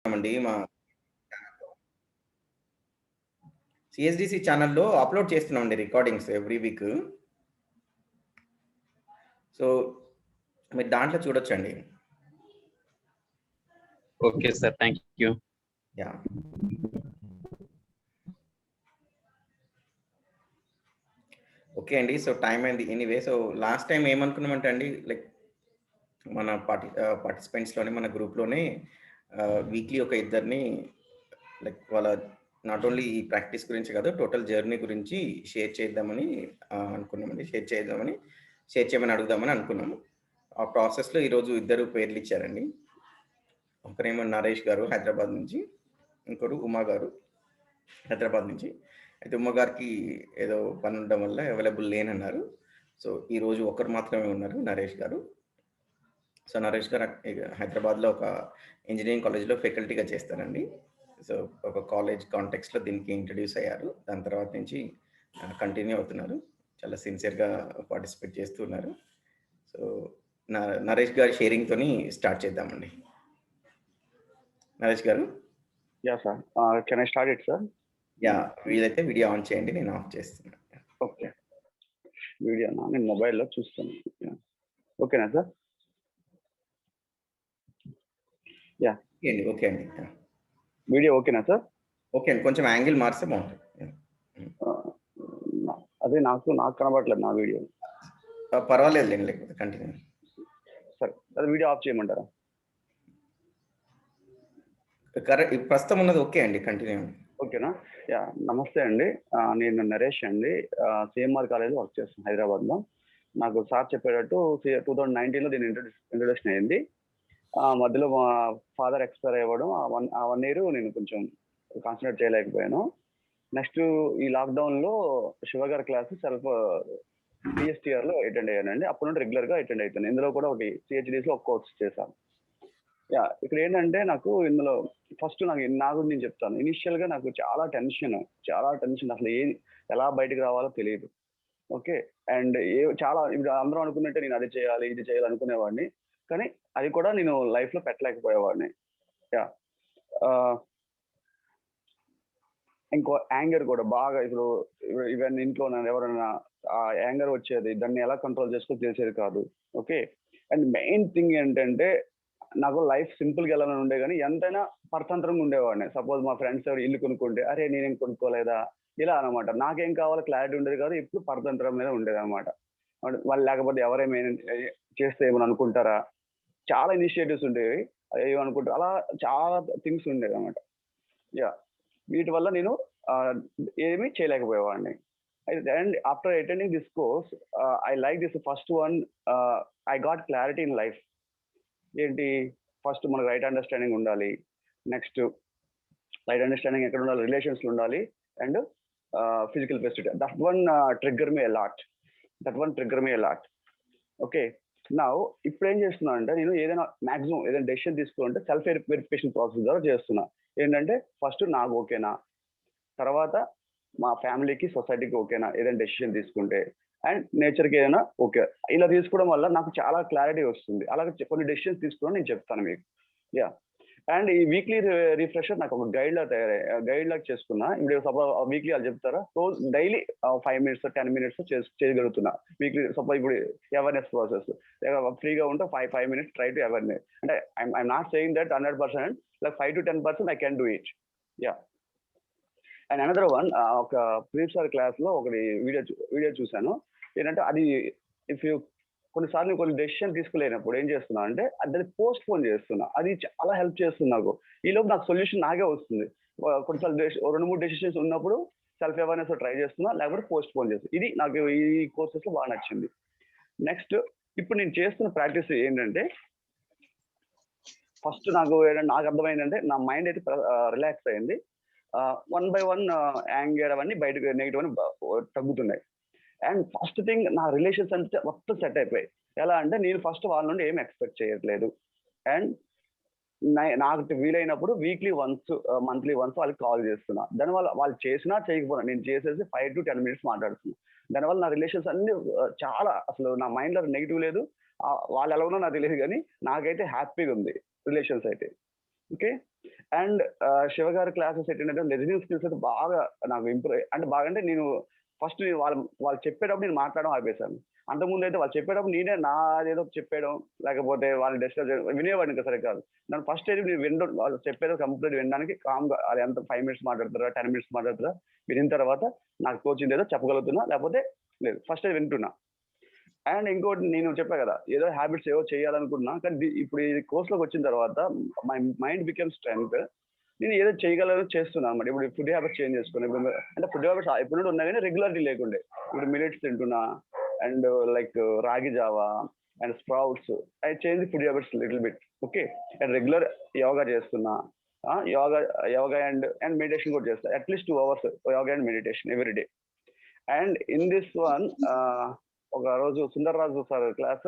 అండి మా సిఎస్డిసి ఛానెల్‌లో అప్‌లోడ్ చేస్తున్నామండి రికార్డింగ్స్ ఎవ్రీ వీక్. సో, మీరు దాంట్లో చూడొచ్చండి. Okay sir. Thank you. Yeah! Okay అండి. సో, టైమ్ అయింది. ఎనీవే సో, లాస్ట్ టైమ్ ఏమనుకున్నామంటే అండి లైక్ మన పార్టిసిపెంట్స్‌లోనే మన గ్రూప్‌లోనే వీక్లీ ఒక ఇద్దరిని లైక్ వాళ్ళ నాట్ ఓన్లీ ఈ ప్రాక్టీస్ గురించి కాదు, టోటల్ జర్నీ గురించి షేర్ చేద్దామని అనుకున్నామండి. షేర్ చేయమని అడుగుదామని అనుకున్నాము. ఆ ప్రాసెస్‌లో ఈరోజు ఇద్దరు పేర్లిచ్చారండి. ఒకరేమో నరేష్ గారు హైదరాబాద్ నుంచి, ఇంకోరు ఉమా గారు హైదరాబాద్ నుంచి. అయితే ఉమ గారికి ఏదో పనుండడం వల్ల అవైలబుల్ లేనన్నారు. సో, ఈరోజు ఒకరు మాత్రమే ఉన్నారు నరేష్ గారు. సో, నరేష్ గారు హైదరాబాద్‌లో ఒక ఇంజినీరింగ్ కాలేజ్‌లో ఫ్యాకల్టీగా చేస్తారండి. సో, ఒక కాలేజ్ కాంటెక్స్ట్‌లో దీనికి ఇంట్రొడ్యూస్ అయ్యారు. దాని తర్వాత నుంచి కంటిన్యూ అవుతున్నారు. చాలా సిన్సియర్‌గా పార్టిసిపేట్ చేస్తూ ఉన్నారు. సో, న నరేష్ గారి షేరింగ్‌తోని స్టార్ట్ చేద్దామండి. నరేష్ గారు? Yeah! Sir. Can I start it sir? Yeah! వీలైతే వీడియో ఆన్ చేయండి. నేను ఆఫ్ చేస్తున్నా. ఓకే. వీడియోనా? నేను మొబైల్‌లో చూస్తాను. యాహ్! ఓకేనా సార్? యాహ్! ఓకే అండి. ఓకే అండి. యాహ్! వీడియో ఓకేనా సార్? ఓకే అండి. కొంచెం యాంగిల్ మారిస్తే బావుంటది. యాహ్! అదే నాకు కనబడట్లేదు నా వీడియో. పర్వాలేదులెండి లేకపోతే కంటిన్యూ. సరే. అది వీడియో ఆఫ్ చేయమంటారా? ప్రస్తుతం ఉన్నది ఓకే అండి. కంటిన్యూ అవ్వండి. ఓకేనా? యాహ్! నమస్తే అండి. నేను నరేష్ అండి. సీఎంఆర్ కాలేజ్‌లో వర్క్ చేస్తాను హైదరాబాద్‌లో. నాకు సార్ చెప్పేటట్టు 2019లో దీని ఇంట్రొడక్షన్ అయింది. మధ్యలో మా ఫాదర్ ఎక్స్‌పైర్ అవ్వడం ఆ 1 ఇయర్ నేను కొంచెం కాన్సంట్రేట్ చేయలేకపోయాను. నెక్స్ట్ ఈ లాక్‌డౌన్‌లో శివ గారి క్లాస్ పిఎస్‌టిఆర్‌లో అటెండ్ అయ్యానండి. అప్పటి నుండి రెగ్యులర్‌గా అటెండ్ అయితున్నాను. ఇందులో కూడా ఒకటి సిహెచ్‌డిస్‌లో ఒక కోర్స్ చేశాను. యాహ్! ఇక్కడ ఏంటంటే నాకు ఇందులో ఫస్ట్ నా గురించి నేను చెప్తాను. ఇనీషియల్‌గా నాకు చాలా టెన్షన్ అసలు ఎలా బయటకి రావాలో తెలీదు. ఓకే. అండ్ చాలా ఇప్పుడు అందరూ అనుకున్నట్టే నేను అది చేయాలి, ఇది చేయాలి అనుకునేవాడిని. కానీ అది కూడా నేను లైఫ్‌లో పెట్టలేకపోయేవాడిని. యాహ్! ఆహ్, ఇంకో యాంగర్ కూడా బాగా ఇప్పుడు ఈవెన్ ఇంట్లో ఎవరైనా యాంగర్ వచ్చేది. దాన్ని ఎలా కంట్రోల్ చేసుకోవాలో తెలిసేది కాదు. ఓకే. అండ్ మెయిన్ థింగ్ ఏంటంటే నాకు లైఫ్ సింపుల్‌గా వెళ్ళాలని ఉండే గానీ ఎంతైనా పరతంత్రంగా ఉండేవాడిని. సపోజ్ మా ఫ్రెండ్స్ ఎవరు ఇల్లు కొనుక్కుంటే, "అరే! నేనేం కొనుక్కోలేదా?" ఇలా అన్నమాట. నాకేం కావాలో క్లారిటీ ఉండేది కాదు. ఎప్పుడు పరతంత్రం మీద ఉండేదన్నమాట. వాళ్ళు లేకపోతే ఎవరేమైనా చేస్తే ఏమైనా అనుకుంటారా? చాలా ఇనిషియేటివ్స్ ఉండేవి. ఏమనుకుంటారు అలా చాలా థింగ్స్ ఉండేదన్నమాట. యాహ్! వీటి వల్ల నేను ఏమీ చేయలేకపోయేవాడిని. And after attending this course I like this first one I got clarity in life. ఏంటి ఫస్ట్ మనకు రైట్ అండర్‌స్టాండింగ్ ఉండాలి. నెక్స్ట్ రైట్ అండర్‌స్టాండింగ్ ఎక్కడ ఉండాలి? రిలేషన్స్‌లో ఉండాలి. And physical facility. That one trigger me a lot. Okay. Now ఇప్పుడేం చేస్తున్నానంటే నేను ఏదైనా డెసిషన్ తీసుకోవాలంటే సెల్ఫ్ వెరిఫికేషన్ ప్రాసెస్ ద్వారా చేస్తున్నా. ఏంటంటే ఫస్ట్ నాకు ఓకేనా? తర్వాత మా ఫ్యామిలీకి, సొసైటీకి ఓకేనా? ఏదైనా డెసిషన్ తీసుకుంటే. అండ్ నేచర్‌కి ఏదైనా ఓకే. ఇలా తీసుకోవడం వల్ల నాకు చాలా క్లారిటీ వస్తుంది. అలాగే కొన్ని డెసిషన్స్ తీసుకోవడం నేను చెప్తాను మీకు. యాహ్! అండ్ ఈ వీక్లీ రిఫ్రెషర్ నాకు ఒక గైడ్‌లాగా చేసుకున్నా. ఇప్పుడు వీక్లీ అది చెప్తారా? సో డైలీ 5 మినిట్స్, 10 మినిట్స్ చేయగలుగుతున్నా. వీక్లీ సపోజ్ ఇప్పుడు అవేర్‌నెస్ ప్రాసెస్. ఫ్రీగా ఉంటే 5 మినిట్స్ ట్రై టు అవేర్‌నెస్. అంటే I'm not saying that 100% like 5-10% I can do it. Yeah! And another one ఒక ప్రీవియస్ క్లాస్‌లో ఒకటి వీడియో చూసాను. ఏంటంటే అది ఇఫ్ యూ కొన్నిసార్లు కొన్ని డెసిషన్ తీసుకోలేనప్పుడు ఏం చేస్తున్నా అంటే దాన్ని పోస్ట్‌పోన్ చేస్తున్నా. అది చాలా హెల్ప్ చేస్తుంది నాకు. ఈలోపు నాకు సొల్యూషన్ నాకే వస్తుంది. కొన్నిసార్లు 2, 3 డెసిషన్స్ ఉన్నప్పుడు సెల్ఫ్ అవేర్‌నెస్‌లో ట్రై చేస్తున్నా. లేకపోతే పోస్ట్‌పోన్ చేస్తున్నా. ఇది నాకు ఈ కోర్సెస్‌లో బాగా నచ్చింది. నెక్స్ట్ ఇప్పుడు నేను చేస్తున్న ప్రాక్టీస్ ఏంటంటే ఫస్ట్ నాకు అర్థమైందంటే నా మైండ్ అయితే రిలాక్స్ అయింది. వన్ బై వన్ యాంగర్ అవన్నీ బయటకు నెగెటివ్ అని తగ్గుతున్నాయి. అండ్ ఫస్ట్ థింగ్ నా రిలేషన్స్ అంటే మొత్తం సెట్ అయిపోయాయి. ఎలా అంటే నేను ఫస్ట్ వాళ్ళ నుండి ఏమి ఎక్స్‌పెక్ట్ చేయట్లేదు. అండ్ నాకు వీలైనప్పుడు వీక్లీ వన్స్, మంత్లీ వన్స్ వాళ్ళకి కాల్ చేస్తున్నా. దానివల్ల వాళ్ళు చేసినా చేయకపోయినా నేను చేసేసి 5-10 మినిట్స్ మాట్లాడుతున్నా. దానివల్ల నా రిలేషన్స్ అన్నీ చాలా అసలు నా మైండ్‌లో నెగెటివ్ లేదు. వాళ్ళు ఎలా ఉన్నారో నాకు తెలీదు గానీ నాకైతే హ్యాపీగా ఉంది రిలేషన్స్ అయితే. ఓకే. అండ్ శివ గారి క్లాసెస్ ఏంటంటే లిజనింగ్ స్కిల్స్ అయితే బాగా నాకు ఇంప్రూవ్, అంటే బాగా అంటే నేను ఫస్ట్ వాళ్ళు చెప్పేటప్పుడు నేను మాట్లాడడం ఆపేశాను. అంతకుముందు అయితే వాళ్ళు చెప్పేటప్పుడు నేనే నాదేదో చెప్పేయడం, లేకపోతే వాళ్ళు డిస్కస్ వినేవాడిని ఇంకా సరే కాదు. నన్ను ఫస్ట్ అయితే నేను వినడం, వాళ్ళు చెప్పేదో కంప్లీట్ వినడానికి కామ్గా, అది ఎంత 5 మినిట్స్ మాట్లాడతారా 10 మినిట్స్ మాట్లాడతారా వినిన తర్వాత నాకు తోచింది ఏదో చెప్పగలుగుతున్నా, లేకపోతే లేదు. ఫస్ట్ అయితే వింటున్నా. అండ్ ఇంకోటి నేను చెప్పా కదా, ఏదో హ్యాబిట్స్ ఏవో చేయాలనుకున్నా, కానీ ఇప్పుడు ఈ కోర్స్లోకి వచ్చిన తర్వాత మై మైండ్ బికమ్ స్ట్రెంగ్త్. నేను ఏదో చేయగలను చేస్తున్నాను అనమాట. ఇప్పుడు ఫుడ్ హ్యాబిట్స్ చేంజ్ చేసుకున్నాను. ఇప్పుడు అంటే ఫుడ్ హ్యాబిట్స్ ఎప్పుడు నుండి ఉన్నాయి కానీ రెగ్యులారిటీ లేకుండే. ఇప్పుడు మిలెట్స్ తింటున్నా, and like ragi java and sprouts. I change food habits little bit. Okay. And regular yoga చేస్తున్నా. Yoga yoga and and meditation కూడా చేస్తా. At least 2 hours yoga and meditation every day. And in this one ఒక రోజు Sundarraju sir class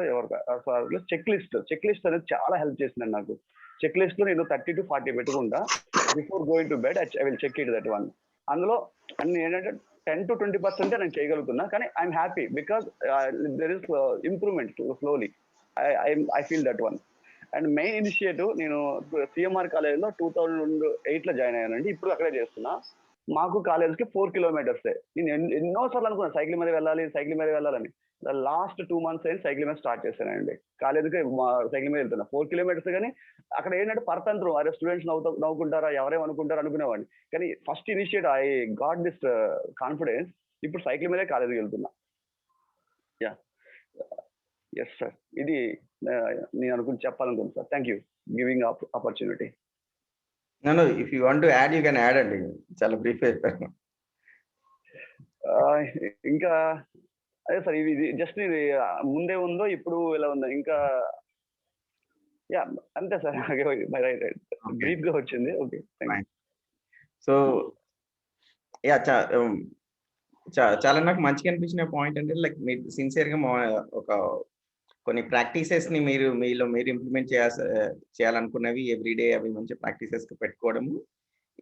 sir checklist అనేది చాలా help చేసిందండి నాకు. Check list లో నేను 30 to 40 పెట్టుకుంటా. Before going to bed I will check it that one. అందులో అన్ని ఏంటంటే 10 to 20% నేను చేయగలుగుతున్నా, కానీ I'm happy because there is improvement slowly. I feel that one. And main initiative నేను సిఎంఆర్ కాలేజ్లో 2008లో జాయిన్ అయ్యానండి. ఇప్పుడు అక్కడే చేస్తున్నా. మాకు కాలేజ్కి 4 kilometers. నేను ఎన్నోసార్లు అనుకున్నాను సైకిల్ మీద వెళ్ళాలని. లాస్ట్ 2 months అయిన సైకిల్ మీద స్టార్ట్ చేశానండి. కాలేజ్కి సైకిల్ మీద వెళ్తున్నా 4 kilometers. కానీ అక్కడ ఏంటంటే పరతంత్రం, అరే స్టూడెంట్స్ నవ్వుకుంటారా, ఎవరేం అనుకుంటారు అనుకునేవాడిని. కానీ first initiate I got this confidence. ఇప్పుడు సైకిల్ మీదే కాలేజ్కి వెళ్తున్నా. Yeah, yes sir. ఇది నేను చెప్పాలనుకుంటున్నాను sir. Thank you giving opportunity. నన్ను if you want to add you can add అండి. చాలా బ్రీఫ్ చెప్పారు. ఇంకా అదే సార్, ఇది జస్ట్ ఇది ముందే ఉందో ఇప్పుడు ఇలా ఉందో ఇంకా. యా, అంతే సార్. బ్రీఫ్ గా వచ్చింది. ఓకే, సో యా చాలా నాకు మంచిగా అనిపించిన పాయింట్ అంటే లైక్ మీరు సిన్సియర్ గా ఒక కొన్ని ప్రాక్టీసెస్ ని మీలో మీరు ఇంప్లిమెంట్ చేయాలనుకున్నవి ఎవ్రీడే అవి మంచి ప్రాక్టీసెస్ పెట్టుకోవడము,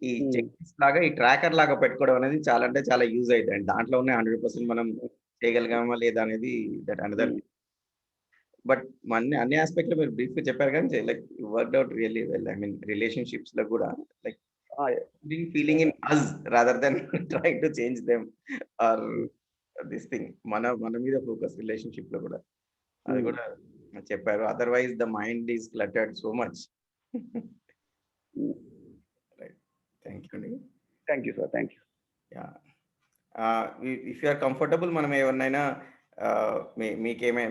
ఈ చెక్ లిస్ట్ లాగా ఈ ట్రాకర్ లాగా పెట్టుకోవడం అనేది చాలా అంటే చాలా యూజ్ అవుతుంది. దాంట్లో ఉన్న 100% మనం చేయగలిగామా లేదా అనేది దట్ అనదర్. బట్ అన్ని ఆస్పెక్ట్ లో మీరు బ్రీఫ్ గా చెప్పారు కానీ like work out really well. I mean relationships లో కూడా like feeling in us rather then try to change them or this thing మన మీద ఫోకస్ రిలేషన్షిప్ లో కూడా అది కూడా చెప్పారు. Otherwise the mind is cluttered so much. Right, thank you అండి. Thank you sir. Thank you. Yeah, if you are comfortable మనం ఏమన్నా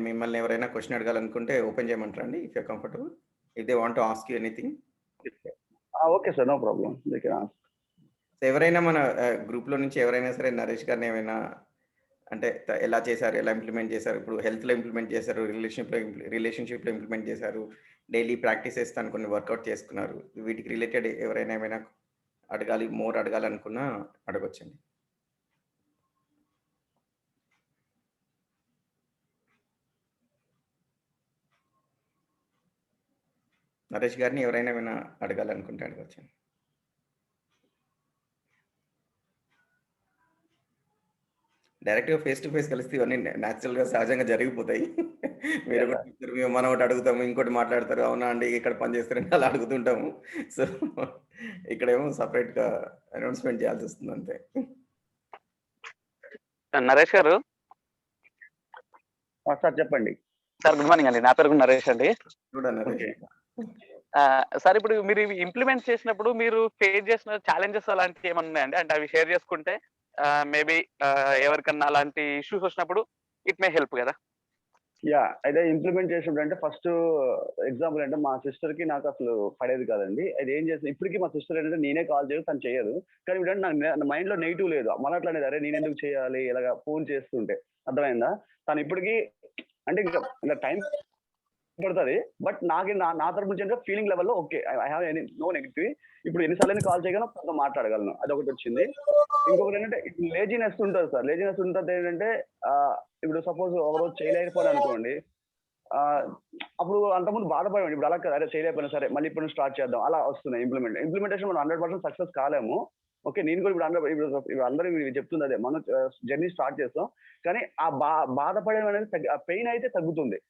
మిమ్మల్ని ఎవరైనా క్వశ్చన్ అడగాలనుకుంటే ఓపెన్ చేయమంటారా అండి? If you are comfortable, if they want to ask you anything. Okay sir, no problem. ఎవరైనా మన గ్రూప్ లో నుంచి ఎవరైనా సరే నరేష్ గారిని ఏమైనా అంటే ఎలా చేశారు, ఎలా ఇంప్లిమెంట్ చేశారు, ఇప్పుడు హెల్త్ లో ఇంప్లిమెంట్ చేశారు, రిలేషన్షిప్ లో ఇంప్లిమెంట్ చేశారు, డైలీ ప్రాక్టీసెస్ తను కొన్ని వర్కౌట్ చేసుకున్నారు, వీటికి రిలేటెడ్ ఎవరైనా ఏమైనా అడగాలనుకున్నా అడగొచ్చండి. నరేష్ గారిని ఎవరైనా ఏమైనా అడగాలనుకుంటే అడగొచ్చండి. డైరెక్ట్గా ఫేస్ టు ఫేస్ కలిస్తే ఇవన్నీ న్యాచురల్గా సహజంగా జరిగిపోతాయి. మీరు ఒకటి చెప్తారు, మనం ఒకటి అడుగుతాము, ఇంకోటి మాట్లాడతారు, అవునా అండి ఇక్కడ పని చేస్తారని అలా అడుగుతుంటాము. సో ఇక్కడేమో సపరేట్గా అనౌన్స్మెంట్ చేయాల్సి వస్తుంది అంతే. నరేష్ గారు సార్ చెప్పండి. సార్ గుడ్ మార్నింగ్ అండి. నా పేరు నరేష్ అండి. కూడా నరేష్. సార్ ఇప్పుడు మీరు ఇంప్లిమెంట్ చేసినప్పుడు మీరు ఫేస్ చేసిన ఛాలెంజెస్ అలాంటివి ఏమన్నా ఉన్నాయండి? అంటే అవి షేర్ చేసుకుంటే మేబీ ఎవరికన్నా అలాంటి ఇష్యూస్ వచ్చినప్పుడు ఇట్ మే హెల్ప్ కదా. యా, అయితే ఇంప్లిమెంట్ చేసినప్పుడు అంటే ఫస్ట్ ఎగ్జాంపుల్ అంటే మా సిస్టర్ కి నాకు అసలు పడేది కాదండి. అది ఏం చేసి ఇప్పటికీ మా సిస్టర్ ఏంటంటే నేనే కాల్ చేయదు, తను చేయదు. కానీ ఇప్పుడు నా మైండ్ లో నెగిటివ్ లేదు, మన అట్లా అనేది అరే నేను ఎందుకు చేయాలి ఇలాగా ఫోన్ చేస్తుంటే. అర్థమైందా? తను ఇప్పటికీ అంటే ఇంకా టైం పడుతుంది, బట్ నాకు నా తరపు నుంచి అంటే ఫీలింగ్ లెవెల్లో okay, I have no negative. ఇప్పుడు ఎన్నిసార్లు కాల్ చేయగలను, తనతో మాట్లాడగలను, అదొకటి వచ్చింది. ఇంకొకటి ఏంటంటే లేజినెస్ ఉంటుంది సార్. లేజినెస్ ఉంటుంది ఏంటంటే ఇప్పుడు సపోజ్ ఒకరోజు చేయలేకపోయాను అనుకోండి, అప్పుడు అంతకుముందు బాధపడేవాడి. ఇప్పుడు అలా కదా, అరే చేయలేకపోయినా సరే మళ్ళీ ఇప్పుడు స్టార్ట్ చేద్దాం, అలా వస్తున్నాయి. ఇంప్లిమెంటేషన్ మనం 100% సక్సెస్ కాలేము. ఓకే, నేను కూడా ఇప్పుడు అందరూ చెప్తుంది అదే, మనం జర్నీ స్టార్ట్ చేస్తాం. కానీ ఆ బాధపడడం అనేది పెయిన్ అయితే తగ్గుతుంది.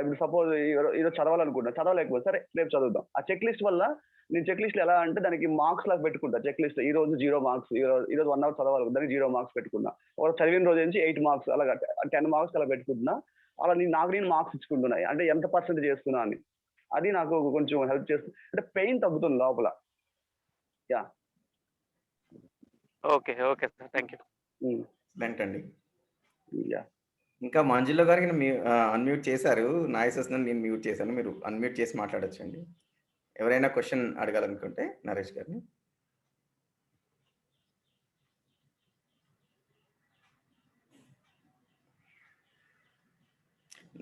ఇప్పుడు సపోజ్ ఈరోజు చదవాలనుకుంటున్నా, చదవలేకపోతే సరే రేపు చదువుదాం. ఆ చెక్ లిస్ట్ వల్ల నేను చెక్ లిస్ట్ ఎలా అంటే దానికి మార్క్స్ లాగా పెట్టుకుంటా. చెక్ లిస్ట్ ఈ రోజు 0 మార్క్స్, ఈరోజు 1 అవర్ చదవాలి దానికి 0 మార్క్స్ పెట్టుకున్నా. ఒక చదివిన రోజు నుంచి 8 మార్క్స్ అలాగా 10 మార్క్స్ అలా పెట్టుకుంటున్నా. అలా నాకు నేను మార్క్స్ ఇచ్చుకుంటున్నా. అంటే ఎంత పర్సెంట్ చేస్తున్నా అని. అది నాకు కొంచెం హెల్ప్ చేస్తుంది. అంటే పెయిన్ తగ్గుతుంది లోపల. Yeah! Okay. Okay sir. Thank you. Excellent అండి. యాహ్! ఇంకా మంజుల గారికి అన్‌మ్యూట్ చేశారు. నాయిస్ వస్తుందని నేను మ్యూట్ చేశాను. మీరు అన్‌మ్యూట్ చేసి మాట్లాడొచ్చండి. ఎవరైనా క్వెషన్ అడగాలనుకుంటే నరేష్ గారిని.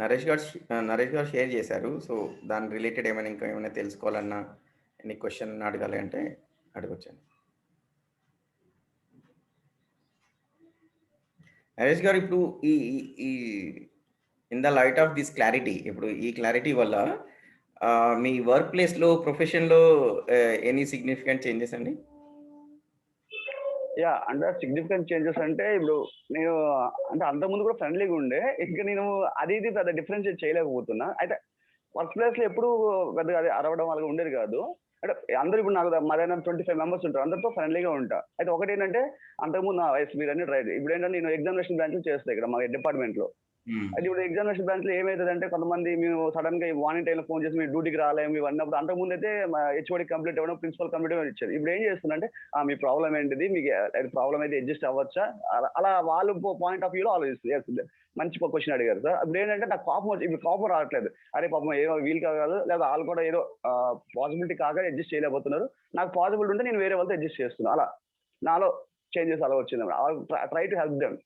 నరేష్ గారు షేర్ చేశారు. సో, దాని రిలేటెడ్ ఇంకా ఏమైనా తెలుసుకోవాలన్నా, ఎనీ క్వెషన్ అడగాలి అంటే అడగొచ్చండి. నరేష్ గారు ఇప్పుడు ఈ ఈ in the light of this clarity, ఇప్పుడు ఈ క్లారిటీ వల్ల మీ వర్క్ ప్లేస్‌లో, ప్రొఫెషన్‌లో ఎనీ సిగ్నిఫికెంట్ చేంజెస్ అండి? యాహ్! అంటే సిగ్నిఫికెంట్ చేంజెస్ అంటే ఇప్పుడు నేను అంటే అంతకుముందు కూడా ఫ్రెండ్లీగా ఉండే. ఇంక నేను అది ఇది పెద్ద డిఫరెన్షియేట్ చేయలేకపోతున్నా. అయితే వర్క్ ప్లేస్‌లో ఎప్పుడూ పెద్దగా అది అరవడం అలాగా ఉండేది కాదు. అంటే అందరూ ఇప్పుడు నాకు మాదైనా 25 మెంబర్స్ ఉంటారు. అందరితో ఫ్రెండ్లీగా ఉంటా. అయితే ఒకటేంటంటే అంతకుముందు మీరన్నట్టు రైట్. ఇప్పుడేంటంటే నేను ఎగ్జామినేషన్ బ్రాంచ్‌లో చేస్తా ఇక్కడ మా డిపార్ట్మెంట్‌లో. అయితే ఇప్పుడు ఎగ్జామినేషన్ బ్రాంచ్‌లో ఏమైతదంటే కొంతమంది మేము సడెన్‌గా మార్నింగ్ టైమ్‌లో ఫోన్ చేసి మీరు డ్యూటీకి రాలేము ఇవన్నప్పుడు అంతకుముందైతే మా హెచ్ఓడి కంప్లెయింట్ ఇవ్వడం, ప్రిన్సిపల్ కంప్లెయింట్ ఇవ్వడం ఇచ్చేది. ఇప్పుడు ఏం చేస్తుందంటే మీ ప్రాబ్లమ్ ఏంటిది? మీకు ప్రాబ్లమ్ అయితే అడ్జస్ట్ అవ్వచ్చా? అలా వాళ్ళు పాయింట్ ఆఫ్ వ్యూలో ఆలోచిస్తారు. యెస్. మంచి క్వెషన్ అడిగారు సార్. ఇప్పుడేంటంటే నాకు ఇప్పుడు కోపం రావట్లేదు. అరే పాపం ఏదో వీలు కాదు లేదా వాళ్ళు కూడా ఏదో పాసిబిలిటీ కాక అడ్జస్ట్ చేయలేకపోతున్నారు. నాకు పాసిబిలిటీ ఉంటే నేను వేరే వాళ్ళతో అడ్జస్ట్ చేస్తున్నా. అలా నాలో చేంజెస్ అలా వచ్చిందన్నమాట. Try to help them.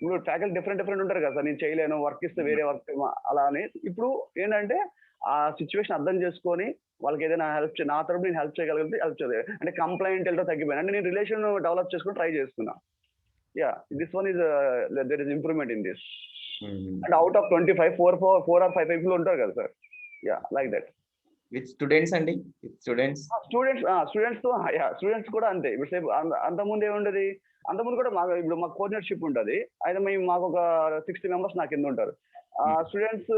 ఇప్పుడు ఫ్యాకల్టీ డిఫరెంట్ ఉంటారు కదా సార్. నేను చేయలేను వర్క్ ఇస్తే వేరే వర్క్ అలా అని. ఇప్పుడు ఏంటంటే ఆ సిచ్యువేషన్ అర్థం చేసుకొని వాళ్ళకి ఏదైనా నా తరపున నేను హెల్ప్ చేయగలిగితే హెల్ప్ చేయాలి. అంటే కంప్లైంట్ వెళ్ళడం తగ్గిపోయాను. అంటే నేను రిలేషన్ డెవలప్ చేసుకొని ట్రై చేస్తున్నా. Yeah! This one is there is improvement in this. And out of 25 4 or 5 people ఉంటారు కదా sir. Yeah! Like that. With students అండి? With students? స్టూడెంట్స్ కూడా అంతే. ఇప్పుడు సేపు అంతకుముందు ఏముండేది? అంతకుముందు కూడా ఇప్పుడు మాకు కోఆర్డినేటర్‌షిప్ ఉంటది. అయితే మాకొక 60 మెంబర్స్ నా కింద ఉంటారు. స్టూడెంట్స్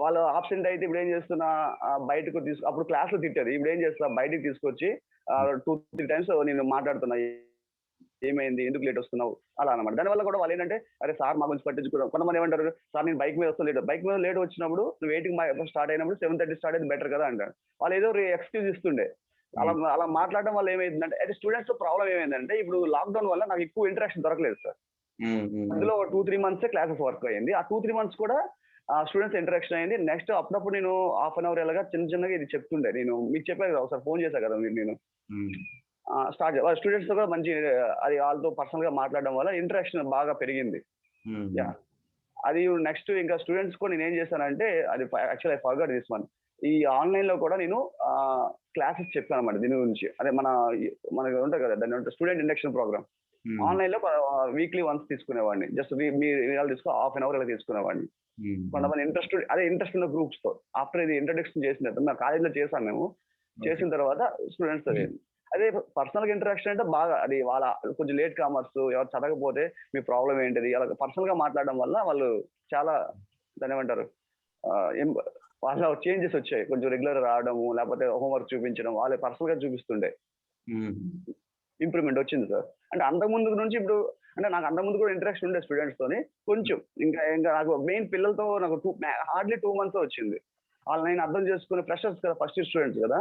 వాళ్ళు ఆబ్సెంట్ అయితే ఇప్పుడు ఏం చేస్తున్నా బయటకు అప్పుడు క్లాస్‌లో తిట్టేది. ఇప్పుడు ఏం చేస్తున్నా బయటికి తీసుకొచ్చి 2, 3 టైమ్స్ నేను మాట్లాడుతున్నా. ఏమైంది? ఎందుకు లేట్ వస్తున్నావు? అలా అన్నమాట. దానివల్ల కూడా వాళ్ళేంటంటే అరే సార్ మా గురించి పట్టించుకోవడం. కొంతమంది ఏమంటారు సార్ నేను బైక్ మీద వస్తా లేట్. బైక్ మీద లేట్ వచ్చినప్పుడు నువ్వు 8కి స్టార్ట్ అయినప్పుడు 7:30 స్టార్ట్ అయితే బెటర్ కదా అంటారు. వాళ్ళు ఏదో ఎక్స్‌క్యూజ్ ఇస్తుండే. అలా మాట్లాడడం వల్ల ఏమైందంటే అయితే స్టూడెంట్స్‌తో ప్రాబ్లమ్ ఏమైందంటే ఇప్పుడు లాక్‌డౌన్ వల్ల నాకు ఎక్కువ ఇంటరాక్షన్ దొరకలేదు సార్. అందులో 2, 3 మంత్సే క్లాసెస్ వర్క్ అయింది. ఆ 2, 3 మంత్స్ కూడా స్టూడెంట్స్ ఇంటరాక్షన్ అయింది. నెక్స్ట్ అప్పుడప్పుడు నేను హాఫ్ అన్ అవర్ ఇలాగా చిన్నగా ఇది చెప్తుండే. నేను మీకు చెప్పాను కదా ఒకసారి ఫోన్ చేశా కదా నేను. స్టార్ట్ వాళ్ళ స్టూడెంట్స్‌తో కూడా మంచి అది వాళ్ళతో పర్సనల్‌గా మాట్లాడడం వల్ల ఇంటరాక్షన్ బాగా పెరిగింది. యాహ్! అది నెక్స్ట్ ఇంకా స్టూడెంట్స్ కూడా నేనేం చేశానంటే అది actually I forgot this one. ఈ ఆన్‌లైన్‌లో కూడా నేను క్లాసెస్ చెప్పానన్నమాట దీని గురించి. అదే మనకి ఉంటది కదా దాన్ని స్టూడెంట్ ఇండక్షన్ ప్రోగ్రామ్. ఆన్‌లైన్‌లో వీక్లీ వన్స్ తీసుకునేవాడిని. జస్ట్ మీరు తీసుకో హాఫ్ అన్ అవర్ ఇలా తీసుకునేవాడిని. కొంతమంది ఇంట్రెస్ట్ ఉన్న గ్రూప్స్‌తో. ఆఫ్టర్ ఇది ఇంట్రడక్షన్ చేసిన తర్వాత మా కాలేజ్‌లో చేసాం మేము. చేసిన తర్వాత స్టూడెంట్స్‌తో అదే పర్సనల్‌గా ఇంటరాక్షన్ అంటే బాగా అది వాళ్ళ కొంచెం లేట్ కామర్స్ ఎవరు చదవకపోతే మీ ప్రాబ్లమ్ ఏంటిది? అలా పర్సనల్‌గా మాట్లాడడం వల్ల వాళ్ళు చాలా దాన్నేమంటారు వాళ్ళ చేంజెస్ వచ్చాయి. కొంచెం రెగ్యులర్ రావడము, లేకపోతే హోంవర్క్ చూపించడం వాళ్ళే పర్సనల్‌గా చూపిస్తుండే. ఇంప్రూవ్‌మెంట్ వచ్చింది సార్. అంటే అంతకుముందు నుంచి ఇప్పుడు అంటే నాకు అంతకుముందు కూడా ఇంటరాక్షన్ ఉండే స్టూడెంట్స్‌తోని. కొంచెం ఇంకా నాకు మెయిన్ పిల్లలతో నాకు హార్డ్‌లీ 2 మంత్సే వచ్చింది. వాళ్ళని నేను అర్థం చేసుకుని ఫ్రెషర్స్ కదా ఫస్ట్ ఇయర్ స్టూడెంట్స్ కదా!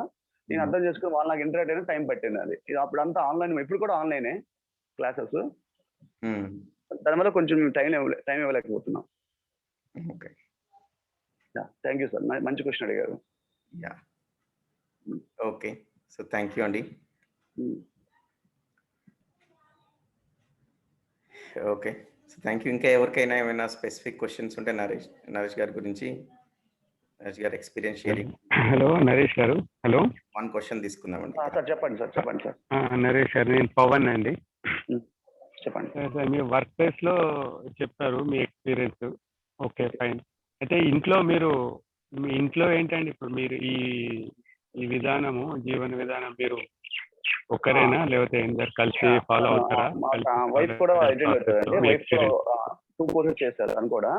నేను అర్థం చేసుకొని వాళ్ళు నాకు ఇంటరాక్ట్ అయ్యేందుకు టైం పట్టింది అది. అప్పుడంతా ఆన్‌లైన్ ఇప్పుడు కూడా ఆన్‌లైనే క్లాసెస్. దానివల్ల కొంచెం టైం ఇవ్వలేకపోతున్నాం. Okay. Yeah! Thank you sir. మంచి క్వెషన్ అడిగారు. Yeah! Okay. So thank you అండి. ఓకే. So thank you. ఇంకా ఎవరికైనా ఏమైనా స్పెసిఫిక్ క్వెషన్స్ ఉంటే నరేష్ గారి గురించి నరేష్ గారి ఎక్స్‌పీరియన్స్ షేరింగ్. హలో నరేష్ గారు. హలో. 1 క్వెషన్ తీసుకుందామండి. సార్ చెప్పండి సార్. నరేష్ గారు నేను పవన్ అండి. చెప్పండి. సార్ మీ వర్క్ ప్లేస్‌లో చెప్పారు మీ ఎక్స్‌పీరియన్స్. Okay fine. అయితే మీ ఇంట్లో ఏంటండి ఇప్పుడు మీరు ఈ విధానము జీవన విధానం మీరు ఒక్కరేనా లేకపోతే అందరు కలిసి ఫాలో అవుతారా? వైఫ్ కూడా అటెండ్ అవుతారండి. వైఫ్ 2 కోర్సెస్ చేశారు తను కూడా.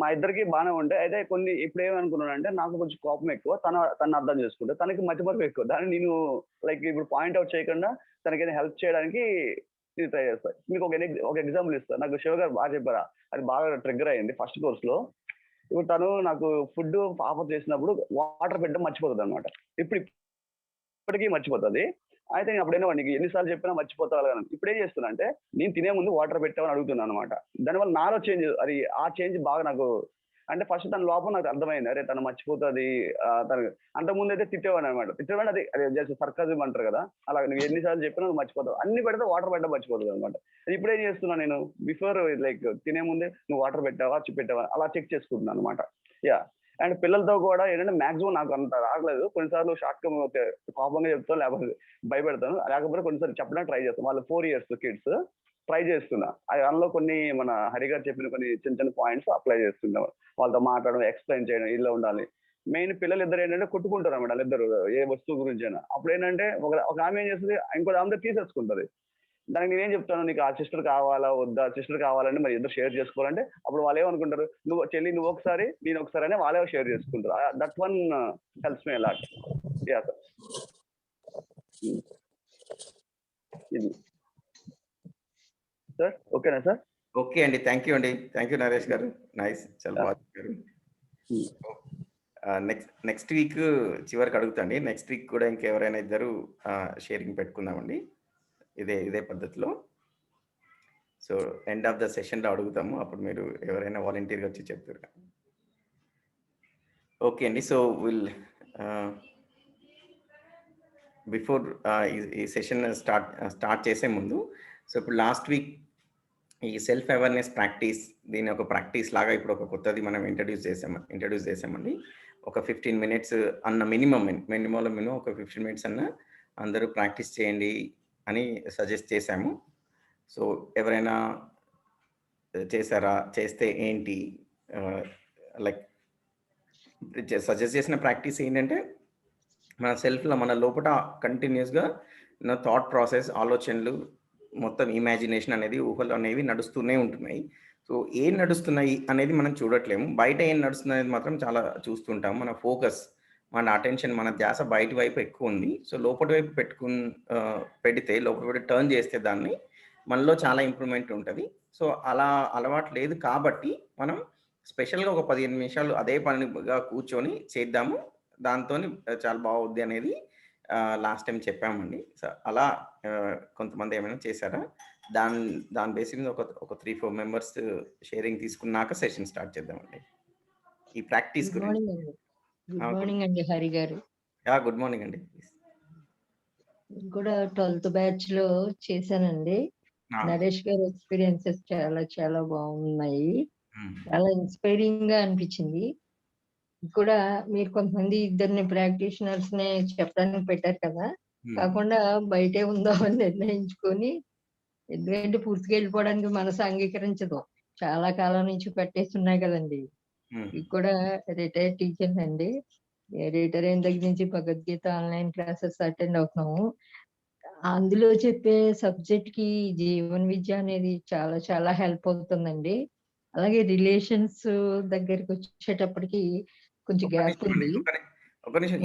మా ఇద్దరికి బాగానే ఉండే. అయితే కొన్ని ఇప్పుడు ఏమనుకున్నానంటే నాకు కొంచెం కోపం ఎక్కువ, తను అర్థం చేసుకుంటే, తనకి మతిమరుపు ఎక్కువ. దాన్ని నేను లైక్ ఇప్పుడు పాయింట్ అవుట్ చేయకుండా తనకేదైనా హెల్ప్ చేయడానికి నేను ట్రై చేస్తా. మీకు ఒక ఎగ్జాంపుల్ ఇస్తా. నాకు శివ గారు బాగా చెప్పారా, అది బాగా ట్రిగ్గర్ అయింది ఫస్ట్ కోర్స్‌లో. ఇప్పుడు తను నాకు ఫుడ్ ఆఫర్ చేసినప్పుడు వాటర్ పెట్టడం మర్చిపోతది అనమాట. ఇప్పటికీ మర్చిపోతది. అయితే నేను అప్పుడేమో నీకు ఎన్ని సార్లు చెప్పినా మర్చిపోతావు కదా అని. ఇప్పుడేం చేస్తున్నా అంటే నేను తినే ముందు వాటర్ పెట్టావని అడుగుతున్నాను అనమాట. దానివల్ల నాలో చేంజ్, అది ఆ చేంజ్ బాగా నాకు అంటే ఫస్ట్ తన లోపం నాకు అర్థమైంది. అరే తను మర్చిపోతది. తను అంతకుముందయితే తిట్టేవాడిని అనమాట. తిట్టేవాడిని, అది జస్ట్ సర్కాజం అంటారు కదా! అలా నువ్వు ఎన్ని సార్లు చెప్పినా నువ్వు మర్చిపోతావు. అన్ని పెడితే వాటర్ పెట్టడం మర్చిపోతది అనమాట. ఇప్పుడేం చేస్తున్నా నేను బిఫోర్ లైక్ తినే ముందే నువ్వు వాటర్ పెట్టావా? పెట్టావా? అలా చెక్ చేసుకుంటున్నాను అనమాట. యాహ్! అండ్ పిల్లలతో కూడా ఏంటంటే మాక్సిమం నాకు అంత రావట్లేదు. కొన్నిసార్లు కోపంగా చెప్తాను, లేకపోతే భయపెడతాను. లేకపోతే కొన్నిసార్లు చెప్పడానికి ట్రై చేస్తాను. వాళ్ళు 4 ఇయర్స్ కిడ్స్ ట్రై చేస్తున్నా. అందులో కొన్ని మన హరి గారు చెప్పిన కొన్ని చిన్న చిన్న పాయింట్స్ అప్లై చేస్తున్నాం. వాళ్ళతో మాట్లాడడం, ఎక్స్‌ప్లెయిన్ చేయడం, ఇలా ఉండాలి. మెయిన్ పిల్లలిద్దరు ఏంటంటే కొట్టుకుంటారన్నమాట వాళ్ళిద్దరు ఏ వస్తువు గురించైనా. అప్పుడేంటంటే ఒక ఆమె ఏం చేస్తది, ఇంకో ఆమెతో తీసేసుకుంటది. దానికి నేనేం చెప్తాను, నీకు ఆ సిస్టర్ కావాలా వద్దా? సిస్టర్ కావాలంటే మరి ఇద్దరు షేర్ చేసుకోవాలంటే అప్పుడు వాళ్ళు ఏమనుకుంటారు, నువ్వు ఒకసారి నేను ఒకసారి అని వాళ్ళే షేర్ చేసుకుంటారు. That one helps me a lot. Yeah sir. ఇది సార్ ఓకేనా సార్? ఓకే అండి. థ్యాంక్ యూ అండి. థ్యాంక్ యూ నరేష్ గారు. నైస్. చాలా బాగా చెప్పారు. నెక్స్ట్ వీక్ చివరికి అడుగుతాండి. నెక్స్ట్ వీక్ కూడా ఇంకెవరైనా ఇద్దరు షేరింగ్ పెట్టుకుందామండి ఇదే పద్ధతిలో. సో ఎండ్ ఆఫ్ ద సెషన్‌లో అడుగుతాము. అప్పుడు మీరు ఎవరైనా వాలంటీర్‌గా వచ్చి చెప్తారు. ఓకే అండి. సో విల్ బిఫోర్ ఈ సెషన్ స్టార్ట్ చేసే ముందు, సో ఇప్పుడు లాస్ట్ వీక్ ఈ సెల్ఫ్ అవేర్‌నెస్ ప్రాక్టీస్, దీన్ని ఒక ప్రాక్టీస్ లాగా ఇప్పుడు ఒక కొత్తది మనం ఇంట్రడ్యూస్ చేసామండి. ఒక 15 మినిట్స్ అన్న మినిమం ఒక 15 మినిట్స్ అన్న అందరూ ప్రాక్టీస్ చేయండి అని సజెస్ట్ చేశాము. సో ఎవరైనా చేశారా? చేస్తే ఏంటి? లైక్ సజెస్ట్ చేసిన ప్రాక్టీస్ ఏంటంటే మన సెల్ఫ్‌లో మన లోపట కంటిన్యూస్‌గా థాట్ ప్రాసెస్, ఆలోచనలు, మొత్తం ఇమాజినేషన్ అనేది, ఊహలు అనేవి నడుస్తూనే ఉంటున్నాయి. సో ఏం నడుస్తున్నాయి అనేది మనం చూడట్లేము. బయట ఏం నడుస్తుందనేది మాత్రం చాలా చూస్తుంటాం. మన ఫోకస్, మన అటెన్షన్, మన ధ్యాస బయటి వైపు ఎక్కువ ఉంది. సో లోపటి వైపు పెడితే, లోపటి వైపు టర్న్ చేస్తే దాన్ని మనలో చాలా ఇంప్రూవ్‌మెంట్ ఉంటది. సో అలా అలవాటు లేదు కాబట్టి మనం స్పెషల్‌గా ఒక 15 నిమిషాలు అదే పనిగా కూర్చొని చేద్దాము. దాంతోని చాలా బావుద్ది అనేది లాస్ట్ టైమ్ చెప్పామండి. సో అలా కొంతమంది ఏమైనా చేశారా? దాని బేసిస్ మీద ఒక 3, 4 మెంబర్స్ షేరింగ్ తీసుకున్నాక సెషన్ స్టార్ట్ చేద్దామండి. ఈ ప్రాక్టీస్ గుడ్ గురించి. మార్నింగ్ అండి. గుడ్ మార్నింగ్ అండి హరి గారు. గుడ్ మార్నింగ్ అండి. నేను కూడా 12th బ్యాచ్ లో చేశానండి. నరేష్ గారి ఎక్స్పీరియన్సెస్ చాలా చాలా బాగున్నాయి. చాలా ఇన్స్పైరింగ్ గా అనిపించింది. కూడా మీరు కొంతమంది ఇద్దరిని ప్రాక్టీషనర్స్ ని చెప్పడానికి పెట్టారు కదా, కాకుండా బయటే ఉందామని నిర్ణయించుకొని, ఎందుకంటే పూర్తిగా వెళ్ళిపోవడానికి మనసు అంగీకరించదు. చాలా కాలం నుంచి పెట్టేస్తున్నాయి కదండి. ఇది కూడా రిటైర్డ్ టీచర్ అండి. రిటైర్ అయిన దగ్గర నుంచి భగవద్గీత ఆన్లైన్ క్లాసెస్ అటెండ్ అవుతున్నాము. అందులో చెప్పే సబ్జెక్ట్ కి జీవన విద్య అనేది చాలా చాలా హెల్ప్ అవుతుందండి. అలాగే రిలేషన్స్ దగ్గరికి వచ్చేటప్పటికి కొంచెం గ్యాప్ ఉంది. ఒక నిమిషం.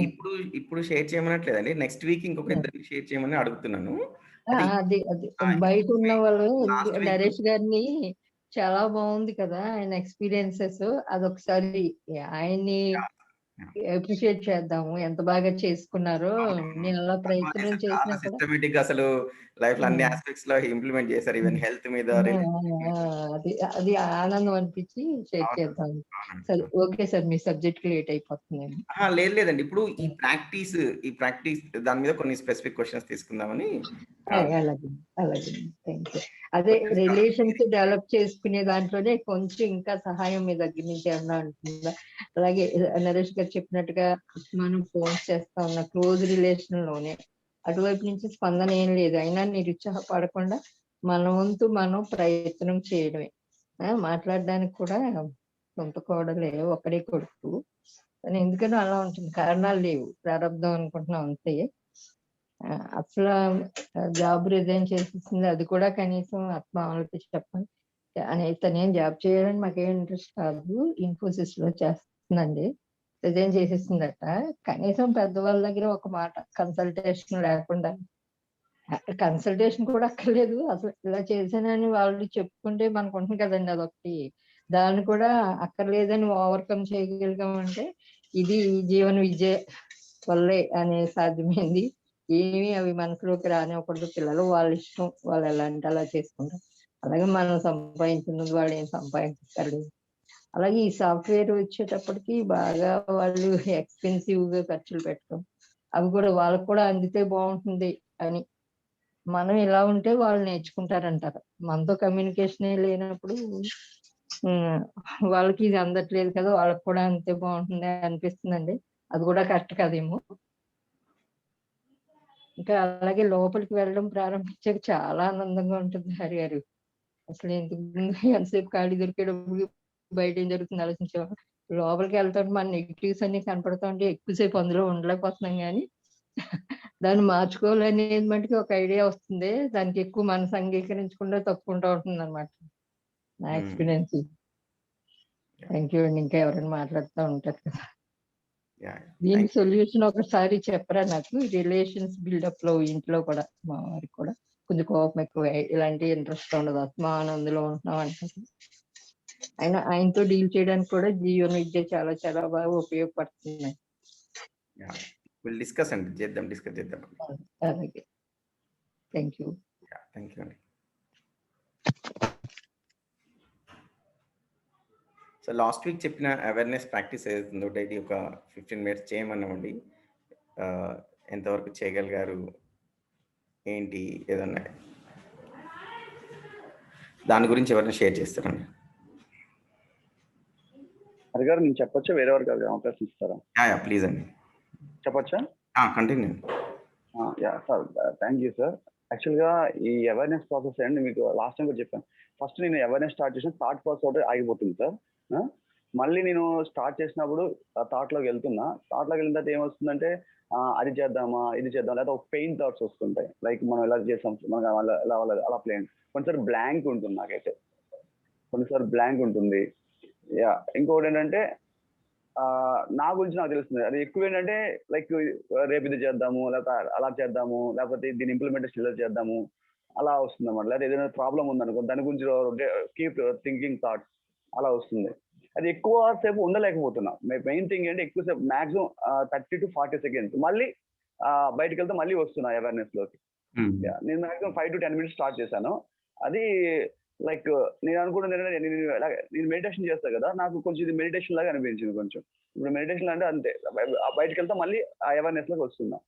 ఇప్పుడు షేర్ చేయమనట్లేదండి. నెక్స్ట్ వీక్ ఇంకొక ఇద్దరిని షేర్ చేయమని అడుగుతున్నాను. అది బయట ఉన్న వాళ్ళు నరేష్ గారిని చాలా బాగుంది కదా ఆయన ఎక్స్పీరియన్సెస్. అదొకసారి ఆయన్ని అప్రిషియేట్ చేద్దాము. ఎంత బాగా చేసుకున్నారో. నేను అలా ప్రయత్నం చేసినా కూడా సిస్టమేటిక్ గా అసలు లైఫ్ లో అన్ని ఆస్పెక్ట్స్ లో ఇంప్లిమెంట్ చేశారు. ఈవెన్ హెల్త్ మీద. అది ఆనందం అనిపించి షేర్ చేద్దాం. సరే ఓకే సార్, మీ సబ్జెక్ట్ లేట్ అయిపోతుంది. లేదండి. ఇప్పుడు ఈ ప్రాక్టీస్ దాని మీద కొన్ని స్పెసిఫిక్ క్వశ్చన్స్ తీసుకుందామని. అలాగే థ్యాంక్ యూ. అదే రిలేషన్స్ డెవలప్ చేసుకునే దాంట్లోనే కొంచెం ఇంకా సహాయం మీ దగ్గర నుంచి ఏమన్నా ఉంటుందా? అలాగే నరేష్ గారు చెప్పినట్టుగా మనం ఫోన్ చేస్తా ఉన్న క్లోజ్ రిలేషన్ లోనే అటువైపు నుంచి స్పందన ఏం లేదు. అయినా నిరుత్సాహపడకుండా మన వంతు మనం ప్రయత్నం చేయడమే. మాట్లాడడానికి కూడా సొంత కోడలే, ఒక్కడే కొడుకు. కానీ ఎందుకనో అలా ఉంటుంది. కారణాలు లేవు, ప్రారంభం అనుకుంటున్నాం అంతే. అసలు జాబ్ రిజైన్ చేసేసింది. అది కూడా కనీసం ఆత్మహత్య చెప్పండి. అని తనేం జాబ్ చేయడానికి మాకేం ఇంట్రెస్ట్ కాదు. ఇన్ఫోసిస్‌లో చేస్తుందండి. రిజైన్ చేసేసిందట. కనీసం పెద్దవాళ్ళ దగ్గర ఒక మాట కన్సల్టేషన్ లేకుండా కన్సల్టేషన్ కూడా అక్కర్లేదు. అసలు ఇలా చేశానని వాళ్ళు చెప్పుకుంటే మనకుంటుంది కదండీ అదొకటి. దాన్ని కూడా అక్కర్లేదని ఓవర్‌కమ్ చేయగలిగామంటే ఇది జీవన విద్య వల్లే అనే సాధ్యమైంది. ఏమి అవి మనసులోకి రానివ్వకూడదు. పిల్లలు వాళ్ళ ఇష్టం. వాళ్ళు ఎలా అంటే అలా చేసుకుంటారు. అలాగే మనం సంపాదించినది వాళ్ళు ఏం సంపాదించక్కర్లేదు. అలాగే ఈ సాఫ్ట్‌వేర్ వచ్చేటప్పటికి బాగా వాళ్ళు ఎక్స్‌పెన్సివ్‌గా ఖర్చులు పెట్టడం. అవి కూడా వాళ్ళకి కూడా అందితే బావుంటుంది అని. మనం ఇలా ఉంటే వాళ్ళు నేర్చుకుంటారంటారు. మనతో కమ్యూనికేషనే లేనప్పుడు వాళ్ళకి ఇది అందట్లేదు కదా! వాళ్ళకి కూడా అంతే బావుంటుంది అనిపిస్తుందండి. అది కూడా కరెక్ట్ కాదేమో. ఇంకా అలాగే లోపలికి వెళ్ళడం ప్రారంభించాక చాలా ఆనందంగా ఉంటుంది హరిగారు. అసలు ఇంతకుముందు ఎంతసేపు ఖాళీ దొరికేటప్పుడు బయట ఏం జరుగుతుందో ఆలోచించేవాళ్ళం. లోపలికి వెళ్తుంటే మన నెగెటివ్స్ అన్నీ కనపడతా ఉంటే ఎక్కువసేపు అందులో ఉండలేకపోతున్నాం గానీ దాన్ని మార్చుకోవాలనేది మటుకు ఒక ఐడియా వస్తుంది. దానికి ఎక్కువ మనసు అంగీకరించకుండా తప్పుకుంటూ ఉంటుందన్నమాట. నా ఎక్స్‌పీరియన్స్. థాంక్ యూ అండి. ఇంకా ఎవరైనా మాట్లాడుతా ఉంటారు కదా! యాహ్! దీనికి సొల్యూషన్ ఒకసారి చెప్పరా నాకు? రిలేషన్స్ బిల్డప్‌లో ఇంట్లో కూడా మా వారికి కూడా కొంచెం కోపం ఎక్కువే. ఇలాంటి ఇంట్రెస్ట్ ఉండదు. అస్తమానం అందులో ఉంటున్నాం అంటారు. ఆయనతో డీల్ చేయడానికి కూడా జీవన విద్య చాలా చాలా బాగా ఉపయోగపడుతుంది. యాహ్! విల్ డిస్కస్ అండి. డిస్కస్ చేద్దాం. అలాగే. Thank you. Yeah! Thank you అండి. సో లాస్ట్ వీక్ చెప్పిన అవేర్‌నెస్ ప్రాక్టీస్ ఏదైతుందో డైలీ ఒక 15 మినిట్స్ చేయమన్నామండి. ఎంతవరకు చేయగలిగారు? ఏంటి? ఏదన్నా దాని గురించి ఎవరైనా షేర్ చేస్తారండి? హరిగారు నేను చెప్పొచ్చా? వేరే వారికి అవకాశం ఇస్తారా? యాహ్! ప్లీజ్ అండి. చెప్పొచ్చా? Continue. Yeah! Sir thank you sir. యాక్చువల్‌గా ఈ అవేర్‌నెస్ ప్రాసెస్ అండి మీకు లాస్ట్ టైమ్ కూడా చెప్పాను. ఫస్ట్ నేను అవేర్‌నెస్ స్టార్ట్ చేసిన థాట్ ప్రాసెస్ ఒకటి ఆగిపోతుంది సార్. మళ్ళీ నేను స్టార్ట్ చేసినప్పుడు ఆ థాట్‌లోకి వెళ్తున్నా. థాట్‌లోకి వెళ్ళిన తర్వాత ఏమొస్తుందంటే అది చేద్దామా? ఇది చేద్దాం లేదా ఒక పెయిన్ థాట్స్ వస్తుంటాయి. లైక్ మనం ఎలా చేసాం మనం ఎలా అలా ప్లేన్ కొన్నిసార్లు బ్లాంక్ ఉంటుంది నాకైతే. కొన్నిసార్లు బ్లాంక్ ఉంటుంది. యాహ్! ఇంకొకటి ఏంటంటే నా గురించి నాకు తెలుస్తుంది. అది ఎక్కువ ఏంటంటే లైక్ రేపు ఇది చేద్దాము, లేకపోతే అలా చేద్దాము, లేకపోతే దీని ఇంప్లిమెంటేషన్ ఇలా చేద్దాము. అలా వస్తుందన్నమాట. లేదా ఏదైనా ప్రాబ్లమ్ ఉందనుకో దాని గురించి కీప్ థింకింగ్ థాట్స్ అలా వస్తుంది. అది ఎక్కువ సేపు ఉండలేకపోతున్నా. మెయిన్ థింగ్ ఏంటి ఎక్కువ సేపు మాక్సిమం 30-40 సెకండ్స్ మళ్ళీ బయటికెళ్తే మళ్ళీ వస్తున్నా అవేర్‌నెస్‌లోకి. నేను మాక్సిమం 5-10 మినిట్స్ స్టార్ట్ చేశాను. అది లైక్ నేను అనుకున్నది ఏంటంటే నేను మెడిటేషన్ చేస్తా కదా! నాకు కొంచెం ఇది మెడిటేషన్ లాగా అనిపించింది కొంచెం. ఇప్పుడు మెడిటేషన్ అంటే అంతే బయటికెళ్తా మళ్ళీ ఆ అవేర్‌నెస్‌లోకి వస్తున్నా.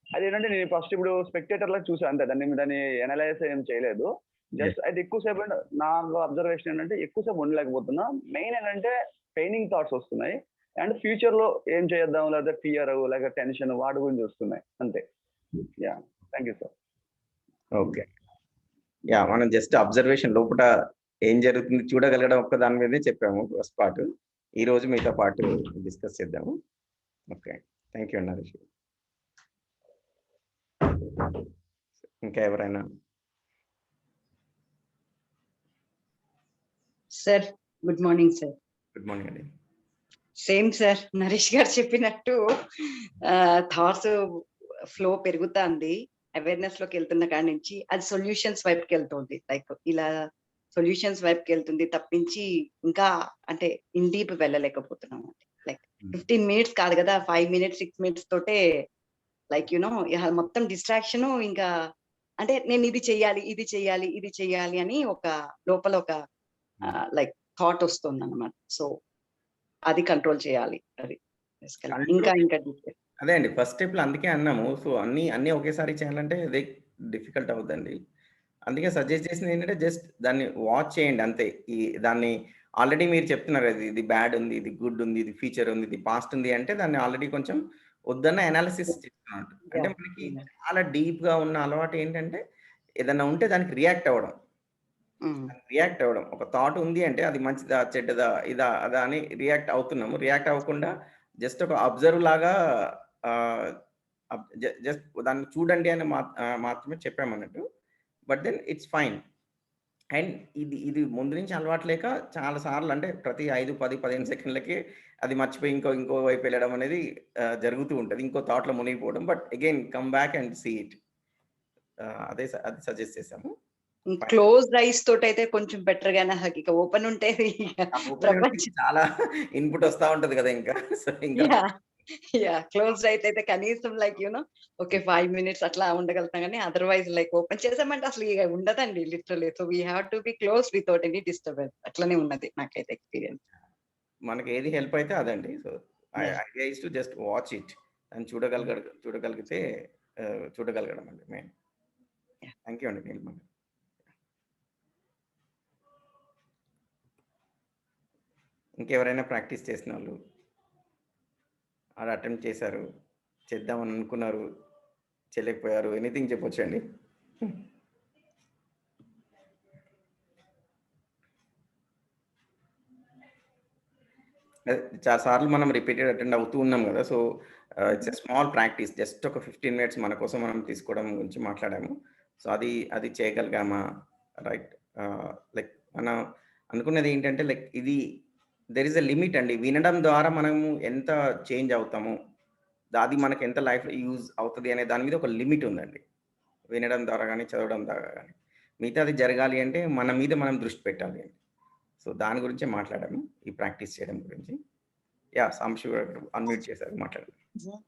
అదేంటంటే నేను ఫస్ట్ ఇప్పుడు స్పెక్టేటర్ లాగా చూసా అంతే. దాన్ని అనలైజ్ ఏం చేయలేదు. జస్ట్ అయితే ఎక్కువ సేపు నా అబ్జర్వేషన్ ఏంటంటే ఎక్కువ సేపు ఉండలేకపోతున్నా. మెయిన్ ఏంటంటే పెయినింగ్ థాట్స్ వస్తున్నాయి. అండ్ ఫ్యూచర్‌లో ఏం చేద్దాం లేదా ఫియర్ లేక టెన్షన్ వాటి గురించి వస్తున్నాయి అంతే. Yeah! Thank you sir. Okay. Yeah! మనం జస్ట్ అబ్జర్వేషన్ లోపట ఏం జరుగుతుంది చూడగలగడం ఒక్క దాని మీదే చెప్పాము ఫస్ట్ పార్ట్. ఈరోజు మీతో పాటు డిస్కస్ చేద్దాము. ఓకే. థాంక్ యూ అండి హరీష్. ఇంకా ఎవరైనా? Sir good morning sir. Good morning అండి. సేమ్ సార్ నరేష్ గారు చెప్పినట్టు థాట్స్ ఫ్లో పెరుగుతుంది. అవేర్‌నెస్ లోకి వెళ్తున్న కాడి నుంచి అది సొల్యూషన్స్ వైపుకి వెళ్తుంది. లైక్ ఇలా సొల్యూషన్స్ వైపుకి వెళ్తుంది తప్పించి ఇంకా అంటే ఇన్ డీప్ వెళ్ళలేకపోతున్నాం. లైక్ 15 మినిట్స్ కాదు కదా 5 మినిట్స్ 6 మినిట్స్ తోటే లైక్ మొత్తం డిస్ట్రాక్షన్ ఇంకా అంటే నేను ఇది చెయ్యాలి అని ఒక లోపల ఒక లైక్ థాట్ వస్తుంది అన్నమాట. సో అది కంట్రోల్ చేయాలి. అది ఇంకా అదే అండి ఫస్ట్ స్టెప్‌లో అందుకే అన్నాము. సో అన్నీ ఒకేసారి చేయాలంటే అదే డిఫికల్ట్ అవుద్దండి. అందుకే సజెస్ట్ చేసింది ఏంటంటే జస్ట్ దాన్ని వాచ్ చేయండి అంతే. దాన్ని ఆల్రెడీ మీరు చెప్తున్నారు కదా! ఇది బ్యాడ్ ఉంది, ఇది గుడ్ ఉంది, ఇది ఫీచర్ ఉంది, ఇది పాస్ట్ ఉంది అంటే దాన్ని ఆల్రెడీ కొంచెం వద్దన్న అనాలిసిస్ చేస్తున్నట్టు. అంటే మనకి చాలా డీప్‌గా ఉన్న అలవాటు ఏంటంటే ఏదన్నా ఉంటే దానికి రియాక్ట్ అవ్వడం. ఒక థాట్ ఉంది అంటే అది మంచిదా? చెడ్డదా? ఇదా? అదా? అని రియాక్ట్ అవుతున్నాము. రియాక్ట్ అవ్వకుండా జస్ట్ ఒక అబ్జర్వ్ లాగా జస్ట్ దాన్ని చూడండి అని మాత్రమే చెప్పామన్నట్టు. But then it's fine. And ఇది ముందు నుంచి అలవాటు లేక చాలా సార్లు అంటే ప్రతి 5, 10, 15 సెకండ్లకి అది మర్చిపోయి ఇంకో వైపు వెళ్ళడం అనేది జరుగుతూ ఉంటది. ఇంకో థాట్‌లో మునిగిపోవడం. But again come back and see it. అది సజెస్ట్ చేసాము. ఫైన్. క్లోజ్డ్ ఐస్ తోటైతే కొంచెం బెటర్ గానే ఇక ఓపెన్ ఉంటే ఆ ఓపెన్ ఉంటే ప్రపంచం చాలా ఇన్‌పుట్ వస్తా ఉంటది కదా! ఇంకా. సో, ఇంకా క్లోజ్డ్ అయితే కనీసం లైక్ ఓకే 5 మినిట్స్ అట్లా ఉండగలుగుతాం కానీ అదర్వైజ్ లైక్ ఓపెన్ చేసామంటే అసలు ఇక ఉండదండి literally. So we have to be close without any disturbance. అట్లనే ఉన్నది నాకైతే ఎక్స్పీరియన్స్. మనకి ఏది హెల్ప్ అయితే అదండి. So, idea is to just watch it. దాన్ని చూడగలిగితే చూడగలగడం అండి మెయిన్. థాంక్ యూ అండి నీలిమ గారు. ఇంకెవరైనా ప్రాక్టీస్ చేసినోళ్ళు, అది అటెంప్ట్ చేశారు, చేద్దామని అనుకున్నారు, చేయలేకపోయారు, ఎనీథింగ్ చెప్పొచ్చండి. చాలా సార్లు మనం రిపీటెడ్ అటెండ్ అవుతూ ఉన్నాం కదా! So, it's a small practice. Just ఒక 15 మినిట్స్ మన కోసం మనం తీసుకోవడం గురించి మాట్లాడాము. సో, అది చేయగలిగామా? రైట్. లైక్ మనం అనుకున్నది ఏంటంటే లైక్ ఇది దేర్ ఈస్ ఎ లిమిట్ అండి. వినడం ద్వారా మనము ఎంత చేంజ్ అవుతాము, అది మనకి ఎంత లైఫ్‌లో యూజ్ అవుతది అనే దాని మీద ఒక లిమిట్ ఉందండి. వినడం ద్వారా గాని, చదవడం ద్వారా గాని. మిగతాది జరగాలి అంటే మన మీద మనం దృష్టి పెట్టాలి. సో, దాని గురించే మాట్లాడాము. ఈ ప్రాక్టీస్ చేయడం గురించి. యాహ్! సాంబశివ గారు అన్‌మ్యూట్ చేశారు. మాట్లాడండి. Sir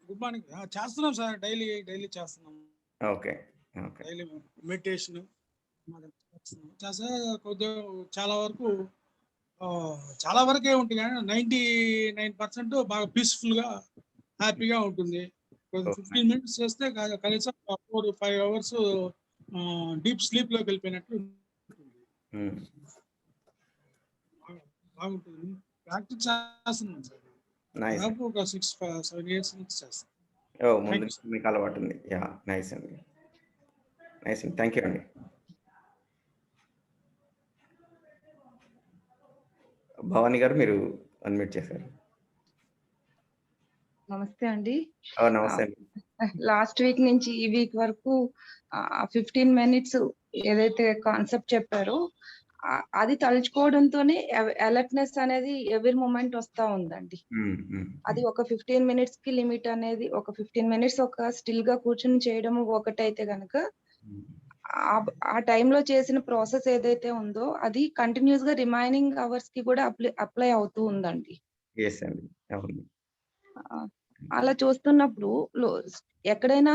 good morning. చేస్తున్నాం సార్. డైలీ చేస్తున్నాం. ఓకే. ఓకే. డైలీ మెడిటేషన్ చేస్తే కొద్దిగా చాలా వరకే ఉంటుంది కానీ 99% బాగా పీస్ఫుల్గా హ్యాపీగా ఉంటుంది. 15 మినిట్స్ చేస్తే కనీసం 4-5 అవర్స్ డీప్ స్లీప్లోకి వెళ్ళిపోయినట్టు బాగుంటుంది. ప్రాక్టీస్ చేస్తున్నాం సార్. నైస్. దాదాపు ఒక 6-7 ఇయర్స్ నుంచి చేస్తాం. ఓహ్! ముందు నుంచి మీకు అలవాటు ఉంది. యాహ్! నైస్ అండి. నైస్ అండి. థాంక్ యూ అండి. భవాని గారు మీరు అన్‌మ్యూట్ చేశారు. నమస్తే అండి. నమస్తే అండి. లాస్ట్ వీక్ నుంచి ఈ వీక్ వరకు 15 మినిట్స్ ఏదైతే కాన్సెప్ట్ చెప్పారో అది తలుచుకోవడంతోనే అలర్ట్‌నెస్ అనేది ఎవ్రీ మూమెంట్ వస్తా ఉందండి. అది ఒక 15 మినిట్స్ కి లిమిట్ అనేది ఒక 15 మినిట్స్ ఒక స్టిల్ గా కూర్చొని చేయడం ఒకటైతే గనక ఆ టైంలో చేసిన ప్రాసెస్ ఏదైతే ఉందో అది కంటిన్యూస్ గా రిమైనింగ్ అవర్స్ కి కూడా అప్లై అవుతూ ఉందండి. యెస్ అండి. అవును. అలా చూస్తున్నప్పుడు ఎక్కడైనా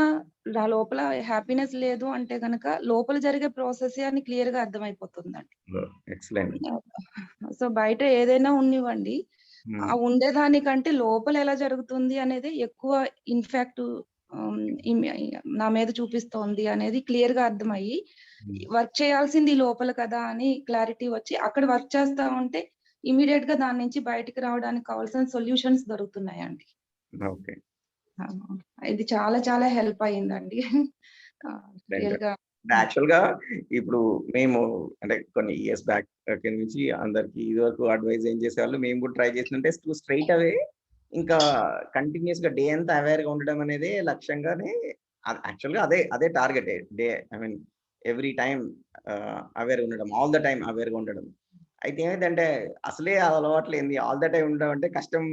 లోపల హ్యాపీనెస్ లేదు అంటే గనక లోపల జరిగే ప్రాసెస్ అని క్లియర్ గా అర్థమైపోతుందండి. ఎక్సలెంట్. సో బయట ఏదైనా ఉన్నివ్వండి, ఆ ఉండేదానికంటే లోపల ఎలా జరుగుతుంది అనేది ఎక్కువ ఇన్ఫాక్ట్ నా మీద చూపిస్తోంది అనేది క్లియర్ గా అర్థమయ్యి వర్క్ చేయాల్సింది లోపల కదా అని క్లారిటీ వచ్చి అక్కడ వర్క్ చేస్తా ఉంటే ఇమీడియట్ గా దాని నుంచి బయటికి రావడానికి కావాల్సిన సొల్యూషన్స్ దొరుకుతున్నాయండి. ఓకే. ఇది చాలా చాలా హెల్ప్ అయ్యిందండి. యాక్చువల్‌గా ఇప్పుడు మేము అంటే కొన్ని ఇయర్స్ బ్యాక్ నుంచి అందరికి ఇదివరకు అడ్వైస్ ఏం చేసేవాళ్ళు, మేము కూడా ట్రై చేస్తుంటే స్ట్రెయిట్ అవే ఇంకా కంటిన్యూస్‌గా డే అంతా అవేర్‌గా ఉండడం అనేదే లక్ష్యంగానే యాక్చువల్‌గా అదే target day. I mean every time అవేర్‌గా ఉండడం, ఆల్ ద టైమ్ అవేర్‌గా ఉండడం. అయితే ఏమైందంటే అసలే అలవాటు లేనిది ఆల్ ద టైమ్ ఉండడం అంటే కష్టం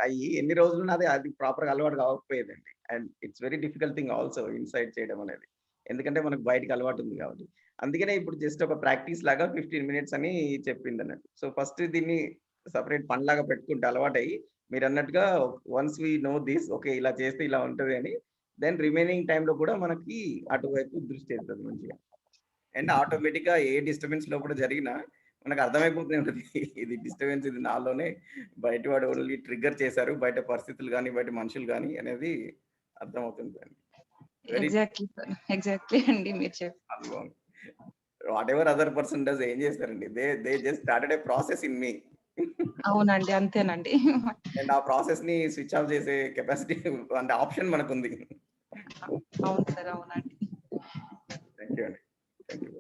అయ్యి ఎన్ని రోజులు అది ప్రాపర్‌గా అలవాటు కాకపోయేదండి. And it's very difficult thing also inside చేయడం అనేది. ఎందుకంటే మనకు బయటికి అలవాటు ఉంది కాబట్టి. అందుకనే ఇప్పుడు జస్ట్ ఒక ప్రాక్టీస్ లాగా 15 మినిట్స్ అని చెప్పిందన్నట్టు. సో ఫస్ట్ దీన్ని సెపరేట్ పనిలాగా పెట్టుకుంటే అలవాటయ్యి మీరన్నట్టుగా once we know this okay ఇలా చేస్తే ఇలా ఉంటది అని దెన్ రిమైనింగ్ టైమ్‌లో కూడా మనకి అటువైపు దృష్టి వెళ్తది మంచిగా. అండ్ ఆటోమేటిక్‌గా ఏ డిస్టర్బెన్స్ లోపల జరిగినా మనకు అర్థమైపోతూనే ఉంటది. ఇది డిస్టర్బెన్స్ ఇది నాలోనే బయట వాడు ఓన్లీ ట్రిగ్గర్ చేశారు. బయట పరిస్థితులు గాని, బయట మనుషులు గాని అనేది అర్థమవుతుందండి. ఎగ్జాక్ట్లీ అండి మీరు చెప్పారు. What ever other person does ఏం చేస్తారండి. They just started a process in me. అవునండి. అంతేనండి. అండ్ ఆ ప్రాసెస్‌ని స్విచ్ ఆఫ్ చేసే కెపాసిటీ అంటే ఆప్షన్ మనకుంది. అవును సార్. అవునండి. థాంక్ యూ అండి. Thank you.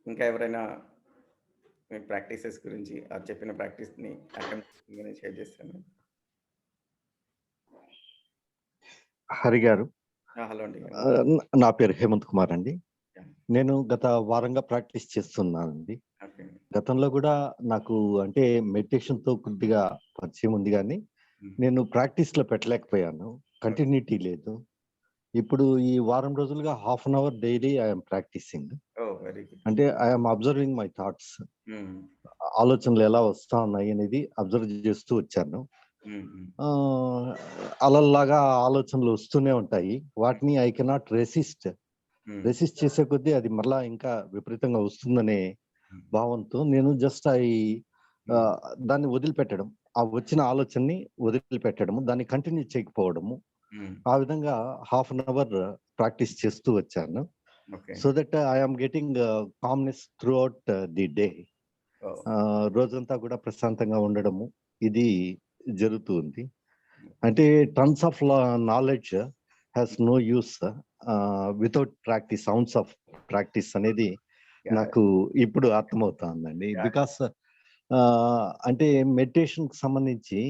ఇంకా ఎవరైనా మీ ప్రాక్టీసెస్ గురించి చెప్పిన ప్రాక్టీస్‌ని అటెంప్ట్ షేర్ చేస్తాను. హరి గారు, హలో అండి. నా పేరు హేమంత్ కుమార్ అండి. Yeah. నేను గత వారంగా ప్రాక్టీస్ చేస్తున్నానండి. ఓకే. గతంలో కూడా నాకు అంటే మెడిటేషన్తో కొద్దిగా పరిచయం ఉంది, కానీ నేను ప్రాక్టీస్లో పెట్టలేకపోయాను, కంటిన్యూటీ లేదు. ఇప్పుడు ఈ వారం రోజులుగా half an hour daily I'm practising. Very good. అంటే ఐఎమ్ అబ్జర్వింగ్ మై థాట్స్, ఆలోచనలు ఎలా వస్తా ఉన్నాయి అనేది అబ్జర్వ్ చేస్తూ వచ్చాను. అలల్లాగా ఆలోచనలు వస్తూనే ఉంటాయి, వాటిని ఐ కెనాట్ రెసిస్ట్ చేసే కొద్దీ అది మరలా ఇంకా విపరీతంగా వస్తుందనే భావంతో నేను జస్ట్ దాన్ని వదిలిపెట్టడం, ఆ వచ్చిన ఆలోచనని వదిలిపెట్టడము, దాన్ని కంటిన్యూ చేయకపోవడము, ఆ విధంగా హాఫ్ అన్ అవర్ ప్రాక్టీస్ చేస్తూ వచ్చాను. So that I'm getting calmness throughout the day. రోజంతా కూడా ప్రశాంతంగా ఉండడము ఇది జరుగుతుంది. అంటే tons of knowledge has no use without practice, sounds of practice అనేది నాకు ఇప్పుడు అర్థమవుతుందండి. బికాస్ అంటే మెడిటేషన్ కి సంబంధించి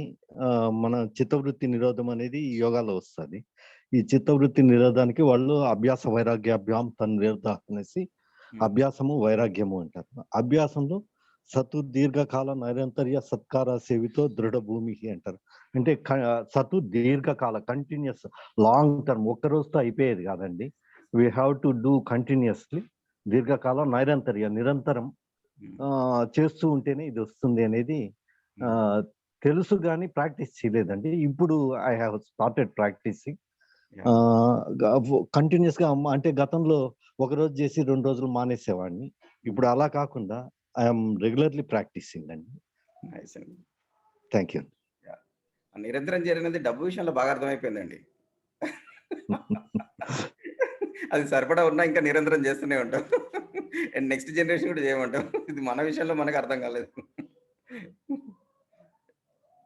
మన చిత్తవృత్తి నిరోధం అనేది యోగాలో వస్తుంది. ఈ చిత్తవృత్తి నిరోధానికి వాళ్ళు అభ్యాస వైరాగ్యాభ్యాం తన్నిరోధ అనేసి అభ్యాసము వైరాగ్యము అంటారు. అభ్యాసంలో సతు దీర్ఘకాల నైరంతర్య సత్కార సేవితో దృఢ భూమి అంటారు. అంటే సతు దీర్ఘకాల, కంటిన్యూస్, లాంగ్ టర్మ్, ఒక్క రోజుతో అయిపోయేది కాదండి. We have to do continuously. దీర్ఘకాలం నైరంతర్య, నిరంతరం చేస్తూ ఉంటేనే ఇది వస్తుంది అనేది తెలుసు, కానీ ప్రాక్టీస్ చేయలేదండి. ఇప్పుడు I have started practising continuous గా. అంటే గతంలో ఒక రోజు చేసి 2 రోజులు మానేసేవాడిని, ఇప్పుడు అలా కాకుండా ఐఎమ్ రెగ్యులర్లీ ప్రాక్టీసింగ్ అండి. Thank you. నిరంతరం చేరినది డబ్బు విషయంలో బాగా అర్థమైపోయిందండి. అది సరిపడా ఉన్నా ఇంకా నిరంతరం చేస్తూనే ఉంటాం, అండ్ నెక్స్ట్ జనరేషన్ కూడా చేయమంటాం. ఇది మన విషయంలో మనకు అర్థం కాలేదు.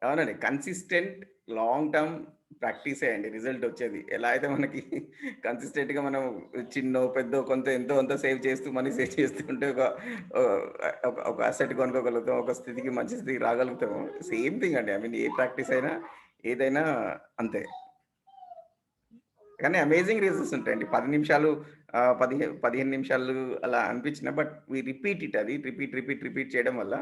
అవునండి, కన్సిస్టెంట్ లాంగ్ టర్మ్ ప్రాక్టీసే అండి రిజల్ట్ వచ్చేది. ఎలా అయితే మనకి కన్సిస్టెంట్గా మనం చిన్న పెద్ద కొంత ఎంతో అంత సేవ్ చేస్తూ మనీ సేవ్ చేస్తూ ఉంటే ఒక అసెట్ కొనుక్కోగలుగుతాం, ఒక స్థితికి మంచి స్థితికి రాగలుగుతాము. సేమ్ థింగ్ అండి. ఐ మీన్ ఏ ప్రాక్టీస్ అయినా ఏదైనా అంతే. కానీ అమేజింగ్ రిజల్ట్స్ ఉంటాయండి. 10 నిమిషాలు 15 నిమిషాలు అలా అనిపించిన, బట్ వీ రిపీట్ ఇట్. అది రిపీట్ చేయడం వల్ల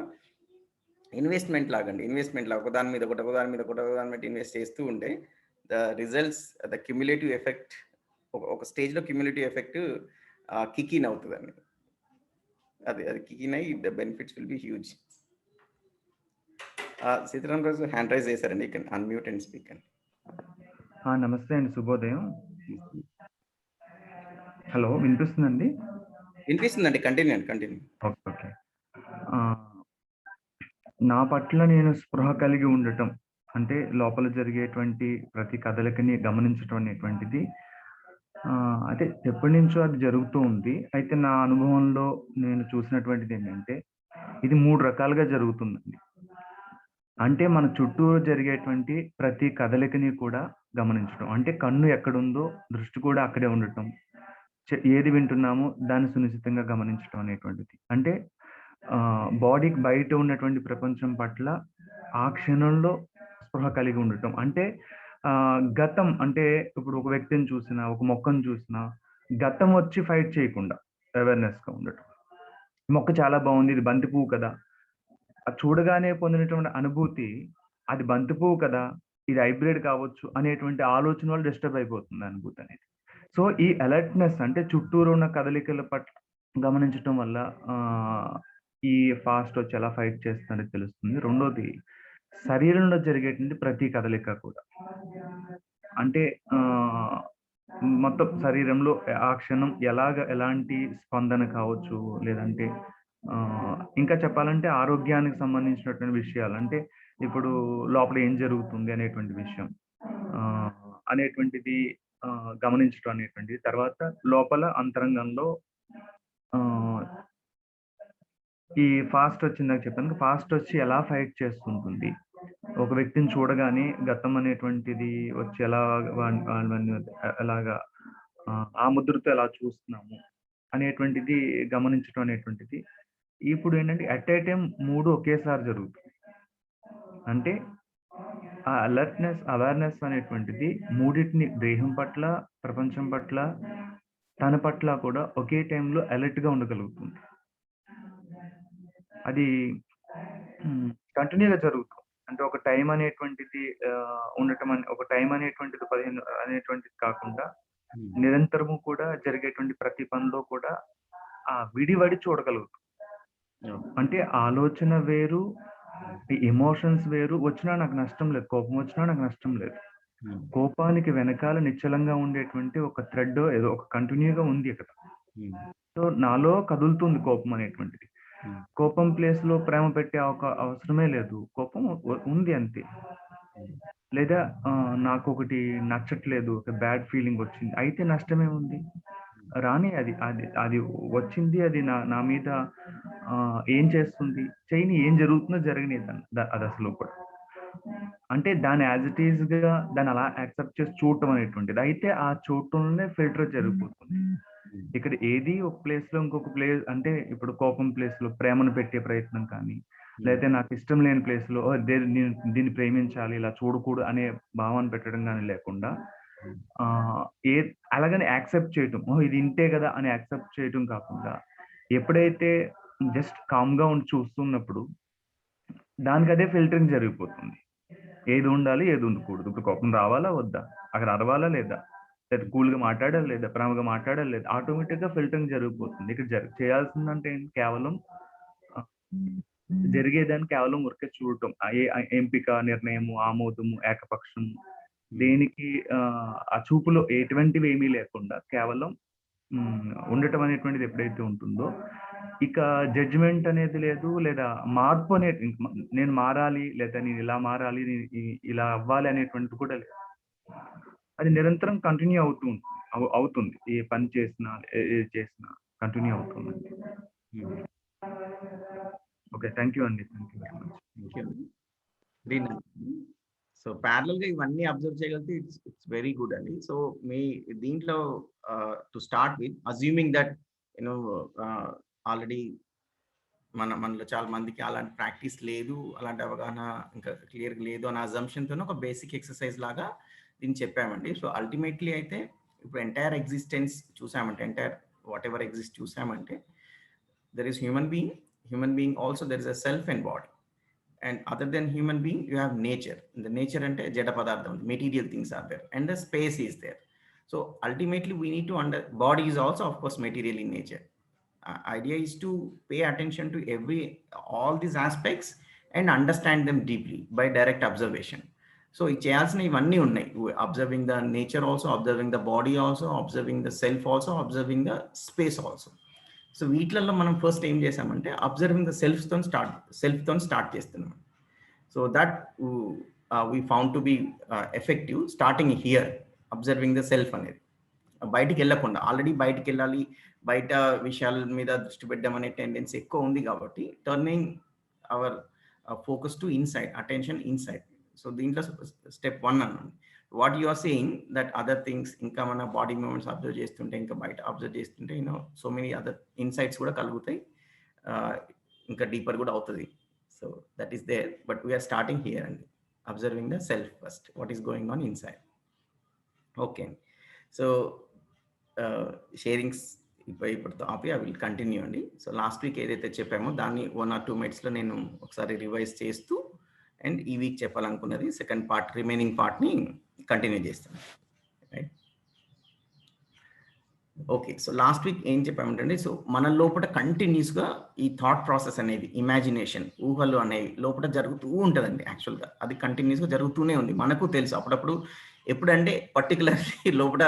ఇన్వెస్ట్మెంట్ లాగండి. ఇన్వెస్ట్మెంట్ లాగా ఒకదాని మీద ఒకటి ఇన్వెస్ట్ చేస్తూ ఉంటే the results, the cumulative effect, ఒక స్టేజ్లో క్యుములేటివ్ ఎఫెక్ట్ కిక్ ఇన్ అవుతుందండి. అది కిక్ ఇన్ అయ్యి the benefits will be huge. Sitaram Raju hand raise చేశారండి. You can unmute and speak అండి. నమస్తే అండి, శుభోదయం. హలో, వినిపిస్తుందండి? వినిపిస్తుందండి, కంటిన్యూ. ఓకే. నా పట్ల నేను స్పృహ కలిగి ఉండటం, అంటే లోపల జరిగేటువంటి ప్రతి కదలికని గమనించడం అనేటువంటిది అయితే ఎప్పటి నుంచో అది జరుగుతూ ఉంది. అయితే నా అనుభవంలో నేను చూసినటువంటిది ఏంటంటే, ఇది 3 రకాలుగా జరుగుతుందండి. అంటే మన చుట్టూ జరిగేటువంటి ప్రతి కదలికని కూడా గమనించడం, అంటే కన్ను ఎక్కడుందో దృష్టి కూడా అక్కడే ఉండటం, ఏది వింటున్నామో దాన్ని సునిశ్చితంగా గమనించడం అనేటువంటిది. అంటే బాడీకి బయట ఉన్నటువంటి ప్రపంచం పట్ల ఆ క్షణంలో స్పృహ కలిగి ఉండటం. అంటే గతం, అంటే ఇప్పుడు ఒక వ్యక్తిని చూసినా, ఒక మొక్కను చూసినా, గతం వచ్చి ఫైట్ చేయకుండా అవేర్నెస్ గా ఉండటం. మొక్క చాలా బాగుంది, ఇది బంతి పువ్వు కదా, చూడగానే పొందినటువంటి అనుభూతి, అది బంతి పువ్వు కదా, ఇది హైబ్రిడ్ కావచ్చు అనేటువంటి ఆలోచన వల్ల డిస్టర్బ్ అయిపోతుంది అనుభూతి అనేది. సో ఈ అలర్ట్నెస్, అంటే చుట్టూరు ఉన్న కదలికల పట్ల గమనించడం వల్ల ఈ ఫాస్ట్ వచ్చి ఎలా ఫైట్ చేస్తుందని తెలుస్తుంది. రెండోది, శరీరంలో జరిగేటువంటి ప్రతి కదలిక కూడా, అంటే మొత్తం శరీరంలో ఆ క్షణం ఎలాంటి స్పందన కావచ్చు, లేదంటే ఇంకా చెప్పాలంటే ఆరోగ్యానికి సంబంధించినటువంటి విషయాలు, అంటే ఇప్పుడు లోపల ఏం జరుగుతుంది అనేటువంటి విషయం అనేటువంటిది గమనించడం అనేటువంటిది. తర్వాత లోపల అంతరంగంలో ఈ ఫాస్ట్ వచ్చిందాక చెప్పాను, ఫాస్ట్ వచ్చి ఎలా ఫైట్ చేస్తుంటుంది, ఒక వ్యక్తిని చూడగానే గతం అనేటువంటిది వచ్చి ఎలాగా ఆ ముద్రతో ఎలా చూస్తున్నాము అనేటువంటిది గమనించడం అనేటువంటిది. ఇప్పుడు ఏంటంటే అట్ ఏ టైం 3 ఒకేసారి జరుగుతుంది. అంటే ఆ అలర్ట్‌నెస్, అవేర్‌నెస్ అనేటువంటిది మూడిటిని దేహం పట్ల, ప్రపంచం పట్ల, తన పట్ల కూడా ఒకే టైంలో అలర్ట్‌గా ఉండగలుగుతుంది. అది కంటిన్యూగా జరుగుతుంది. అంటే ఒక టైం అనేటువంటిది ఉండటం ఒక టైం అనేటువంటిది 15 అనేటువంటిది కాకుండా నిరంతరము కూడా జరిగేటువంటి ప్రతి పనిలో కూడా విడివడి చూడగలుగుతాం. అంటే ఆలోచన వేరు, ఈ ఎమోషన్స్ వేరు. వచ్చినా నాకు నష్టం లేదు, కోపం వచ్చినా నాకు నష్టం లేదు. కోపానికి వెనకాల నిశ్చలంగా ఉండేటువంటి ఒక థ్రెడ్ ఏదో ఒక కంటిన్యూగా ఉంది అక్కడ. సో నాలో కదులుతుంది కోపం అనేటువంటిది. కోపం ప్లేస్ లో ప్రేమ పెట్టే అవసరమే లేదు, కోపం ఉంది అంతే. లేదా నాకు ఒకటి నచ్చట్లేదు, ఒక బ్యాడ్ ఫీలింగ్ వచ్చింది, అయితే నష్టమే ఉంది, రాని అది అది అది వచ్చింది, అది నా మీద ఏం చేస్తుంది చేయని, ఏం జరుగుతుందో జరగని అది అసలు కూడా. అంటే దాన్ని యాజ్ ఇట్ ఈజ్ గా దాన్ని అలా యాక్సెప్ట్ చేసి చూడటం అనేటువంటిది. అయితే ఆ చూడటంలోనే ఫిల్టర్ జరిగిపోతుంది. ఇక్కడ ఏది ఒక ప్లేస్ లో ఇంకొక ప్లేస్, అంటే ఇప్పుడు కోపం ప్లేస్ లో ప్రేమను పెట్టే ప్రయత్నం కానీ, లేకపోతే నాకు ఇష్టం లేని ప్లేస్ లో దీన్ని ప్రేమించాలి, ఇలా చూడకూడదు అనే భావన పెట్టడం కానీ లేకుండా అలాగని యాక్సెప్ట్ చేయటం, ఇది ఇంతే కదా అని యాక్సెప్ట్ చేయటం కాకుండా, ఎప్పుడైతే జస్ట్ కామ్ గా ఉండి చూస్తున్నప్పుడు దానికి అదే ఫిల్టరింగ్ జరిగిపోతుంది. ఏది ఉండాలి, ఏది ఉండకూడదు. ఇప్పుడు కోపం రావాలా వద్దా, అక్కడ అరవాలా లేదా, లేదా కూల్ గా మాట్లాడాలి లేదా, ప్రేమగా మాట్లాడాలి లేదా, ఆటోమేటిక్ గా ఫిల్టరింగ్ జరిగిపోతుంది. ఇక్కడ చేయాల్సిందంటే కేవలం జరిగేదాన్ని కేవలం ఊరికే చూడటం, ఎంపిక, నిర్ణయము, ఆమోదము, ఏకపక్షము, దేనికి ఆ చూపులో ఎటువంటివి ఏమీ లేకుండా కేవలం ఉండటం అనేటువంటిది ఎప్పుడైతే ఉంటుందో, ఇక జడ్జిమెంట్ అనేది లేదు, లేదా మార్పు అనేది నేను మారాలి, లేదా నేను ఇలా మారాలి, ఇలా అవ్వాలి అనేటువంటిది కూడా లేదు. అది నిరంతరం కంటిన్యూ అవుతుంది. ఏ పని చేసినా, ఏది చేసినా కంటిన్యూ అవుతుంది. ఓకే, థ్యాంక్ యూ అండి. Thank you very much. So parallel గా ఇవన్నీ అబ్జర్వ్ చేయగలిగితే ఇట్స్ వెరీ గుడ్ అండి. సో మీ దీంట్లో to start with assuming that you know already మనలో చాలా మందికి అలాంటి ప్రాక్టీస్ లేదు, అలాంటి అవగాహన ఇంకా క్లియర్గా లేదు అనే అజంప్షన్తో ఒక బేసిక్ ఎక్సర్సైజ్ లాగా దీన్ని చెప్పామండి. సో అల్టిమేట్లీ అయితే ఇప్పుడు ఎంటైర్ ఎగ్జిస్టెన్స్ చూసామంటే, ఎంటైర్ వాట్ ఎవర్ ఎగ్జిస్ట్ చూసామంటే, there is human being also there is a self and body. And other than human being, you have nature. In the nature ante jada padartham, material things are there, and the space is there. So ultimately we need to body is also of course material in nature. Idea is to pay attention to all these aspects and understand them deeply by direct observation. So ఈ చేయాల్సిన ఇవన్నీ ఉన్నాయి, observing the nature also, observing the body also, observing the self also, observing the space also. So వీటిలలో మనం ఫస్ట్ ఏం చేసామంటే observing the సెల్ఫ్తో స్టార్ట్ చేస్తున్నాం. So that we found to be effective starting here, observing the self అనేది. బయటికి వెళ్ళకుండా, ఆల్రెడీ బయటికి వెళ్ళాలి, బయట విషయాల మీద దృష్టి పెట్టడం అనే టెండెన్సీ ఎక్కువ ఉంది కాబట్టి turning our focus to inside, attention inside. So దీంట్లో స్టెప్ 1 అన్నాను. What you are saying that other things, ఇంకా మన బాడీ మూమెంట్స్ అబ్జర్వ్ చేస్తుంటే, ఇంకా బయట అబ్జర్వ్ చేస్తుంటే సో మెనీ అదర్ ఇన్సైట్స్ కూడా కలుగుతాయి, ఇంకా డీపర్ కూడా అవుతుంది. So that is there, but we are starting here అండి, observing the self first, what is going on inside. Okay, so sharings ఇప్పుడుతో ఆపి ఐ విల్ కంటిన్యూ అండి. సో లాస్ట్ వీక్ ఏదైతే చెప్పామో దాన్ని 1 or 2 minutes నేను ఒకసారి రివైజ్ చేస్తూ, అండ్ ఈ వీక్ చెప్పాలనుకున్నది సెకండ్ పార్ట్, రిమైనింగ్ పార్ట్ని కంటిన్యూ చేస్తాను. Right, okay. So last week ఏం చెప్పామంటే, సో మన లోపల కంటిన్యూస్గా ఈ థాట్ ప్రాసెస్ అనేది, ఇమాజినేషన్, ఊహలు అనేవి లోపల జరుగుతూ ఉంటుందండి. యాక్చువల్గా అది కంటిన్యూస్గా జరుగుతూనే ఉంది, మనకు తెలుసు. అప్పుడప్పుడు ఎప్పుడంటే పర్టికులర్లీ లోపల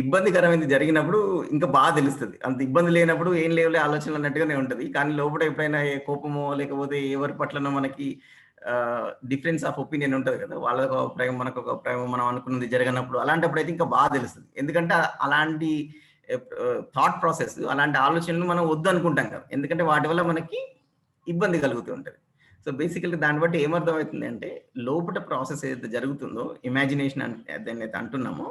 ఇబ్బందికరమైనది జరిగినప్పుడు ఇంకా బాగా తెలుస్తుంది, అంత ఇబ్బంది లేనప్పుడు ఏం లేవులే ఆలోచనలు అన్నట్టుగానే ఉంటుంది. కానీ లోపల ఎప్పుడైనా ఏ కోపమో లేకపోతే ఎవరి పట్లనో మనకి డిఫరెన్స్ ఆఫ్ ఒపీనియన్ ఉంటుంది కదా, వాళ్ళకు ఒక అభిప్రాయం, మనకు ఒక అభిప్రాయం, మనం అనుకున్నది జరగనప్పుడు, అలాంటప్పుడు అయితే ఇంకా బాగా తెలుస్తుంది. ఎందుకంటే అలాంటి థాట్ ప్రాసెస్, అలాంటి ఆలోచనలు మనం వద్దు అనుకుంటాం కదా, ఎందుకంటే వాటి వల్ల మనకి ఇబ్బంది కలుగుతూ ఉంటుంది. సో బేసికల్గా దాన్ని బట్టి ఏమర్థమవుతుంది అంటే, లోపల ప్రాసెస్ ఏదైతే జరుగుతుందో, ఇమాజినేషన్ దాన్ని అయితే అంటున్నామో,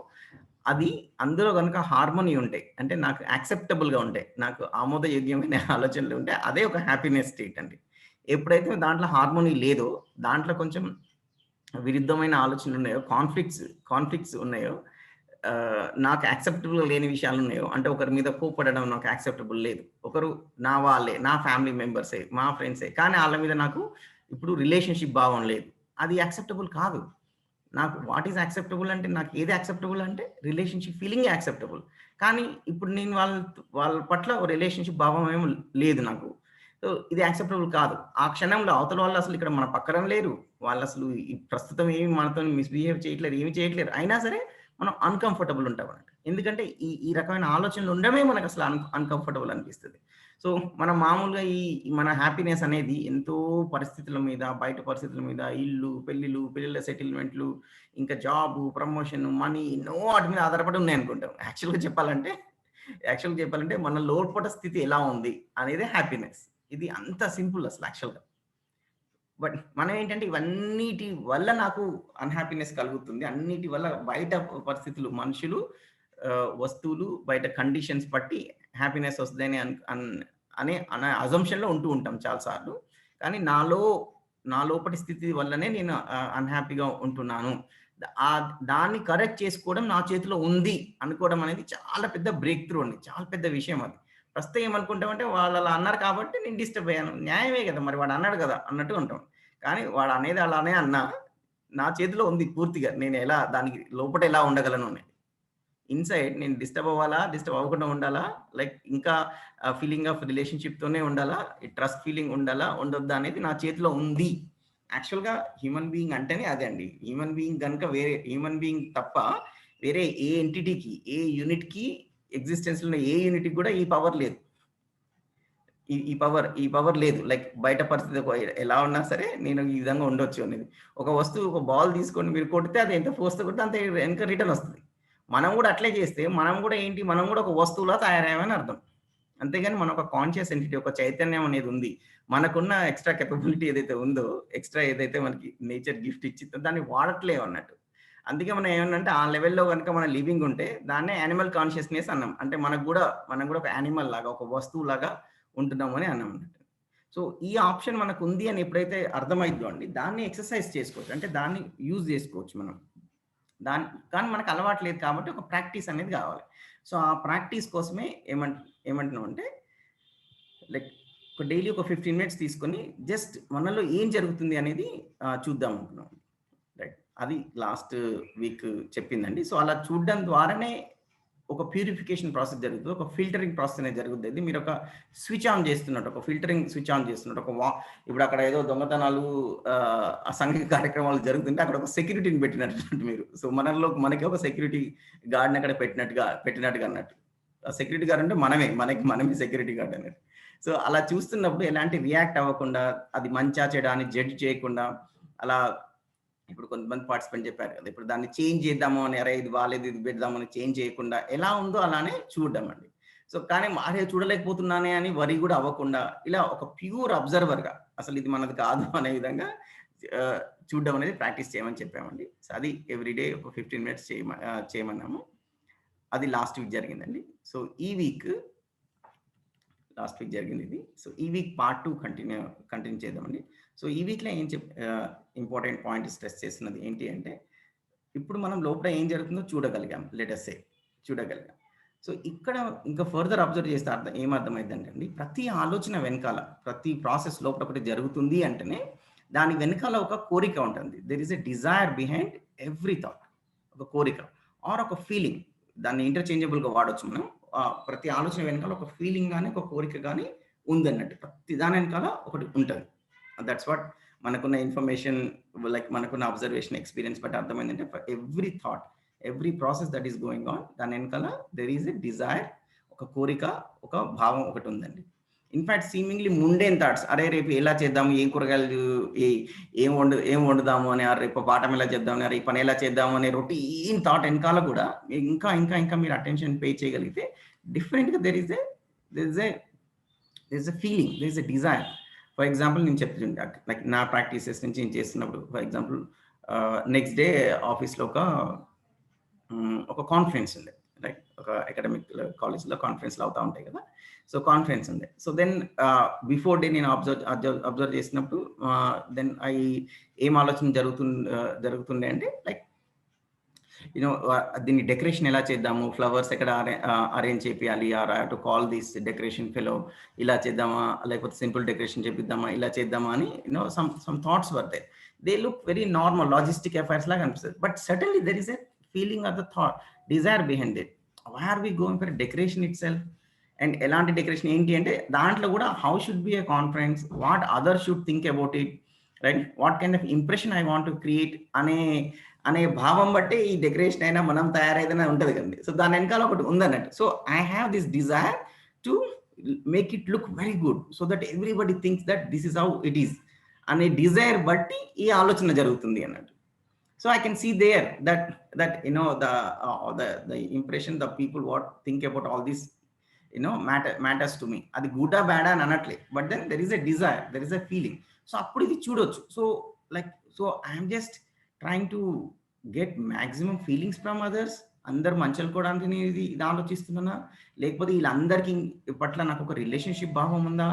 అది అందులో కనుక హార్మోనీ ఉంటాయి, అంటే నాకు యాక్సెప్టబుల్గా ఉంటాయి, నాకు ఆమోదయోగ్యమైన ఆలోచనలు ఉంటే, అదే ఒక హ్యాపీనెస్ స్టేట్ అండి. ఎప్పుడైతే దాంట్లో హార్మోనీ లేదో, దాంట్లో కొంచెం విరుద్ధమైన ఆలోచనలు ఉన్నాయో, కాన్ఫ్లిక్ట్స్ ఉన్నాయో, నాకు యాక్సెప్టబుల్ లేని విషయాలు ఉన్నాయో, అంటే ఒకరి మీద కోప్పడడం నాకు యాక్సెప్టబుల్ లేదు. ఒకరు నా వాళ్ళే, నా ఫ్యామిలీ మెంబర్సే, మా ఫ్రెండ్సే, కానీ వాళ్ళ మీద నాకు ఇప్పుడు రిలేషన్షిప్ బాగుండలేదు. అది యాక్సెప్టబుల్ కాదు. నాకు వాట్ ఈజ్ యాక్సెప్టబుల్ అంటే, నాకు ఏది యాక్సెప్టబుల్ అంటే రిలేషన్షిప్ ఫీలింగ్ యాక్సెప్టబుల్. కానీ ఇప్పుడు నేను వాళ్ళ పట్ల రిలేషన్షిప్ భావం ఏమో లేదు నాకు. సో ఇది యాక్సెప్టబుల్ కాదు. ఆ క్షణంలో అవతల వాళ్ళు అసలు ఇక్కడ మన పక్కన లేరు. వాళ్ళు అసలు ఈ ప్రస్తుతం ఏమి మనతో మిస్‌బిహేవ్ చేయట్లేదు, ఏమి చేయట్లేరు. అయినా సరే మనం అన్‌కంఫర్టబుల్ ఉంటామన్నమాట. ఎందుకంటే ఈ రకమైన ఆలోచనలు ఉండడమే మనకు అసలు అన్‌కంఫర్టబుల్ అనిపిస్తది. సో మనం మామూలుగా మన హ్యాపీనెస్ అనేది ఎంతో పరిస్థితుల మీద, బయట పరిస్థితుల మీద, ఇల్లు, పెళ్ళిళ్ళ సెటిల్మెంట్లు, ఇంకా జాబు, ప్రమోషన్, మనీ, ఎన్నో వాటి మీద ఆధారపడి ఉన్నాయనుకుంటాం. యాక్చువల్‌గా చెప్పాలంటే మన లోపట స్థితి ఎలా ఉంది అనేదే హ్యాపీనెస్. ఇది అంత సింపుల్ అసలు యాక్చువల్‌గా. బట్ మనం ఏంటంటే ఇవన్నిటి వల్ల నాకు అన్‌హ్యాపీనెస్ కలుగుతుంది. అన్నిటి వల్ల బయట పరిస్థితులు, మనుషులు, వస్తువులు, బయట కండిషన్స్ బట్టి హ్యాపీనెస్ వస్తదని అనే అజంప్షన్‌లో ఉంటూ ఉంటాం చాలా సార్లు. కానీ నా లోపటి స్థితి వల్లనే నేను అన్‌హ్యాపీగా ఉంటున్నాను. దాన్ని కరెక్ట్ చేసుకోవడం నా చేతిలో ఉంది అనుకోవడం అనేది చాలా పెద్ద బ్రేక్ త్రూ అండి. చాలా పెద్ద విషయం అది. ప్రస్తుతం ఏమనుకుంటామంటే వాళ్ళు అలా అన్నారు కాబట్టి నేను డిస్టర్బ్ అయ్యాను. న్యాయమే కదా! మరి వాడు అన్నాడు కదా! అన్నట్టు ఉంటాం. కానీ వాడు అనేది అలానే అన్నా, నా చేతిలో ఉంది పూర్తిగా. నేను దానికి లోపట ఎలా ఉండగలను అనేది. ఇన్‌సైడ్ నేను డిస్టర్బ్ అవ్వాలా? డిస్టర్బ్ అవ్వకుండా ఉండాలా? లైక్ ఇంకా ఫీలింగ్ ఆఫ్ రిలేషన్‌షిప్‌తోనే ఉండాలా? ట్రస్ట్ ఫీలింగ్ ఉండాలా? ఉండొద్దా? అనేది నా చేతిలో ఉంది. యాక్చువల్‌గా హ్యూమన్ బీయింగ్ అంటేనే అదే అండి. హ్యూమన్ బీయింగ్ గనుక వేరే హ్యూమన్ బీయింగ్ తప్ప వేరే ఏ ఎంటిటీకి, ఏ యూనిట్‌కి, ఎగ్జిస్టెన్స్‌లో ఉన్న ఏ యూనిట్‌కి కూడా ఈ పవర్ లేదు. ఈ పవర్ లేదు. లైక్ బయట పరిస్థితి ఎలా ఉన్నా సరే నేను ఈ విధంగా ఉండొచ్చు అనేది. ఒక వస్తువు, ఒక బాల్ తీసుకొని మీరు కొడితే అది ఎంత ఫోర్స్‌తో కొడితే అంత వెనక రిటర్న్ వస్తది. మనం కూడా అట్లే చేస్తే మనం కూడా ఒక వస్తువులా తయారయ్యామని అర్థం. అంతేగాని మనం ఒక కాన్షియస్ ఎంటిటీ, ఒక చైతన్యం అనేది ఉంది. మనకున్న ఎక్స్‌ట్రా కేపబిలిటీ ఏదైతే ఉందో, ఎక్స్‌ట్రా ఏదైతే మనకి నేచర్ గిఫ్ట్ ఇచ్చిందో దాన్ని వాడట్లేము అన్నట్టు. అందుకే మనం ఏమన్నంటే ఆ లెవెల్‌లో గనుక మన లివింగ్ ఉంటే దాన్నే యానిమల్ కాన్షియస్‌నెస్ అన్నాం. అంటే మనం కూడా ఒక యానిమల్ లాగా, ఒక వస్తువులాగా ఉంటున్నాము అని అన్నాం అన్నట్టు. సో ఈ ఆప్షన్ మనకు ఉంది అని ఎప్పుడైతే అర్థమైద్దో అండి, దాన్ని ఎక్సర్సైజ్ చేసుకోవచ్చు. అంటే దాన్ని యూజ్ చేసుకోవచ్చు మనం. కానీ మనకు అలవాటు లేదు కాబట్టి ఒక ప్రాక్టీస్ అనేది కావాలి. సో ఆ ప్రాక్టీస్ కోసమే ఏమంటున్నాం అంటే లైక్ ఒక డైలీ ఒక 15 మినిట్స్ తీసుకొని జస్ట్ మనలో ఏం జరుగుతుంది అనేది చూద్దాం అనుకున్నాం. రైట్, అది లాస్ట్ వీక్ చెప్పిందండి. సో అలా చూడడం ద్వారానే ఒక ప్యూరిఫికేషన్ ప్రాసెస్ జరుగుతుంది, ఒక ఫిల్టరింగ్ ప్రాసెస్ అనేది జరుగుతుంది. మీరు ఒక స్విచ్ ఆన్ చేస్తున్నట్టు, ఒక ఫిల్టరింగ్ స్విచ్ ఆన్ చేస్తున్నట్టు, ఇప్పుడు అక్కడ ఏదో దొంగతనాలు, అసాంఘిక కార్యక్రమాలు జరుగుతుంటే అక్కడ ఒక సెక్యూరిటీని పెట్టినట్టు మీరు. సో మనకి ఒక సెక్యూరిటీ గార్డ్ని అక్కడ పెట్టినట్టుగా అన్నట్టు. ఆ సెక్యూరిటీ గార్డ్ అంటే మనమే సెక్యూరిటీ గార్డ్ అన్నట్టు. సో అలా చూస్తున్నప్పుడు ఎలాంటి రియాక్ట్ అవ్వకుండా, అది మంచా చెడా అని జడ్జ్ చేయకుండా, అలా ఇప్పుడు కొంతమంది పార్టిసిపెంట్ చెప్పారు కదా, ఇప్పుడు దాన్ని చేంజ్ చేద్దాము అని, అరే ఇది బాగాలేదు ఇది పెడదామని చేంజ్ చేయకుండా ఎలా ఉందో అలానే చూడడం అండి. సో కానీ అరే చూడలేకపోతున్నానే అని వరి కూడా అవ్వకుండా, ఇలా ఒక ప్యూర్ అబ్జర్వర్గా అసలు ఇది మనది కాదు అనే విధంగా చూడడం అనేది ప్రాక్టీస్ చేయమని చెప్పామండి. సో అది ఎవ్రీడే ఒక 15 మినిట్స్ చేయమన్నాము. అది లాస్ట్ వీక్ జరిగిందండి. సో ఈ వీక్ లాస్ట్ వీక్ జరిగింది ఇది. సో ఈ వీక్ పార్ట్ 2 కంటిన్యూ చేద్దామండి. సో ఈ వీక్లో ఇంపార్టెంట్ పాయింట్ స్ట్రెస్ చేస్తున్నది ఏంటి అంటే, ఇప్పుడు మనం లోపల ఏం జరుగుతుందో చూడగలిగాం, చూడగలిగాం. సో ఇక్కడ ఇంకా ఫర్దర్ అబ్జర్వ్ చేస్తే ఏమర్థమైందంటే అండి, ప్రతి ఆలోచన వెనకాల, ప్రతి ప్రాసెస్ లోపల ఒకటి జరుగుతుంది అంటేనే దాని వెనకాల ఒక కోరిక ఉంటుంది. There is a desire behind every thought. ఒక కోరిక ఆర్ ఒక ఫీలింగ్, దాన్ని ఇంటర్చేంజబుల్గా వాడచ్చు మనం. ప్రతి ఆలోచన వెనకాల ఒక ఫీలింగ్ కానీ ఒక కోరిక కానీ ఉందన్నట్టు. ప్రతి దాని వెనకాల ఒకటి ఉంటుంది. దట్స్ వాట్ మనకున్న ఇన్ఫర్మేషన్, లైక్ మనకున్న అబ్జర్వేషన్ ఎక్స్పీరియన్స్ బట్టి అర్థమైందంటే, for every thought, every process that is going on, దాని వెనకాల దెర్ ఈస్ ఎ డిజైర్, ఒక కోరిక, ఒక భావం ఒకటి ఉందండి. ఇన్ఫాక్ట్ సీమింగ్లీ ముండేన్ థాట్స్, అరే రేపు ఎలా చేద్దాము, ఏం కూరగాయలు, ఏం వండుదాము అని, రేపు పాఠం ఎలా చేద్దామని, అరే ఈ పని ఎలా చేద్దాము అనే రొటీన్ థాట్ వెనకాల కూడా ఇంకా ఇంకా ఇంకా మీరు అటెన్షన్ పే చేయగలిగితే డెఫినెట్గా there is a feeling, there is a desire. For example నేను చెప్తుంటా, లైక్ నా ప్రాక్టీసెస్ నుంచి నేను చేస్తున్నప్పుడు, ఫర్ ఎగ్జాంపుల్ నెక్స్ట్ డే ఆఫీస్లో ఒక కాన్ఫరెన్స్ ఉంది. రైట్. ఒక అకాడమిక్ కాలేజ్లో కాన్ఫరెన్స్లు అవుతూ ఉంటాయి కదా. సో కాన్ఫరెన్స్ ఉంది. సో దెన్ బిఫోర్ డే నేను అబ్జర్వ్ చేసినప్పుడు దెన్ ఏం ఆలోచన జరుగుతుండే అంటే లైక్ యూనో దీన్ని డెకరేషన్ ఎలా చేద్దాము, ఫ్లవర్స్ ఎక్కడ అరేంజ్ చేయాలి, or to call this decoration fellow, ఇలా చేద్దామా లేకపోతే సింపుల్ డెకరేషన్ చేపిద్దామా, ఇలా చేద్దామా అని you know some thoughts were there. They look very normal logistic affairs లాగా అనిపిస్తుంది. But suddenly there is a feeling of the thought, desire behind it. Why are we going for decoration itself? And ఎలాంటి decoration ఏంటి అంటే దాంట్లో కూడా how should be a conference, what other should think about it, right, what kind of impression I want to create అనే భావం బట్టి ఈ decoration అయినా మనం తయారైతేనే ఉంటుంది కదండి. సో దాని వెనకాల ఒకటి ఉందన్నట్టు. So I have this desire to make it look very good so that everybody thinks that this is how it is అనే డిజైర్ బట్టి ఈ ఆలోచన జరుగుతుంది అన్నట్టు. So I can see there that you know the impression the people what think about all this you know matters to me. అది గుడా బ్యాడా అని అనట్లే, but then there is a desire, there is a feeling. So అప్పుడు ఇది చూడొచ్చు. So like so I'm just trying to get maximum feelings from others. అందరు మంచి అనుకోవడానికి నేను ఇది ఆలోచిస్తున్నానా, లేకపోతే వీళ్ళందరికీ పట్ల నాకు ఒక రిలేషన్షిప్ భావం ఉందా?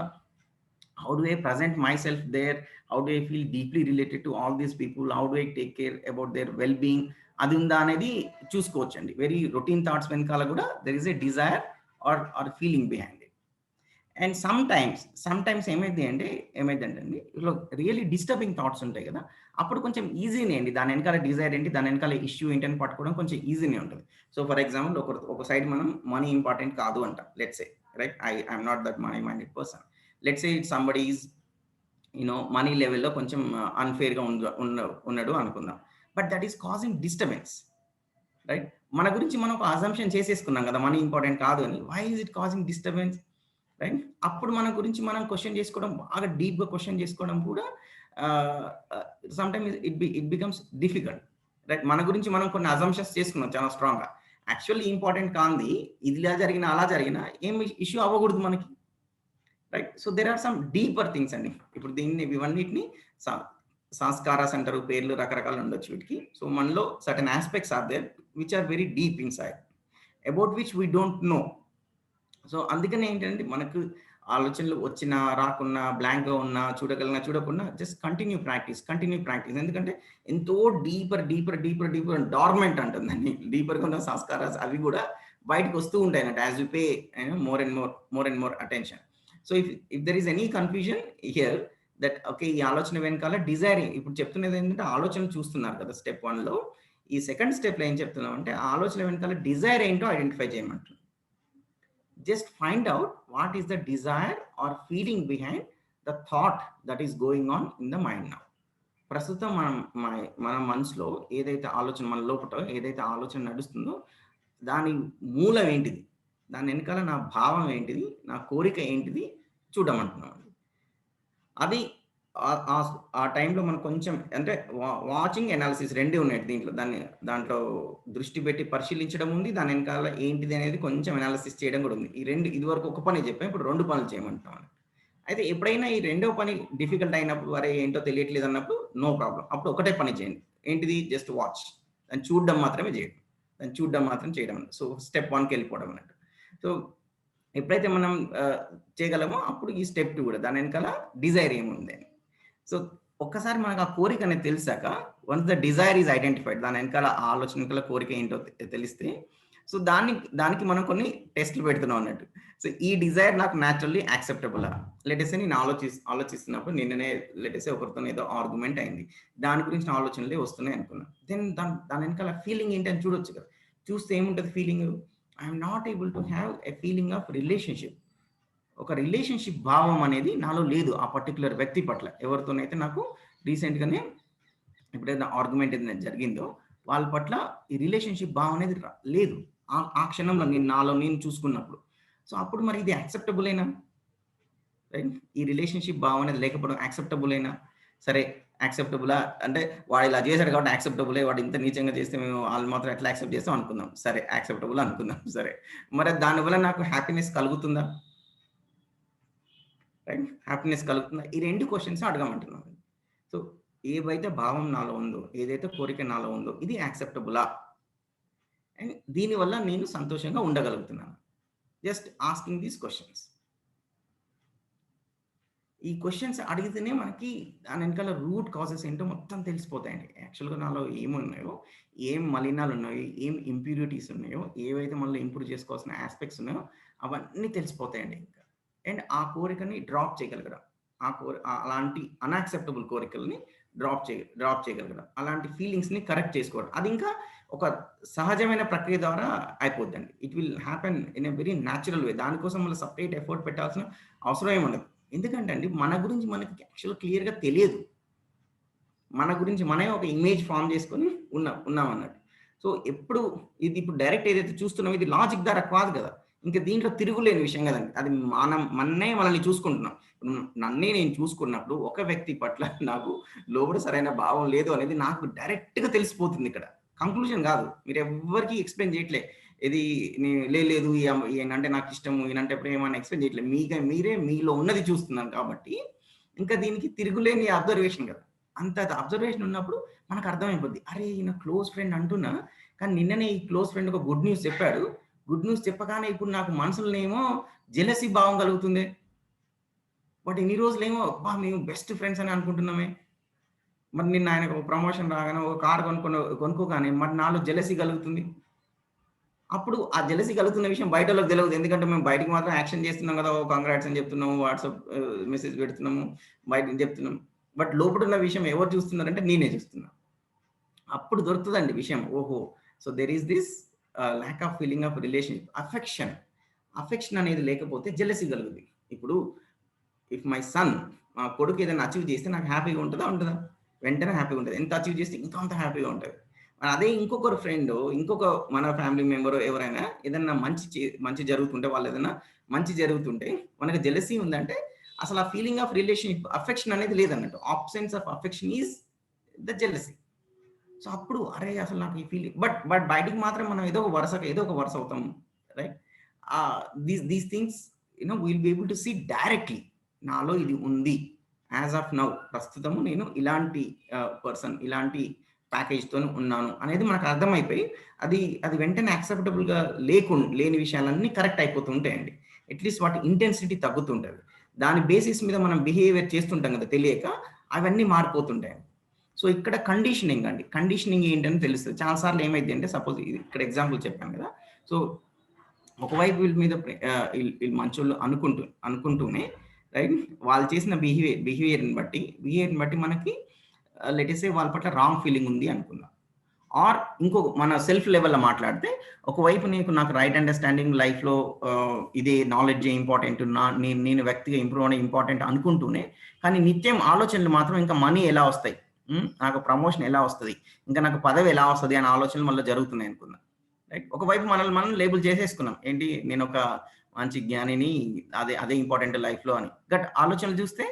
How do I present myself there, how do I feel deeply related to all these people, how do I take care about their well being, అది ఉందా అనేది చూసుకోవచ్చండి. వెరీ రొటీన్ థాట్స్ వెనకాల కూడా there is a desire or feeling behind it. And sometimes ఏమైందంటే అండి ఇట్లా really disturbing thoughts ఉంటాయి కదా, అప్పుడు కొంచెం ఈజీనే అండి దాని వెనకాల డిజైర్ ఏంటి, దాని వెనకాల ఇష్యూ ఏంటి అని పట్టుకోవడం కొంచెం ఈజీనే ఉంటుంది. సో ఫర్ ఎగ్జాంపుల్ ఒక సైడ్ మనం మనీ ఇంపార్టెంట్ కాదు అంటాం, let's say, right, I'm not that money minded person. Let's say it somebody is you know money లెవెల్లో కొంచెం అన్ఫేర్గా ఉన్నాడు అనుకుందాం, but that is causing disturbance, right. మన గురించి మనం ఒక అజంప్షన్ చేసేసుకున్నాం కదా మనీ ఇంపార్టెంట్ కాదు అని. Why is it causing disturbance, right? అప్పుడు మన గురించి మనం క్వశ్చన్ చేసుకోవడం, బాగా డీప్గా క్వశ్చన్ చేసుకోవడం కూడా sometimes it becomes difficult, right. మన గురించి మనం కొన్ని అజంప్షన్స్ చేసుకున్నాం చాలా స్ట్రాంగ్గా. యాక్చువల్లీ ఇంపార్టెంట్ కాంది ఇది ఇలా జరిగినా అలా జరిగినా ఏం ఇష్యూ అవ్వకూడదు మనకి, right. So there are some deeper things అండి. ఇప్పుడు ఇవన్నిటిని సంస్కారాస్ అంటారు, పేర్లు రకరకాలు ఉండొచ్చు వీటికి. సో మనలో certain aspects are there which are very deep inside about which we don't know. సో అందుకని ఏంటంటే మనకు ఆలోచనలు వచ్చినా రాకున్నా, బ్లాంక్గా ఉన్నా, చూడగలనా చూడకుండా జస్ట్ కంటిన్యూ ప్రాక్టీస్. ఎందుకంటే ఎంతో డీపర్ డార్మెంట్ అంటుందండి, డీపర్గా ఉన్న సంస్కారాలు అవి కూడా బయటకు వస్తూ ఉంటాయి అన్నట్టు as you pay more and more attention. So if there is any confusion here that okay ఈ ఆలోచన వెనకాల డిజైరింగ్, ఇప్పుడు చెప్తున్నది ఏంటంటే ఆలోచన చూస్తున్నారు కదా స్టెప్ 1లో. ఈ సెకండ్ స్టెప్లో ఏం చెప్తున్నాం అంటే ఆలోచన వెనకాల డిజైర్ ఏంటో identify చేయమంటున్నాం. Just find out what is the desire or feeling behind the thought that is going on in the mind now. ప్రస్తుతం మన మనసులో ఏదైతే ఆలోచన, మన లోపల ఏదైతే ఆలోచన నడుస్తుందో దాని మూలం ఏంటిది, దాని వెనకాల నా భావం ఏంటిది, నా కోరిక ఏంటిది చూడమంటున్నాం. అది ఆ టైంలో మనం కొంచెం అంటే వాచింగ్ అనాలిసిస్ రెండే ఉన్నాయి దాంట్లో దృష్టి పెట్టి పరిశీలించడం ఉంది, దాని వెనకాల ఏంటిది అనేది కొంచెం అనాలిసిస్ చేయడం కూడా ఉంది. ఈ రెండు ఇదివరకు ఒక పని చెప్పాం, ఇప్పుడు 2 పనులు చేయమంటాం. అయితే ఎప్పుడైనా ఈ రెండో పని డిఫికల్ట్ అయినప్పుడు, వరే ఏంటో తెలియట్లేదు అన్నప్పుడు నో ప్రాబ్లం, అప్పుడు ఒకటే పని చేయండి. ఏంటిది? జస్ట్ వాచ్, దాన్ని చూడడం మాత్రమే చేయడం. సో స్టెప్ 1కి వెళ్ళిపోవడం అన్నట్టు. సో ఎప్పుడైతే మనం చేయగలమో అప్పుడు ఈ స్టెప్ 2 కూడా దాని వెనకాల డిజైర్ ఏముంది అని. సో ఒక్కసారి మనకు ఆ కోరిక అనేది తెలిసాక, once the desire is identified, దాని వెనకాల ఆలోచన వెనకాల కోరిక ఏంటో తెలిస్తే, సో దానికి మనం కొన్ని టెస్ట్లు పెడుతున్నాం అన్నట్టు. సో ఈ డిజైర్ నాకు న్యాచురల్లీ యాక్సెప్టబుల్. లెటెసే నేను ఆలోచిస్తున్నప్పుడు నిన్ననే లెటెసే ఒకరితో ఏదో ఆర్గ్యుమెంట్ అయింది, దాని గురించి ఆలోచనలే వస్తున్నాయి అనుకున్నాను. దెన్ దాని వెనకాల ఫీలింగ్ ఏంటి అని చూడొచ్చు కదా. చూస్తే ఏముంటుంది feeling? I'm not able to have a feeling of relationship. ఒక రిలేషన్షిప్ భావం అనేది నాలో లేదు ఆ పర్టికులర్ వ్యక్తి పట్ల. ఎవరితోనైతే నాకు రీసెంట్గానే ఎప్పుడైతే ఆర్గ్యుమెంట్ ఏదైనా జరిగిందో వాళ్ళ పట్ల ఈ రిలేషన్షిప్ భావం అనేది లేదు ఆ క్షణంలో నాలో నేను చూసుకున్నప్పుడు. సో అప్పుడు మరి ఇది యాక్సెప్టబుల్ అయినా, రైట్? ఈ రిలేషన్షిప్ భావం అనేది లేకపోవడం యాక్సెప్టబుల్ అయినా? సరే యాక్సెప్టబులా అంటే వాడు ఇలా చేశాడు కాబట్టి యాక్సెప్టబులే, వాడు ఇంత నీచంగా చేస్తే మేము వాళ్ళు మాత్రం ఎట్లా యాక్సెప్ట్ చేస్తాం అనుకుందాం. సరే యాక్సెప్టబుల్ అనుకుందాం. సరే మరి దానివల్ల నాకు హ్యాపీనెస్ కలుగుతుందా? రైట్, హ్యాపీనెస్ కలుగుతుందా? ఈ 2 క్వశ్చన్స్ అడగమంటున్నాను. సో ఏవైతే భావం నాలో ఉందో, ఏదైతే కోరిక నాలో ఉందో, ఇది యాక్సెప్టబులా? అండ్ దీనివల్ల నేను సంతోషంగా ఉండగలుగుతున్నాను. Just asking these questions. ఈ క్వశ్చన్స్ అడిగితేనే మనకి దాని వెనకాల రూట్ కాజెస్ ఏంటో మొత్తం తెలిసిపోతాయండి. యాక్చువల్‌గా నాలో ఏమున్నాయో, ఏం మలినాలు ఉన్నాయో, ఏం ఇంప్యూరిటీస్ ఉన్నాయో, ఏవైతే మనలో ఇంప్రూవ్ చేసుకోవాల్సిన యాస్పెక్ట్స్ ఉన్నాయో అవన్నీ తెలిసిపోతాయండి ఇంకా. అండ్ ఆ కోరికని డ్రాప్ చేయగలగడం. అలాంటి అన్‌యాక్సెప్టబుల్ కోరికల్ని డ్రాప్ చేయగలగడం. అలాంటి ఫీలింగ్స్‌ని కరెక్ట్ చేసుకోవడం. అది ఇంకా ఒక సహజమైన ప్రక్రియ ద్వారా అయిపోద్దండి. It will happen in a very natural way. దానికోసం మళ్ళీ సెపరేట్ ఎఫర్ట్ పెట్టాల్సిన అవసరం ఏమి ఉండదు. ఎందుకంటే అండి మన గురించి మనకి యాక్చువల్‌గా క్లియర్‌గా తెలియదు. మన గురించి మనమే ఒక ఇమేజ్ ఫార్మ్ చేసుకొని ఉన్నాం అన్నట్టు. సో ఎప్పుడు ఇది ఇప్పుడు డైరెక్ట్ ఏదైతే చూస్తున్నామో ఇది లాజిక్ ద్వారా కాదు కదా! ఇంక దీంట్లో తిరుగులేని విషయం కదండి. అది మనల్ని చూసుకుంటున్నాం. నన్నే నేను చూసుకున్నప్పుడు ఒక వ్యక్తి పట్ల నాకు లోపల సరైన భావం లేదు అనేది నాకు డైరెక్ట్‌గా తెలిసిపోతుంది ఇక్కడ. కంక్లూజన్ కాదు. మీరు ఎవ్వరికీ ఎక్స్‌ప్లెయిన్ చేయట్లే. ఇది లేదు ఈయనంటే నాకు ఇష్టము, ఈయనంటే ప్రేమ అని ఎక్స్‌ప్లెయిన్ చేయట్లేదు. మీరే మీలో ఉన్నది చూస్తున్నారు కాబట్టి ఇంకా దీనికి తిరుగులేని అబ్జర్వేషన్ కదా! అంత అబ్జర్వేషన్ ఉన్నప్పుడు మనకు అర్థమైపోద్ది. అరే! ఈయన క్లోజ్ ఫ్రెండ్ అంటున్నా, కానీ నిన్ననే ఈ క్లోజ్ ఫ్రెండ్ ఒక గుడ్ న్యూస్ చెప్పాడు. గుడ్ న్యూస్ చెప్పగానే ఇప్పుడు నాకు మనసులోనేమో జెలసీ భావం కలుగుతుంది. బట్ ఇన్ని రోజులేమో అబ్బా! మేము బెస్ట్ ఫ్రెండ్స్ అని అనుకుంటున్నామే. మరి నిన్న ఆయనకు ఒక ప్రమోషన్ రాగానే ఒక కార్ కొనుక్కోగానే మరి నాలో జెలసీ కలుగుతుంది. అప్పుడు ఆ జెలసీ కలుగుతున్న విషయం బయటోళ్ళకి తెలవదు. ఎందుకంటే మేము బయటికి మాత్రం యాక్షన్ చేస్తున్నాం కదా! ఓహ్! కంగ్రాట్స్ అని చెప్తున్నాము. వాట్సాప్ మెసేజ్ పెడుతున్నాము. బయటకి చెప్తున్నాం. బట్ లోపటున్న విషయం ఎవరు చూస్తున్నారంటే నేనే చూస్తున్నా. అప్పుడు దొరుకుతదండి విషయం. ఓహో! So there is this lack of feeling of relationship. Affection అనేది లేకపోతే జెలసీ కలుగుద్ది. ఇప్పుడు ఇఫ్ మై సన్ మా కొడుకు ఏదైనా అచీవ్ చేస్తే నాకు హ్యాపీగా ఉంటదా? వెంటనే హ్యాపీగా ఉంటది. ఎంత అచీవ్ చేస్తే ఇంకా అంత హ్యాపీగా ఉంటది. అదే ఇంకొకరు ఫ్రెండ్, ఇంకొక మన ఫ్యామిలీ మెంబర్ ఎవరైనా ఏదన్నా మంచి జరుగుతుంటే వాళ్ళు ఏదైనా మంచి జరుగుతుంటే మనకు జెలసీ ఉందంటే అసలు ఆ ఫీలింగ్ ఆఫ్ రిలేషన్‌షిప్ అఫెక్షన్ అనేది లేదన్నట్టు. Absence of affection is the jealousy. So అప్పుడు అరే! అసలు నాకు ఈ ఫీలింగ్ బట్ బయటికి మాత్రం మనం ఏదో ఒక వరుస అవుతాం. Right? These things will be able to see directly. నాలో ఇది ఉంది. యాజ్ ఆఫ్ నౌ ప్రస్తుతము నేను ఇలాంటి పర్సన్, ఇలాంటి ప్యాకేజ్‌తోని ఉన్నాను అనేది మనకు అర్థమైపోయి అది వెంటనే యాక్సెప్టబుల్‌గా లేని విషయాలన్నీ కరెక్ట్ అయిపోతూ ఉంటాయండి. అట్‌లీస్ట్ వాటి ఇంటెన్సిటీ తగ్గుతుంటది. దాని బేసిస్ మీద మనం బిహేవియర్ చేస్తుంటాం కదా తెలియక అవన్నీ మారిపోతుంటాయి. సో ఇక్కడ కండిషనింగ్ అండి. కండిషనింగ్ ఏంటని తెలుస్తది. చాలా సార్లు ఏమైద్ది అంటే సపోజ్ ఇక్కడ ఎగ్జాంపుల్ చెప్పాను కదా! సో ఒకవైపు వీళ్ళ మీద వీళ్ళు మంచోళ్ళు అనుకుంటూనే రైట్ వాళ్ళు చేసిన బిహేవియర్‌ని బట్టి మనకి లెట్ అస్ సే వాళ్ళ పట్ల రాంగ్ ఫీలింగ్ ఉంది అనుకుందాం. ఆర్ ఇంకొక మన సెల్ఫ్ లెవెల్‌లో మాట్లాడితే ఒకవైపు నాకు రైట్ అండర్‌స్టాండింగ్ లైఫ్‌లో ఇదే నాలెడ్జే ఇంపార్టెంట్. నేను వ్యక్తిగా ఇంప్రూవ్ అవ్వడం ఇంపార్టెంట్ అనుకుంటూనే కానీ నిత్యం ఆలోచనలు మాత్రం ఇంకా మనీ ఎలా వస్తాయి? నాకు ప్రమోషన్ ఎలా వస్తది? ఇంకా నాకు పదవి ఎలా వస్తది? అనే ఆలోచనలు మళ్ళీ జరుగుతున్నాయి అనుకుందాం. రైట్? ఒకవైపు మనల్ని మనం లేబుల్ చేసేసుకున్నాం. ఏంటి నేనొక మంచి జ్ఞానిని, అదే ఇంపార్టెంట్ లైఫ్‌లో అని. బట్ ఆలోచనలు చూస్తే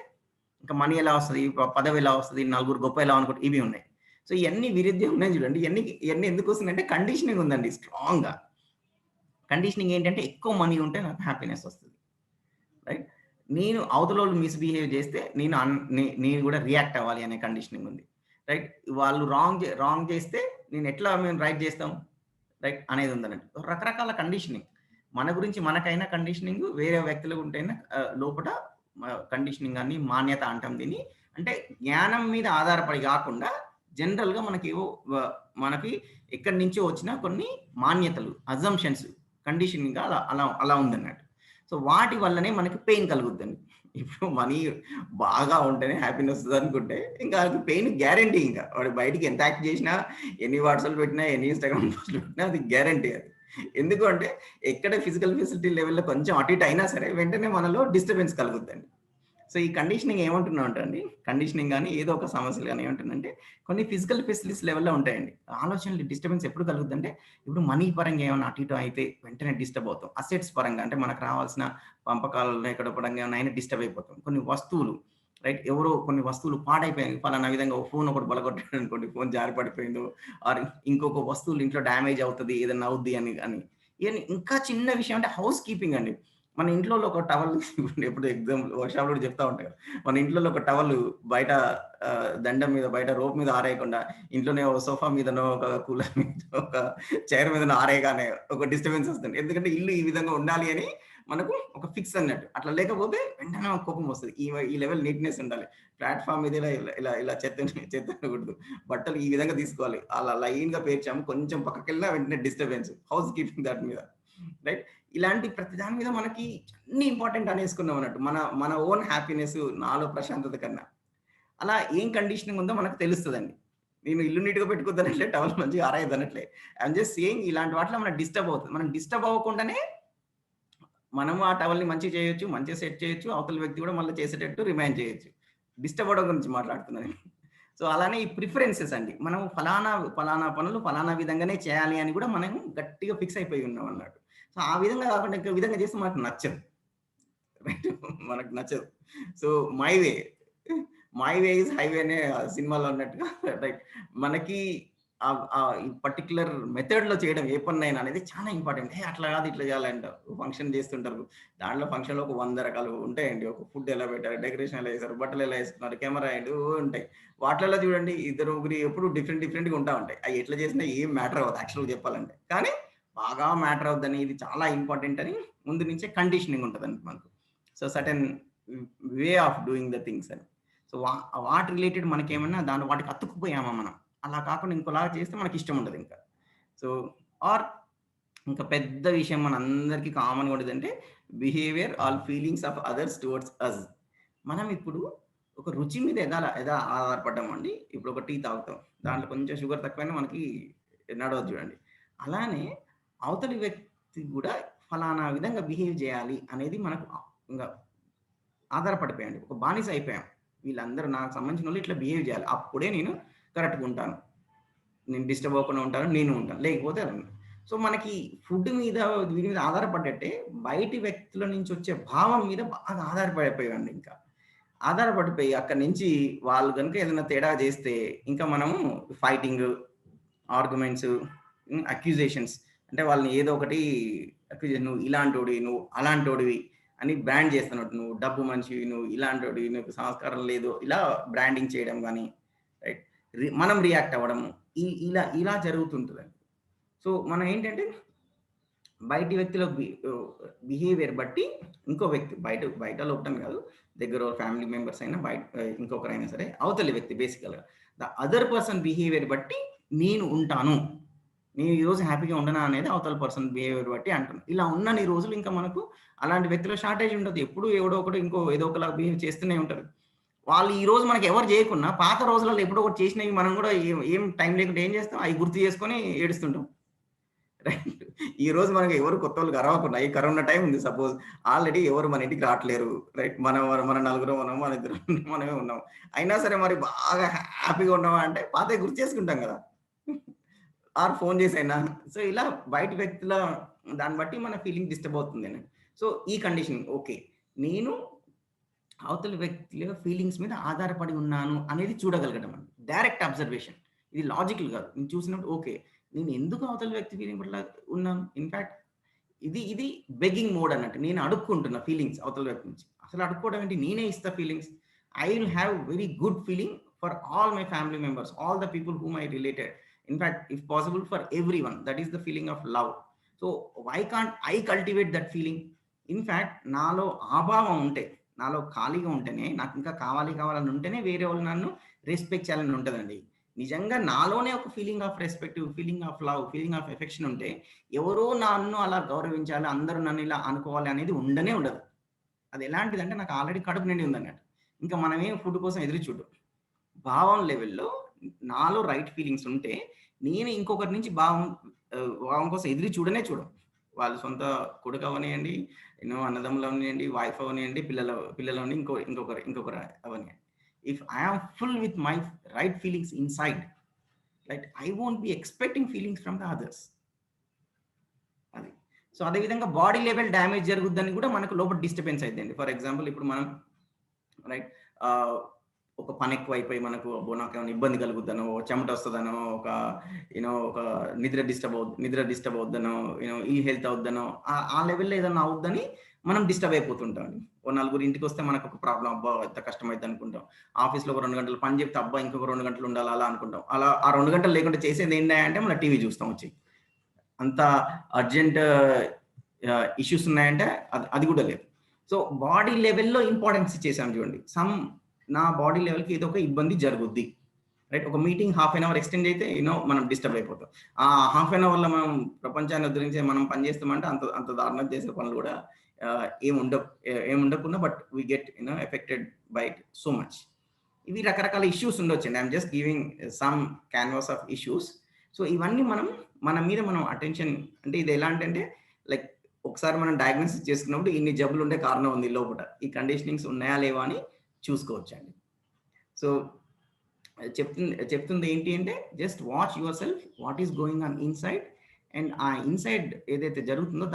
ఇంకా మనీ ఎలా వస్తది? పదవి ఎలా వస్తది? నలుగురు గొప్ప ఎలా అనుకుంటే ఇవి ఉన్నాయి. సో ఇయన్నీ విరుద్ధంగా ఉన్నాయి చూడండి. ఇయన్నీ ఎందుకు వస్తున్నాయంటే కండిషనింగ్ ఉందండి స్ట్రాంగ్‌గా. కండిషనింగ్ ఏంటంటే ఎక్కువ మనీ ఉంటే నాకు హ్యాపీనెస్ వస్తది. రైట్? నేను అవతలోళ్ళు మిస్‌బిహేవ్ చేస్తే నేను కూడా రియాక్ట్ అవ్వాలి అనే కండిషనింగ్ ఉంది. రైట్? వాళ్ళు రాంగ్ చేస్తే మేము రైట్ చేస్తాం. రైట్? అనేది ఉందన్నట్టు. రకరకాల కండిషనింగ్. మన గురించి మనకైనా కండిషనింగ్, వేరే వ్యక్తులకు ఉంటేనే లోపట కండిషనింగ్ అని మాన్యత అంటాం దీన్ని. అంటే జ్ఞానం మీద ఆధారపడి కాకుండా జనరల్‌గా మనకి ఎక్కడి నుంచో వచ్చిన కొన్ని మాన్యతలు, అజంప్షన్స్ కండిషనింగ్‌గా అలా ఉందన్నట్టు. సో వాటి వల్లనే మనకి పెయిన్ కలుగుద్దండి. ఇప్పుడు మనీ బాగా ఉంటేనే హ్యాపీనెస్ వస్తదనుకుంటే ఇంకా అది పెయిన్ గ్యారంటీ ఇంకా. వాడు బయటికి ఎంత యాక్ట్ చేసినా, ఎన్ని వాట్సాప్‌లు పెట్టినా, ఎన్ని ఇన్‌స్టాగ్రామ్ పోస్ట్‌లు పెట్టినా అది గ్యారంటీ అది. ఎందుకు అంటే ఎక్కడ ఫిజికల్ ఫెసిలిటీ లెవెల్‌లో కొంచెం అటు ఇటు అయినా సరే వెంటనే మనలో డిస్టర్బెన్స్ కలుగుద్దండి. సో ఈ కండిషనింగ్ ఏమంటున్నాం అండి, కండిషనింగ్ గాని ఏదో ఒక సమస్యలు గాని ఏమంటుందంటే కొన్ని ఫిజికల్ ఫెసిలిటీస్ లెవెల్‌లో ఉంటాయండి. ఆలోచనలు డిస్టర్బెన్స్ ఎప్పుడు కలుగుద్దంటే ఇప్పుడు మనీ పరంగా ఏమన్నా అటు ఇటు అయితే వెంటనే డిస్టర్బ్ అవుతాం. అసెట్స్ పరంగా అంటే మనకు రావాల్సిన పంపకాలు ఎక్కడ పరంగా అయినా డిస్టర్బ్ అయిపోతాం. కొన్ని వస్తువులు రైట్ ఎవరో కొన్ని వస్తువులు పాడైపోయాయి. పలానా విధంగా ఫోన్ ఒకటి బలగొట్టాడు అనుకోండి, ఫోన్ జారి పడిపోయిందో ఆర్ ఇంకొక వస్తువులు ఇంట్లో డ్యామేజ్ అవుతది, ఏదన్నా అవుద్ది అని. ఇవన్నీ ఇంకా చిన్న విషయం అంటే హౌస్ కీపింగ్ అండి. మన ఇంట్లో ఒక టవల్ ఎప్పుడు ఎగ్జాంపుల్ వర్క్షాప్ లో చెప్తా ఉంటాయి కదా, మన ఇంట్లో ఒక టవల్ బయట దండం మీద బయట రోప్ మీద ఆరేయకుండా ఇంట్లోనే ఒక సోఫా మీదనో ఒక కూలర్ మీద ఒక చైర్ మీదనో ఆరేయగానే ఒక డిస్టర్బెన్స్ వస్తుంది. ఎందుకంటే ఇల్లు ఈ విధంగా ఉండాలి అని మనకు ఒక ఫిక్స్ అన్నట్టు. అట్లా లేకపోతే వెంటనే కోపం వస్తుంది. ఈ లెవెల్ నీట్నెస్ ఉండాలి. ప్లాట్ఫామ్ మీద ఇలా చెత్త ఉండకూడదు. బట్టలు ఈ విధంగా తీసుకోవాలి. అలా లైన్ గా పేర్చాము, కొంచెం పక్కకి వెళ్ళినా వెంటనే డిస్టర్బెన్స్. హౌస్ కీపింగ్ దాని మీద, రైట్? ఇలాంటి ప్రతి దాని మీద మనకి అన్ని ఇంపార్టెంట్ అనేసుకున్నాం అన్నట్టు. మన ఓన్ హ్యాపీనెస్, నాలో ప్రశాంతత కన్నా అలా ఏం కండిషనింగ్ ఉందో మనకు తెలుస్తుందండి. నేను ఇల్లు నీట్గా పెట్టుకోద్దనట్లే, టవల్ మంచిగా ఆరాయద్దనట్లే. ఐఎమ్ జస్ట్ సేయింగ్ ఇలాంటి వాటిలో మనం డిస్టర్బ్ అవుతుంది. మనం డిస్టర్బ్ అవ్వకుండానే మనము ఆ టవల్ని మంచిగా చేయొచ్చు, మంచిగా సెట్ చేయొచ్చు, అవతల వ్యక్తి కూడా మళ్ళీ చేసేటట్టు రిమైండ్ చేయొచ్చు. డిస్టర్బ్ అవ్వడం గురించి మాట్లాడుతున్నాను. సో అలానే ఈ ప్రిఫరెన్సెస్ అండి, మనం ఫలానా పనులు ఫలానా విధంగానే చేయాలి అని కూడా మనం గట్టిగా ఫిక్స్ అయిపోయి ఉన్నాం అన్నట్టు. సో ఆ విధంగా కాకుండా ఇంకో విధంగా చేస్తే మనకు నచ్చదు, రైట్? మనకు నచ్చదు. So my way is highway అనే సినిమాలో ఉన్నట్టుగా, రైట్? మనకి ఈ పర్టికులర్ మెథడ్ లో చేయడం ఏ పని అనేది చాలా ఇంపార్టెంట్. అట్లా కాదు ఇట్లా చేయాలంట. ఫంక్షన్ చేస్తుంటారు, దాంట్లో ఫంక్షన్ లో ఒక 100 రకాలు ఉంటాయండి. ఒక ఫుడ్ ఎలా పెట్టారు, డెకరేషన్ ఎలా వేస్తారు, బట్టలు ఎలా వేసుకున్నారు, కెమెరా ఏంటి ఉంటాయి. వాటిలో చూడండి ఇద్దరు ముగ్గురు ఎప్పుడు డిఫరెంట్ గా ఉంటా ఉంటాయి. అవి ఎట్లా చేసినా ఏం మ్యాటర్ అవ్వదు యాక్చువల్గా చెప్పాలంటే. కానీ బాగా మ్యాటర్ అవుద్దని, ఇది చాలా ఇంపార్టెంట్ అని ముందు నుంచే కండిషనింగ్ ఉంటుంది అండి మనకు. So certain way of doing the things అని. సో వాటి రిలేటెడ్ మనకేమన్నా వాటికి అతుక్కుపోయామా మనం, అలా కాకుండా ఇంకోలాగా చేస్తే మనకి ఇష్టం ఉండదు ఇంకా. సో ఇంకా పెద్ద విషయం మన అందరికీ కామన్గా ఉండేది అంటే behaviour all feelings of others towards us. మనం ఇప్పుడు ఒక రుచి మీద ఎలా ఆధారపడ్డామండి. ఇప్పుడు ఒక టీ తాగుతాం, దాంట్లో కొంచెం షుగర్ తక్కువైనా మనకి నడవదు చూడండి. అలానే అవతలి వ్యక్తి కూడా ఫలానా విధంగా బిహేవ్ చేయాలి అనేది మనకు ఇంకా ఆధారపడిపోయాయండి. ఒక బానిస అయిపోయాం. వీళ్ళందరూ నాకు సంబంధించిన వాళ్ళు ఇట్లా బిహేవ్ చేయాలి, అప్పుడే నేను కరెక్ట్గా ఉంటాను, నేను డిస్టర్బ్ అవ్వకుండా ఉంటాను, నేను ఉంటాను, లేకపోతే అలా. సో మనకి ఫుడ్ మీద వీటి మీద ఆధారపడ్డట్టే బయటి వ్యక్తుల నుంచి వచ్చే భావం మీద బాగా ఆధారపడిపోయామండి. ఇంకా ఆధారపడిపోయి అక్కడి నుంచి వాళ్ళు కనుక ఏదైనా తేడా చేస్తే ఇంకా మనము ఫైటింగ్, ఆర్గ్యుమెంట్స్, అక్యూజేషన్స్, అంటే వాళ్ళని ఏదో ఒకటి అక్యూజేషన్, నువ్వు ఇలాంటోడివి, నువ్వు అలాంటోడివి అని బ్రాండ్ చేస్తున్నట్టు, నువ్వు డబ్బు మనిషివి, నువ్వు ఇలాంటోడివి, నీకు సంస్కారం లేదు, ఇలా బ్రాండింగ్ చేయడం కానీ, రైట్? మనం రియాక్ట్ అవ్వడము, ఇలా జరుగుతుంటుందండి. సో మనం ఏంటంటే బయటి వ్యక్తిలో బిహేవియర్ బట్టి ఇంకో వ్యక్తి బయట లోపటం కాదు, దగ్గర ఫ్యామిలీ మెంబర్స్ అయినా బయట ఇంకొకరైనా సరే, అవతలి వ్యక్తి బేసికల్గా ద అదర్ పర్సన్ బిహేవియర్ బట్టి నేను ఉంటాను, నేను ఈరోజు హ్యాపీగా ఉండనా అనేది అవతల పర్సన్ బిహేవియర్ బట్టి అంటాను. ఇలా ఉన్నన్ని రోజులు ఇంకా మనకు అలాంటి వ్యక్తిలో షార్టేజ్ ఉండదు. ఎప్పుడు ఎవడో ఒకటి ఏదో ఒకలా బిహేవ్ చేస్తూనే ఉంటారు. వాళ్ళు ఈ రోజు మనకి ఎవరు చేయకున్నా పాత రోజులలో ఎప్పుడో ఒకటి చేసినవి మనం కూడా ఏం టైం లేకుండా ఏం చేస్తాం, అవి గుర్తు చేసుకొని ఏడుస్తుంటాం, రైట్? ఈ రోజు మనకి ఎవరు కొత్త వాళ్ళు కరవకుండా, ఈ కరోనా టైం ఉంది సపోజ్, ఆల్రెడీ ఎవరు మన ఇంటికి రావట్లేరు, రైట్? మన నలుగురు మన ఇద్దరు మనమే ఉన్నాం, అయినా సరే మరి బాగా హ్యాపీగా ఉన్నామా అంటే పాత గుర్తు చేసుకుంటాం కదా, ఆర్ ఫోన్ చేసైనా. సో ఇలా బయట వ్యక్తుల దాన్ని బట్టి మన ఫీలింగ్ డిస్టర్బ్ అవుతుంది అని. సో ఈ కండిషన్ ఓకే, నేను అవతల వ్యక్తుల ఫీలింగ్స్ మీద ఆధారపడి ఉన్నాను అనేది చూడగలగడం అండి. డైరెక్ట్ అబ్జర్వేషన్, ఇది లాజికల్ కాదు. నేను చూసినప్పుడు ఓకే, నేను ఎందుకు అవతల వ్యక్తి ఫీలింగ్ పట్ల ఉన్నాను, ఇన్ఫాక్ట్ ఇది బెగ్గింగ్ మోడ్ అన్నట్టు. నేను అడుక్కుంటున్నా ఫీలింగ్స్ అవతల వ్యక్తి నుంచి. అసలు అడుక్కోవడం ఏంటి, నేనే ఇస్తా feelings. I will have very good feeling for all my family members, all the people whom I related, in fact if possible for everyone. That is the feeling of love. So why can't I cultivate that feeling? In fact నాలో ఆభావం ఉంటే, నాలో ఖాళీగా ఉంటేనే, నాకు ఇంకా కావాలని ఉంటేనే వేరే వాళ్ళు నన్ను రెస్పెక్ట్ చేయాలని ఉంటుందండి. నిజంగా నాలోనే ఒక feeling of respect, feeling of love, feeling of affection ఉంటే ఎవరో నన్ను అలా గౌరవించాలి, అందరూ నన్ను ఇలా అనుకోవాలి అనేది ఉండదు. అది ఎలాంటిదంటే నాకు ఆల్రెడీ కడుపు నిండి ఉందన్నట్టు. ఇంకా మనమేం ఫుడ్ కోసం ఎదురు చూడు. భావం లెవెల్లో నాలో రైట్ ఫీలింగ్స్ ఉంటే నేను ఇంకొకరి నుంచి భావం కోసం ఎదురు చూడడం. వాళ్ళు సొంత కొడుకు అవనియండి, అన్నదమ్ములు అవనియండి, వైఫ్ అవనియండి, పిల్లలని ఇంకొకరు అవనియండి. If I'm full with my right feelings inside, right, I won't be expecting feelings from the others. అది. సో అదేవిధంగా బాడీ లెవెల్ డ్యామేజ్ జరుగుద్దని కూడా మనకు లోపల డిస్టర్బెన్స్ అవుతుంది. ఫర్ ఎగ్జాంపుల్ ఇప్పుడు మనం రైట్ ఒక పని ఎక్కువ అయిపోయి మనకు నాకు ఏమైనా ఇబ్బంది కలుగుతానో, చెమట వస్తుందనో, ఒక నిద్ర డిస్టర్బ్ అవుద్దనో, ఈ హెల్త్ అవుద్దనో, ఆ లెవెల్లో ఏదైనా అవుద్దని మనం డిస్టర్బ్ అయిపోతుంటాం. ఓ నలుగురు ఇంటికి వస్తే మనకు ఒక ప్రాబ్లం, అబ్బా ఎంత కష్టమైద్ది అనుకుంటాం. ఆఫీస్లో ఒక 2 గంటలు పని చెప్తే అబ్బా ఇంకొక 2 గంటలు ఉండాలి అలా అనుకుంటాం. అలా ఆ 2 గంటలు లేకుండా చేసేది ఏంటి అంటే మన టీవీ చూస్తాం వచ్చి. అంత అర్జెంట్ ఇష్యూస్ ఉన్నాయంటే అది కూడా లేదు. సో బాడీ లెవెల్‌లో ఇంపార్టెన్స్ ఇచ్చేసాం చూడండి. నా బాడీ లెవెల్‌కి ఏదో ఒక ఇబ్బంది జరుగుద్ది. రైట్, ఒక meeting half an hour extend అయితే మనం డిస్టర్బ్ అయిపోతాం. ఆ హాఫ్ అన్ అవర్లో మనం ప్రపంచాన్ని ఉద్ధరించే మనం పని చేస్తామంటే అంత దారుణంగా చేసే పనులు కూడా ఏముండకున్నా but we get affected by it so much. ఇవి రకరకాల ఇష్యూస్ ఉండొచ్చండి. I'm just giving some canvas of issues. So ఇవన్నీ మన మీద మనం అటెన్షన్, అంటే ఇది ఎలా అంటే లైక్ ఒకసారి మనం డయాగ్నోసిస్ చేసుకున్నప్పుడు ఇన్ని జబ్బులు ఉండే కారణం ఉంది లోపల, ఈ కండిషనింగ్స్ ఉన్నాయా లేవా అని చూసుకోవచ్చండి. సో చెప్తుంది ఏంటి అంటే just watch your self, what is going on inside, and ఆ ఇన్సైడ్ ఏదైతే జరుగుతుందో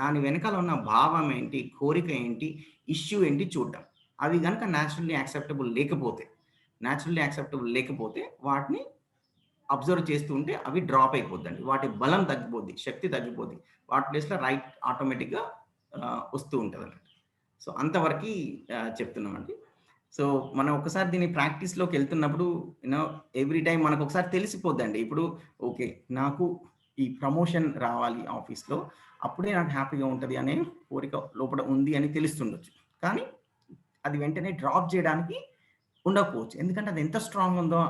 దాని వెనకాల ఉన్న భావం ఏంటి, కోరిక ఏంటి, ఇష్యూ ఏంటి చూడటం. అవి కనుక న్యాచురల్లీ యాక్సెప్టబుల్ లేకపోతే వాటిని అబ్జర్వ్ చేస్తూ ఉంటే అవి డ్రాప్ అయిపోద్దండి. వాటి బలం తగ్గిపోద్ది, శక్తి తగ్గిపోద్ది, వాటి ప్లేస్లో రైట్ ఆటోమేటిక్గా వస్తూ ఉంటుంది అన్నట్టు. సో అంతవరకు చెప్తున్నామండి. సో మనం ఒకసారి దీన్ని ప్రాక్టీస్లోకి వెళ్తున్నప్పుడు ఎవ్రీ టైం మనకు ఒకసారి తెలిసిపోద్దండి. ఇప్పుడు ఓకే, నాకు ఈ ప్రమోషన్ రావాలి ఆఫీస్లో, అప్పుడే నాకు హ్యాపీగా ఉంటుంది అనే కోరిక లోపల ఉంది అని తెలుస్తుండొచ్చు. కానీ అది వెంటనే డ్రాప్ చేయడానికి ఉండకపోవచ్చు, ఎందుకంటే అది ఎంత స్ట్రాంగ్ ఉందో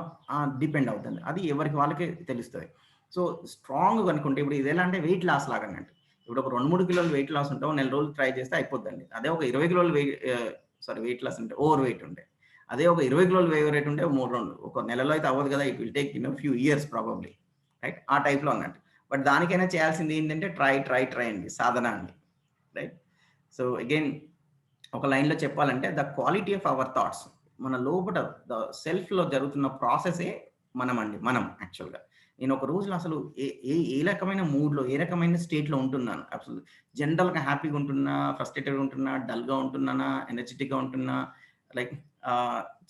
డిపెండ్ అవుతుంది. అది ఎవరికి వాళ్ళకే తెలుస్తుంది. సో స్ట్రాంగ్ అనుకుంటే ఇప్పుడు ఇది ఎలా అంటే వెయిట్ లాస్ లాగానే. ఇప్పుడు ఒక 2-3 కిలోలు వెయిట్ లాస్ ఉంటావు, 4 రోజులు ట్రై చేస్తే అయిపోద్దండి. అదే ఒక 20 కిలోలు వెయిట్ లాస్ ఉంటే, ఓవర్ వెయిట్ ఉంటే, అదే ఒక 20 కిలోలు వెయిట్ ఉంటే 3 రోజులు, ఒక నెలలో అయితే అవ్వదు కదా, it will take few years probably, right, ఆ టైప్లో అన్నట్టు. బట్ దానికైనా చేయాల్సింది ఏంటంటే ట్రై అండి, సాధన అండి, రైట్. సో అగైన్ ఒక లైన్లో చెప్పాలంటే the quality of our thoughts, మన లోపల సెల్ఫ్లో జరుగుతున్న ప్రాసెసే మనం యాక్చువల్గా. నేను ఒక రోజులో అసలు ఏ రకమైన మూడ్లో, ఏ రకమైన స్టేట్లో ఉంటున్నాను, అసలు జనరల్గా హ్యాపీగా ఉంటున్నా, ఫ్రస్ట్రేటెడ్గా ఉంటున్నా, డల్గా ఉంటున్నానా, ఎనర్జెటిక్గా ఉంటున్నా, లైక్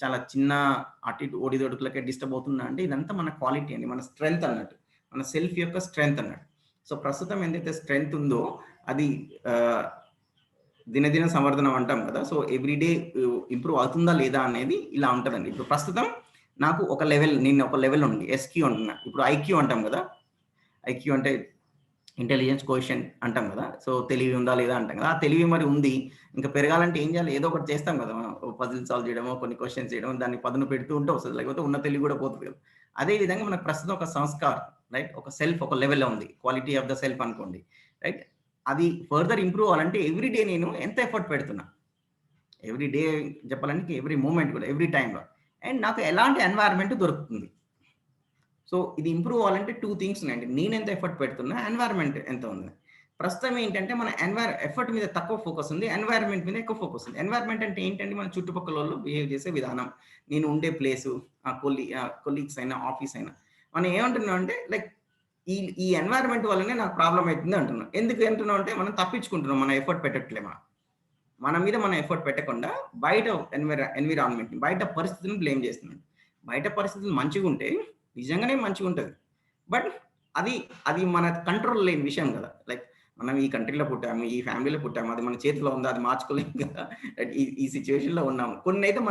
చాలా చిన్న అటు ఇటు ఒడిదొడుకులకే డిస్టర్బ్ అవుతున్నా అంటే ఇదంతా మన క్వాలిటీ అండి, మన స్ట్రెంగ్త్ అన్నట్టు, మన సెల్ఫ్ యొక్క స్ట్రెంగ్త్ అన్నట్టు. సో ప్రస్తుతం ఏదైతే స్ట్రెంగ్త్ ఉందో అది దినదిన సంవర్ధనం అంటాం కదా. సో ఎవ్రీడే ఇంప్రూవ్ అవుతుందా లేదా అనేది ఇలా ఉంటుందండి. ఇప్పుడు ప్రస్తుతం నాకు నేను ఒక లెవెల్ ఉంది, ఎస్క్యూ అంటున్నా, ఇప్పుడు ఐక్యూ అంటాం కదా, ఐక్యూ అంటే ఇంటెలిజెన్స్ కోఎఫిషియంట్ అంటాం కదా. సో తెలివి ఉందా లేదా అంటాం కదా, ఆ తెలివి మరి ఉంది, ఇంకా పెరగాలంటే ఏం చేయాలి, ఏదో ఒకటి చేస్తాం కదా, పజిల్ సాల్వ్ చేయడమో, కొన్ని క్వశ్చన్స్ చేయడం, దాన్ని పదును పెడుతూ ఉంటే వస్తుంది, లేకపోతే ఉన్న తెలివి కూడా పోతుంది కదా. అదే విధంగా మనకు ప్రస్తుతం ఒక సంస్కార్, రైట్, ఒక సెల్ఫ్ ఒక లెవెల్లో ఉంది, క్వాలిటీ ఆఫ్ ద సెల్ఫ్ అనుకోండి, రైట్. అది ఫర్దర్ ఇంప్రూవ్ అవ్వాలంటే ఎవ్రీ డే నేను ఎంత ఎఫర్ట్ పెడుతున్నా, ఎవ్రీ డే చెప్పాలంటే ఎవ్రీ మూమెంట్ కూడా, ఎవ్రీ టైంలో, అండ్ నాకు ఎలాంటి ఎన్వైరన్మెంట్ దొరుకుతుంది. సో ఇది ఇంప్రూవ్ అవ్వాలంటే 2 థింగ్స్ ఉన్నాయండి, నేను ఎంత ఎఫర్ట్ పెడుతున్నా, ఎన్వైరన్మెంట్ ఎంత ఉంది. ప్రస్తుతం ఏంటంటే మన ఎఫర్ట్ మీద తక్కువ ఫోకస్ ఉంది, ఎన్వైరన్మెంట్ మీద ఎక్కువ ఫోకస్ ఉంది. ఎన్వైరన్మెంట్ అంటే ఏంటంటే మన చుట్టుపక్కల వాళ్ళు బిహేవ్ చేసే విధానం, నేను ఉండే ప్లేసు, కొలీగ్స్ అయినా, ఆఫీస్ అయినా, మనం ఏమంటున్నాం అంటే లైక్ ఈ ఎన్వైరన్మెంట్ వల్లనే నాకు ప్రాబ్లం అవుతుంది అంటున్నాం. ఎందుకు అంటున్నాం అంటే మనం తప్పించుకుంటున్నాం, మన ఎఫర్ట్ పెట్టట్లేమా, మన మీద మనం ఎఫర్ట్ పెట్టకుండా బయట ఎన్విరాన్మెంట్, బయట పరిస్థితులను బ్లేమ్ చేస్తున్నాం. బయట పరిస్థితులు మంచిగా ఉంటే నిజంగానే మంచిగా ఉంటుంది, బట్ అది మన కంట్రోల్ లేని విషయం కదా. లైక్ మనం ఈ కంట్రీలో పుట్టాము, ఈ ఫ్యామిలీలో పుట్టాము, అది మన చేతిలో ఉందా, అది మార్చుకోలేము కదా. ఈ సిచ్యువేషన్లో ఉన్నాము. కొన్ని అయితే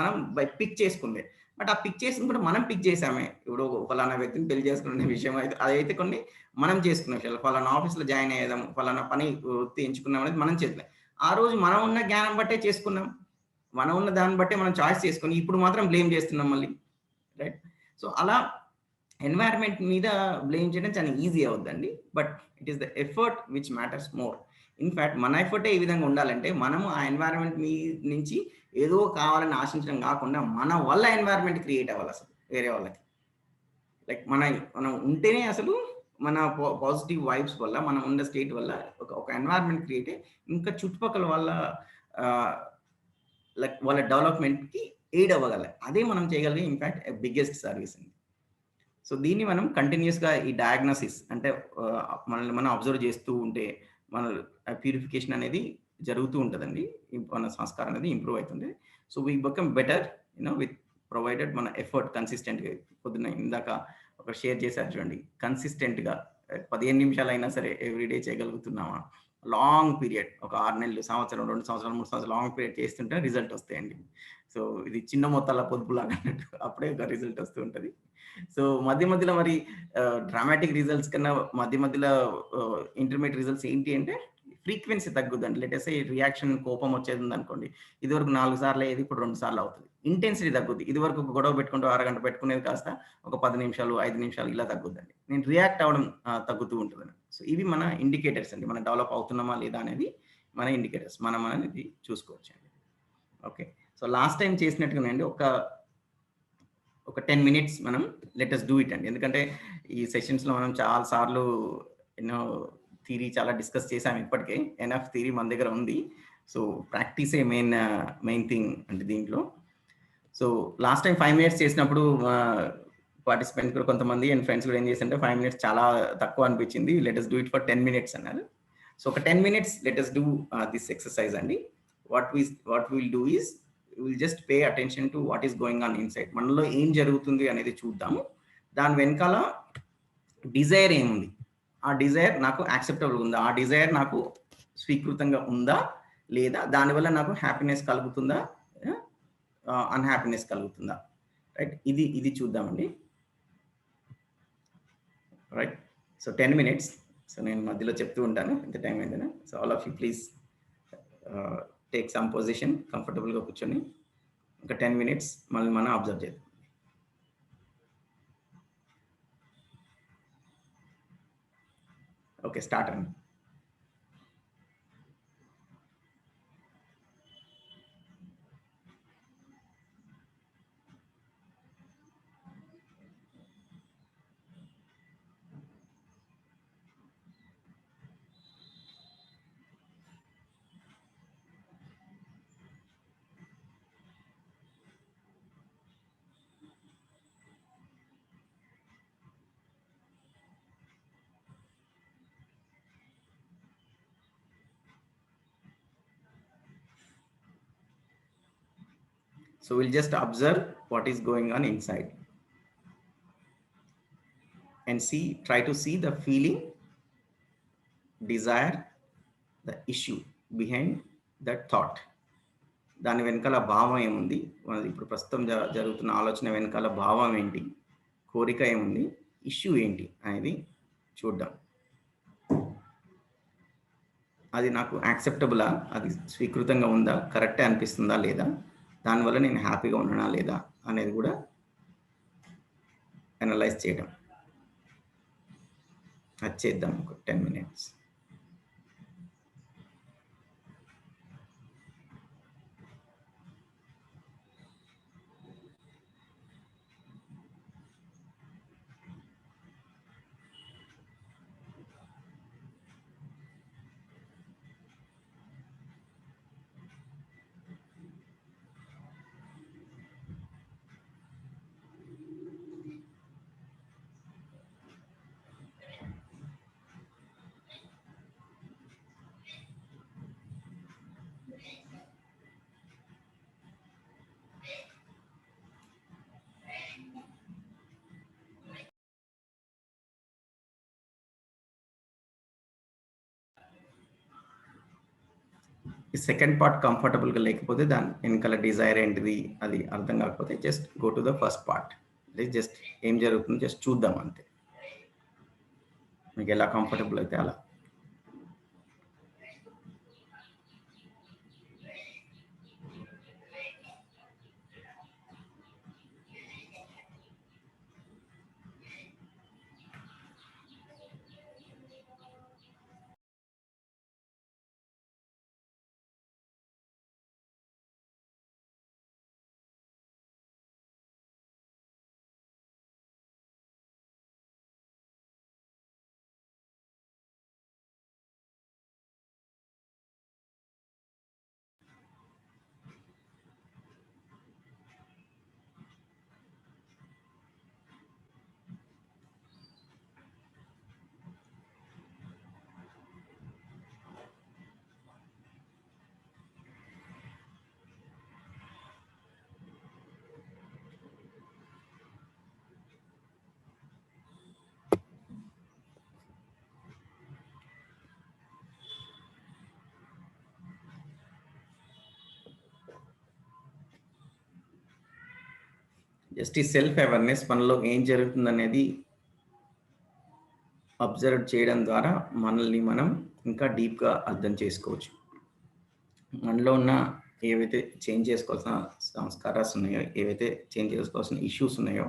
మనం పిక్ చేసుకుందే, బట్ ఆ పిక్ చేసింది కూడా మనం పిక్ చేసామే. ఇప్పుడు ఫలానా వ్యక్తిని పెళ్లి చేసుకునే విషయం అయితే అదైతే కొన్ని మనం చేసుకున్న విషయాలు, ఫలానా ఆఫీస్లో జాయిన్ అయ్యేదాం, ఫలానా పని వృత్తి ఎంచుకున్నాం అనేది మనం చేద్దాం. ఆ రోజు మనం ఉన్న జ్ఞానం బట్టే చేసుకున్నాం, మనం ఉన్న దాన్ని బట్టే మనం చాయిస్ చేసుకుని ఇప్పుడు మాత్రం బ్లేమ్ చేస్తున్నాం మళ్ళీ, రైట్. సో అలా ఎన్వైరన్మెంట్ మీద బ్లేమ్ చేయడం చాలా ఈజీ అవుద్దండి, but it is the effort which matters more. In fact మన ఎఫర్టే ఈ విధంగా ఉండాలంటే మనము ఆ ఎన్వైరన్మెంట్ నుంచి ఏదో కావాలని ఆశించడం కాకుండా మన వల్ల ఎన్వైరన్మెంట్ క్రియేట్ అవ్వాలి అసలు వేరే వాళ్ళకి. లైక్ మనం ఉంటేనే అసలు మన పాజిటివ్ వైబ్స్ వల్ల, మనం ఉన్న స్టేట్ వల్ల ఒక ఎన్వైరన్మెంట్ క్రియేట్ అయ్యి ఇంకా చుట్టుపక్కల వాళ్ళ డెవలప్మెంట్కి ఎయిడ్ అవ్వగల, అదే మనం చేయగలిగే ఇన్ఫ్యాక్ట్ బిగ్గెస్ట్ సర్వీస్ అండి. సో దీన్ని మనం కంటిన్యూస్గా ఈ డయాగ్నోసిస్ అంటే మనల్ని మనం అబ్జర్వ్ చేస్తూ ఉంటే మన ప్యూరిఫికేషన్ అనేది జరుగుతూ ఉంటుందండి, మన సంస్కారం అనేది ఇంప్రూవ్ అవుతుంది. So we become better with provided మన ఎఫర్ట్ కన్సిస్టెంట్గా. పొద్దున్న ఇందాక ఒక షేర్ చేశారు చూడండి, కన్సిస్టెంట్గా 15 నిమిషాలు అయినా సరే ఎవ్రీడే చేయగలుగుతున్నామా, లాంగ్ పీరియడ్ ఒక 6 నెలలు, సంవత్సరం, 2 సంవత్సరాలు, 3 సంవత్సరాలు లాంగ్ పీరియడ్ చేస్తుంటే రిజల్ట్ వస్తాయండి. సో ఇది చిన్న మొత్తాల పొదుపులాగా అన్నట్టు అప్పుడే ఒక రిజల్ట్ వస్తూ ఉంటది. సో మధ్య మధ్యలో మరి డ్రామాటిక్ రిజల్ట్స్ కన్నా మధ్య మధ్యలో ఇంటర్మీడియట్ రిజల్ట్స్ ఏంటి అంటే ఫ్రీక్వెన్సీ తగ్గుద్దండి. లెట్ సే రియాక్షన్ కోపం వచ్చేది ఉందనుకోండి. ఇదివరకు 4 సార్లు అయ్యేది ఇప్పుడు 2 సార్లు అవుతది. ఇంటెన్సిటీ తగ్గుద్ది. ఇదివరకు ఒక గొడవ పెట్టుకుంటూ అరగంట పెట్టుకునేది కాస్త ఒక 10 నిమిషాలు, 5 నిమిషాలు ఇలా తగ్గుద్దండి. నేను రియాక్ట్ అవ్వడం తగ్గుతూ ఉంటదండి. సో ఇవి మన ఇండికేటర్స్ అండి. మనం డెవలప్ అవుతున్నామా లేదా అనేది మన ఇండికేటర్స్. మనం అనేది చూసుకోవచ్చండి. ఓకే. సో లాస్ట్ టైమ్ చేసినట్టుగానండి ఒక 10 మినిట్స్ మనం లెట్ అస్ డూ ఇట్ అండి. ఎందుకంటే ఈ సెషన్స్‌లో మనం చాలా సార్లు ఎన్నో థియరీ చాలా డిస్కస్ చేసాం ఇప్పటికే. ఎనఫ్ థియరీ మన దగ్గర ఉంది. సో ప్రాక్టీసే మెయిన్ థింగ్ అంటే దీంట్లో. సో లాస్ట్ టైం 5 మినిట్స్ చేసినప్పుడు పార్టిసిపెంట్స్ కూడా కొంతమంది అండ్ ఫ్రెండ్స్ కూడా ఏం చేశారంటే 5 మినిట్స్ చాలా తక్కువ అనిపించింది. Let us do it for 10 minutes అన్నారు. సో ఒక 10 minutes let us do this exercise అండి. What will do is will just pay attention to what is going on inside. మనలో ఏం జరుగుతుంది అనేది చూద్దాము. దాని వెనకాల డిజైర్ ఏముంది, ఆ డిజైర్ నాకు యాక్సెప్టబుల్ ఉందా, ఆ డిజైర్ నాకు స్వీకృతంగా ఉందా లేదా, దానివల్ల నాకు హ్యాపీనెస్ కలుగుతుందా, అన్‌హ్యాపీనెస్ కలుగుతుందా, రైట్? ఇది చూద్దామండి. రైట్. So 10 minutes. సో నేను మధ్యలో చెప్తూ ఉంటాను ఎంత టైం అయిందని. So all of you please take some position, కంఫర్టబుల్గా కూర్చొని ఒక 10 మినిట్స్ మనం అబ్జర్వ్ చేద్దాం. ఓకే, స్టార్ట్ అండి. So we'll just observe what is going on inside and try to see the feeling, desire, the issue behind that thought. దాని వెనకాల భావం ఏముంది, మనది ఇప్పుడు ప్రస్తుతం జరుగుతున్న ఆలోచన వెనకాల భావం ఏంటి, కోరిక ఏముంది, ఇష్యూ ఏంటి అనేది చూద్దాం. అది నాకు యాక్సెప్టబులా, అది స్వీకృతంగా ఉందా, కరెక్టే అనిపిస్తుందా లేదా, దానివల్ల నేను హ్యాపీగా ఉన్నానా లేదా అనేది కూడా అనలైజ్ చేయడం. అది చేద్దాం ఒక 10 మినిట్స్. ఈ సెకండ్ పార్ట్ కంఫర్టబుల్గా లేకపోతే దాని వెనకాల డిజైర్ ఏంటిది అది అర్థం కాకపోతే just go to the first part. Just ఏం జరుగుతుందో జస్ట్ చూద్దాం అంతే. మీకు ఎలా కంఫర్టబుల్ అయితే అలా. జస్ట్ ఈ సెల్ఫ్ అవేర్నెస్, మనలో ఏం జరుగుతుందనేది అబ్జర్వ్ చేయడం ద్వారా మనల్ని మనం ఇంకా డీప్గా అర్థం చేసుకోవచ్చు. మనలో ఉన్న ఏవైతే చేంజ్ చేసుకోవాల్సిన సంస్కారాలు ఉన్నాయో, ఏవైతే చేంజ్ చేసుకోవాల్సిన ఇష్యూస్ ఉన్నాయో,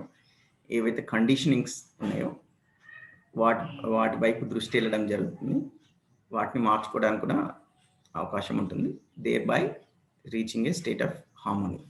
ఏవైతే కండిషనింగ్స్ ఉన్నాయో వాటి వైపు దృష్టి వెళ్ళడం జరుగుతుంది. వాటిని మార్చుకోవడానికి కూడా అవకాశం ఉంటుంది. Thereby reaching a state of harmony.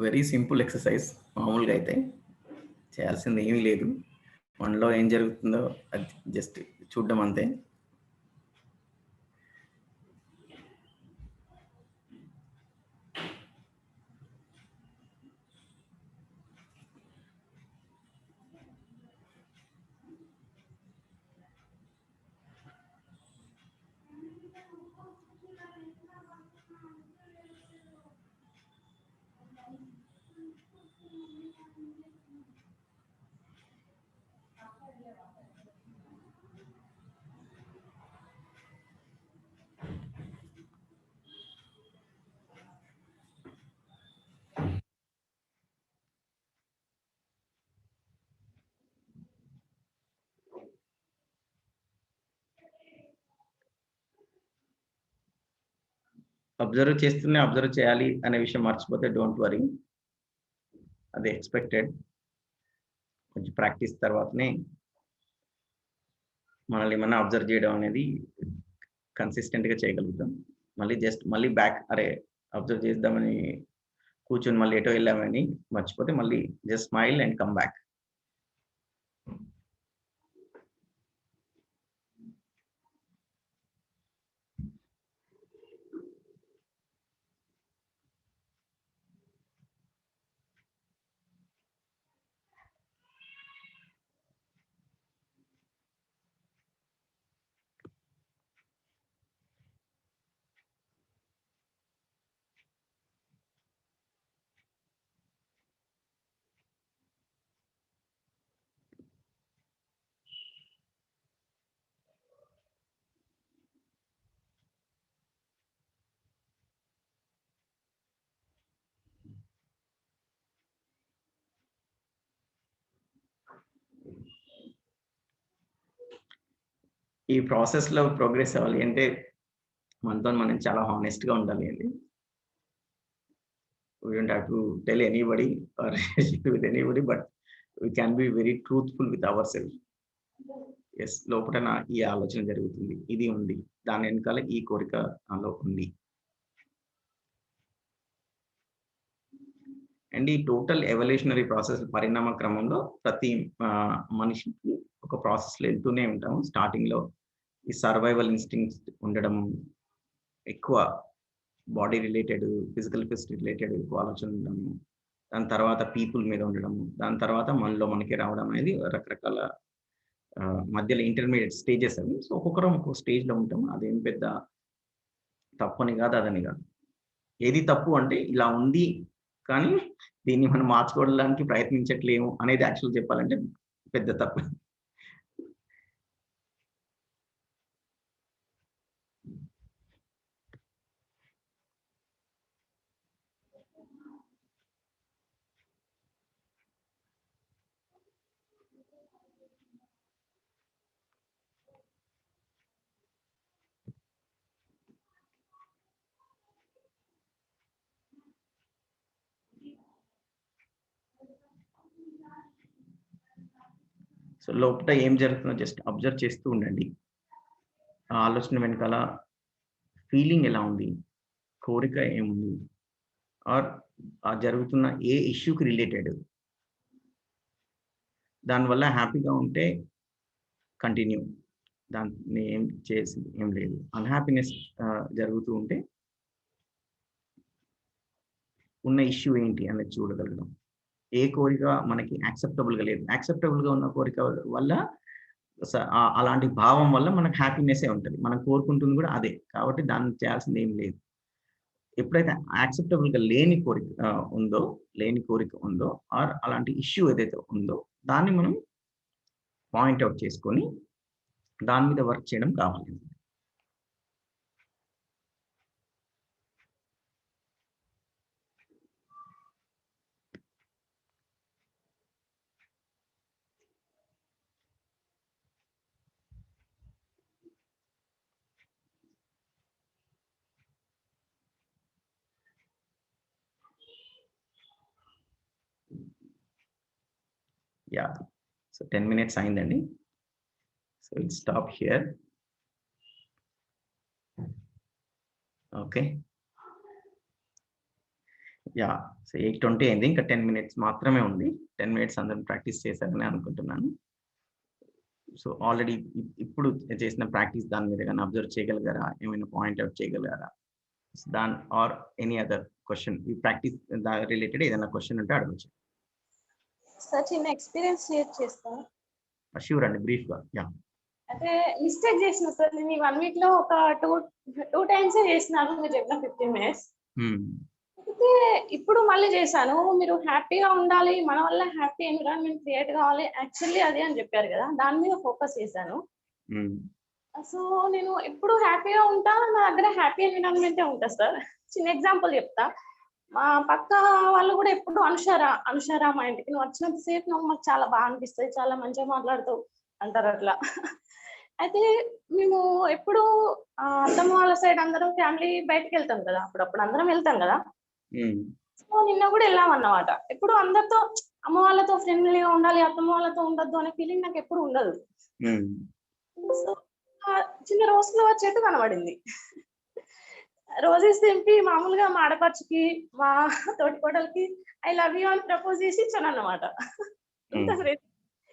Very simple exercise. మామూలుగా అయితే చేయాల్సింది ఏమీ లేదు. మనలో ఏం జరుగుతుందో అది జస్ట్ చూడడం అంతే. అబ్జర్వ్ చేస్తూనే అబ్జర్వ్ చేయాలి అనే విషయం మర్చిపోతే డోంట్ వరీ. అది ఎక్స్‌పెక్టెడ్. కొంచెం ప్రాక్టీస్ తర్వాతనే మనల్ని మనం అబ్జర్వ్ చేయడం అనేది కన్సిస్టెంట్‌గా చేయగలుగుతాం. మళ్ళీ బ్యాక్ అబ్జర్వ్ చేద్దామని కూర్చొని మళ్ళీ ఎటో వెళ్ళామని మర్చిపోతే మళ్ళీ just smile and come back. ఈ ప్రాసెస్‌లో ప్రోగ్రెస్ అవ్వాలి అంటే మనతో మనం చాలా హానెస్ట్‌గా ఉండాలి అండి. We don't have to tell anybody or share with anybody, but we can be very truthful with ourselves. Yes, లోపల ఈ ఆలోచన జరుగుతుంది. ఇది ఉంది. దాని వెనకాల ఈ కోరిక నాలో ఉంది. అండ్ ఈ టోటల్ ఎవల్యూషనరీ ప్రాసెస్ పరిణామ క్రమంలో ప్రతి మనిషికి ఒక ప్రాసెస్‌లో వెళ్తూనే ఉంటాము. స్టార్టింగ్‌లో ఈ సర్వైవల్ ఇన్‌స్టింక్ట్స్ ఉండడం, ఎక్కువ బాడీ రిలేటెడ్, ఫిజికల్ రిలేటెడ్ ఎక్కువ ఆలోచన ఉండడము, దాని తర్వాత పీపుల్ మీద ఉండడము, దాని తర్వాత మనలో మనకి రావడం అనేది రకరకాల మధ్యలో ఇంటర్మీడియట్ స్టేజెస్ అవి. సో ఒక్కొక్కరం ఒక్కొక్క స్టేజ్‌లో ఉంటాం. అదేం పెద్ద తప్పని కాదు, అదని కాదు. ఏది తప్పు అంటే ఇలా ఉంది కానీ దీన్ని మనం మార్చుకోవడానికి ప్రయత్నించట్లేము అనేది యాక్చువల్ చెప్పాలంటే పెద్ద తప్పు. సో లోపల ఏం జరుగుతుందో జస్ట్ అబ్జర్వ్ చేస్తూ ఉండండి. ఆ ఆలోచన వెనకాల ఫీలింగ్ ఎలా ఉంది, కోరిక ఏముంది, ఆర్ ఆ జరుగుతున్న ఏ ఇష్యూకి రిలేటెడ్. దానివల్ల హ్యాపీగా ఉంటే కంటిన్యూ, దాన్ని ఏం చేసి ఏం లేదు. అన్‌హ్యాపీనెస్ జరుగుతూ ఉంటే ఉన్న ఇష్యూ ఏంటి అనేది చూడగలగడం. ఏ కోరిక మనకి యాక్సెప్టబుల్‌గా లేదు. యాక్సెప్టబుల్‌గా ఉన్న కోరిక వల్ల అలాంటి భావం వల్ల మనకు హ్యాపీనెస్సే ఉంటది. మనం కోరుకుంటుంది కూడా అదే. కాబట్టి దాన్ని చేయాల్సింది ఏం లేదు. ఎప్పుడైతే యాక్సెప్టబుల్‌గా లేని కోరిక ఉందో ఆర్ అలాంటి ఇష్యూ ఏదైతే ఉందో దాన్ని మనం పాయింట్ ఔట్ చేసుకొని దాని మీద వర్క్ చేయడం కావాలి. Yeah. So 10 minutes అయిందండి. So we'll stop here. Okay. Yeah. So 8:20 అయింది. ఇంకా 10 minutes మాత్రమే ఉంది. 10 minutes అందరం ప్రాక్టీస్ చేశారని అనుకుంటున్నాను. సో ఆల్రెడీ ఇప్పుడు చేసిన ప్రాక్టీస్ దాని మీద కానీ అబ్జర్వ్ చేయగలిగారా? ఏమైనా పాయింట్ అవుట్ చేయగలిగారా? దాని ఆర్ ఎనీ అదర్ క్వశ్చన్ ఈ ప్రాక్టీస్ రిలేటెడ్ ఏదైనా క్వశ్చన్ ఉంటే అడగచ్చు. సార్ చిన్న ఎక్స్పీరియన్స్ షేర్ చేస్తా. షూర్ అండి, బ్రీఫ్ గా. యా. అంటే మిస్టేక్ చేసిన సార్ నేను ఈ 1 week లో ఒక టూ టైమ్స్ చేసినాను మీరు చెప్పిన 15 minutes. అయితే ఇప్పుడు మళ్ళీ చేశాను. మీరు హ్యాపీగా ఉండాలి, మన వల్ల హ్యాపీ ఎన్విరాన్మెంట్ క్రియేట్ కావాలి, యాక్చువల్లీ అదే అని చెప్పారు కదా, దాని మీద ఫోకస్ చేశాను. సో నేను ఎప్పుడు హ్యాపీగా ఉంటా, నా దగ్గర హ్యాపీ ఎన్విరాన్మెంటే ఉంటుంది సార్. చిన్న ఎగ్జాంపుల్ చెప్తా. మా పక్క వాళ్ళు కూడా ఎప్పుడు అనుషారా మా ఇంటికి నువ్వు వచ్చినంత సేపు నువ్వు మాకు చాలా బాగా అనిపిస్తుంది, చాలా మంచిగా మాట్లాడుతావు అంటారు అట్లా. అయితే మేము ఎప్పుడు అత్తమ్మ వాళ్ళ సైడ్ అందరం ఫ్యామిలీ బయటకు వెళ్తాం కదా, అప్పుడప్పుడు అందరం వెళ్తాం కదా. సో నిన్న కూడా వెళ్ళాం అన్నమాట. ఎప్పుడు అందరితో అమ్మ వాళ్ళతో ఫ్రెండ్లీగా ఉండాలి, అత్తమ్మ వాళ్ళతో ఉండొద్దు అనే ఫీలింగ్ నాకు ఎప్పుడు ఉండదు. సో చిన్న రోజ్ ఫ్లవర్ చెట్టు కనబడింది. రోజెస్ తెంపి మామూలుగా మా ఆడపడుచుకి మా తోటికోడలకి ఐ లవ్ యూ అని ప్రపోజ్ చేసి ఇచ్చాను అన్నమాట.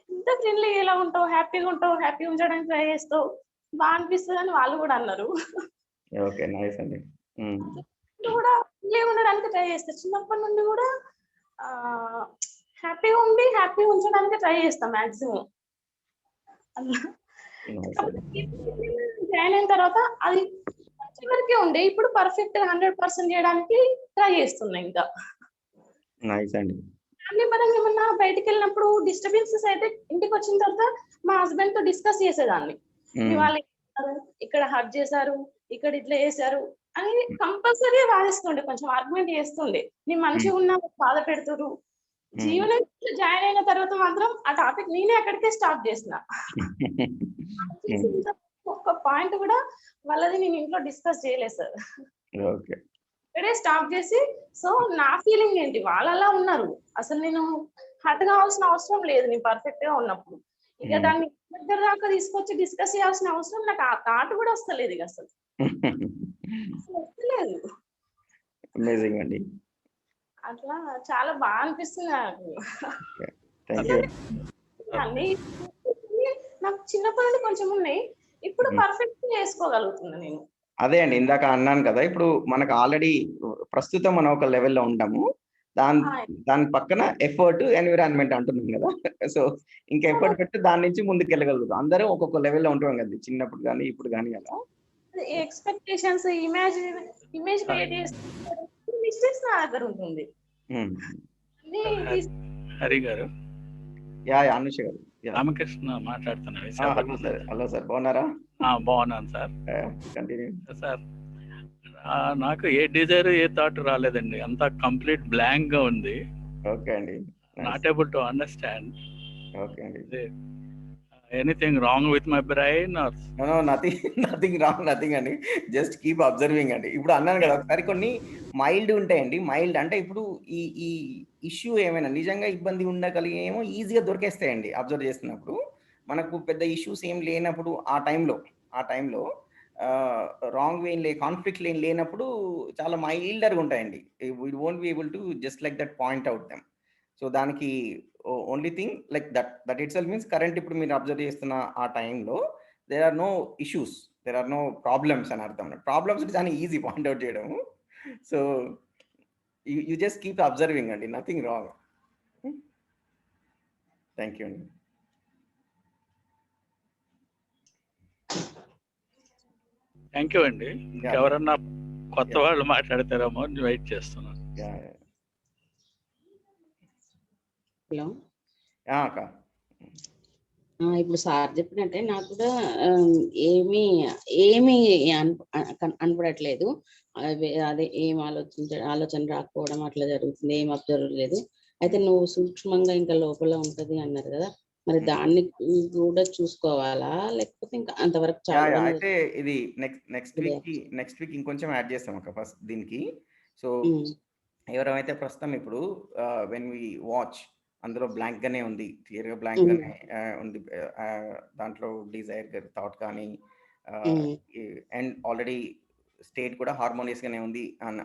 ఇంత ఫ్రెండ్లీ ఎలా ఉంటావు, హ్యాపీగా ఉంటావు, హ్యాపీ ఉంచడానికి ట్రై చేస్తావు, బాగా అనిపిస్తుంది అని వాళ్ళు కూడా అన్నారు. కూడా ఉండడానికి ట్రై చేస్తా. చిన్నప్పటి నుండి కూడా హ్యాపీగా ఉండి హ్యాపీ ఉంచడానికి ట్రై చేస్తాం మాక్సిమం. జాయిన్ అయిన తర్వాత అది వరకే ఉండే, ఇప్పుడు పర్ఫెక్ట్ 100% చేయడానికి ట్రై చేస్తున్నా. ఇంకా ఫ్యామిలీ పరంగా ఏమన్నా బయటకు వెళ్ళినప్పుడు డిస్టర్బెన్సెస్ అయితే ఇంటికి వచ్చిన తర్వాత మా హస్బెండ్ తో డిస్కస్ చేసేదాన్ని. వాళ్ళు ఇక్కడ హర్ట్ చేశారు, ఇక్కడ ఇట్లా చేశారు అని కంపల్సరీ వాదిస్తుండే, కొంచెం ఆర్గ్యుమెంట్ చేస్తుండే. నేను మంచిగా ఉన్నా బాధ పెడుతురు. జీవనం జాయిన్ అయిన తర్వాత మాత్రం ఆ టాపిక్ నేనే అక్కడికే స్టాప్ చేసిన. ఒక్క పాయింట్ కూడా వాళ్ళది నేను ఇంట్లో డిస్కస్ చేయలేదు సార్. ఇక్కడే స్టాప్ చేసి, సో నా ఫీలింగ్ ఏంటి, వాళ్ళలా ఉన్నారు, అసలు నేను హర్ట్ కావాల్సిన అవసరం లేదు నేను పర్ఫెక్ట్ గా ఉన్నప్పుడు. ఇక దాన్ని దగ్గర దాకా తీసుకొచ్చి డిస్కస్ చేయాల్సిన అవసరం నాకు ఆ థాట్ కూడా వస్తలేదు. ఇక అసలు వస్తలేదు. అట్లా చాలా బాగా అనిపిస్తుంది నాకు. అన్ని నాకు చిన్నప్పటి నుండి కొంచెం ఉన్నాయి, ఇప్పుడు పర్ఫెక్ట్ చేసుకోగలుగుతున్నా నేను. అదే అండి, ఇందాక అన్నాను కదా, ఇప్పుడు మనకు ఆల్రెడీ ప్రస్తుతం మనం ఒక లెవెల్లో ఉంటాము, దాని పక్కన ఎఫర్ట్ ఎన్విరాన్మెంట్ అంటున్నాం కదా. సో ఇంకా ఎఫర్ట్ పెట్టి దాని నుంచి ముందుకు వెళ్ళగలుగుతాం. అందరం ఒక్కొక్క లెవెల్లో ఉంటాం కదా, చిన్నప్పుడు కానీ ఇప్పుడు కానీ కదా. ఎక్స్పెక్టేషన్స్ ఇమేజ్ క్రియేట్ చేస్తే మిస్టేక్స్ నా దగ్గర ఉంటుంది. హరి గారు, అనుష గారు, రామకృష్ణ మాట్లాడుతున్నారు. హలో సార్, బాగున్నారా? బాగున్నాను సార్. సార్ నాకు ఏ డిజైర్ ఏ థాట్ రాలేదండి, అంతా కంప్లీట్ బ్లాంక్ గా ఉంది. ఓకే అండి, not able to understand. Okay అండి. Anything wrong with my brain? No, nothing wrong, nothing అండి. జస్ట్ కీప్ అబ్జర్వింగ్ అండి. ఇప్పుడు అన్నాను కదా, ఒకసారి కొన్ని మైల్డ్ ఉంటాయండి. మైల్డ్ అంటే ఇప్పుడు ఈ ఇష్యూ ఏమైనా నిజంగా ఇబ్బంది ఉండగలిగేమో ఈజీగా దొరికేస్తాయండి అబ్జర్వ్ చేస్తున్నప్పుడు. మనకు పెద్ద ఇష్యూస్ ఏం లేనప్పుడు ఆ టైంలో రాంగ్ వే కాన్ఫ్లిక్ట్ లేనప్పుడు చాలా మైల్డర్గా ఉంటాయండి. We won't be able to just like that point out them. So దానికి only thing like that itself means current ఇప్పుడు మీరు అబ్జర్వ్ చేస్తున్న ఆ టైంలో there are no issues, there are no problems అని అర్థం. ప్రాబ్లమ్స్ చాలా ఈజీ పాయింట్ అవుట్ చేయడం. So you just keep observing అండి, నథింగ్ రాంగ్. థ్యాంక్ యూ అండి. థ్యాంక్ యూ అండి. ఇంకెవరన్నా కొత్త వాళ్ళు మాట్లాడతారేమో వెయిట్ చేస్తున్నాను. హలో, అక్క ఇప్పుడు సార్ చెప్పినట్టే నాకు కూడా ఏమీ అనపడట్లేదు. అదే ఏం ఆలోచన రాకపోవడం అట్లా జరుగుతుంది, ఏం అబ్జర్వ్ లేదు. అయితే నువ్వు సూక్ష్మంగా ఇంకా లోపల ఉంటది అన్నారు కదా, మరి దాన్ని కూడా చూసుకోవాలా లేకపోతే ఇంకా అంతవరకు చాలా? అయితే ఇది నెక్స్ట్ వీక్ ఇంకొంచెం యాడ్ చేస్తాం అక్క ఫస్ట్ దీనికి. సో ఎవరైతే ప్రస్తుతం ఇప్పుడు వెన్ వి వాచ్ అందులో బ్లాంక్ గానే ఉంది, క్లియర్ గా బ్లాంక్ గానే ఉంది, దాంట్లో డిజైర్ థాట్ కానీ అండ్ ఆల్రెడీ స్టేట్ కూడా హార్మోనియస్ గానే ఉంది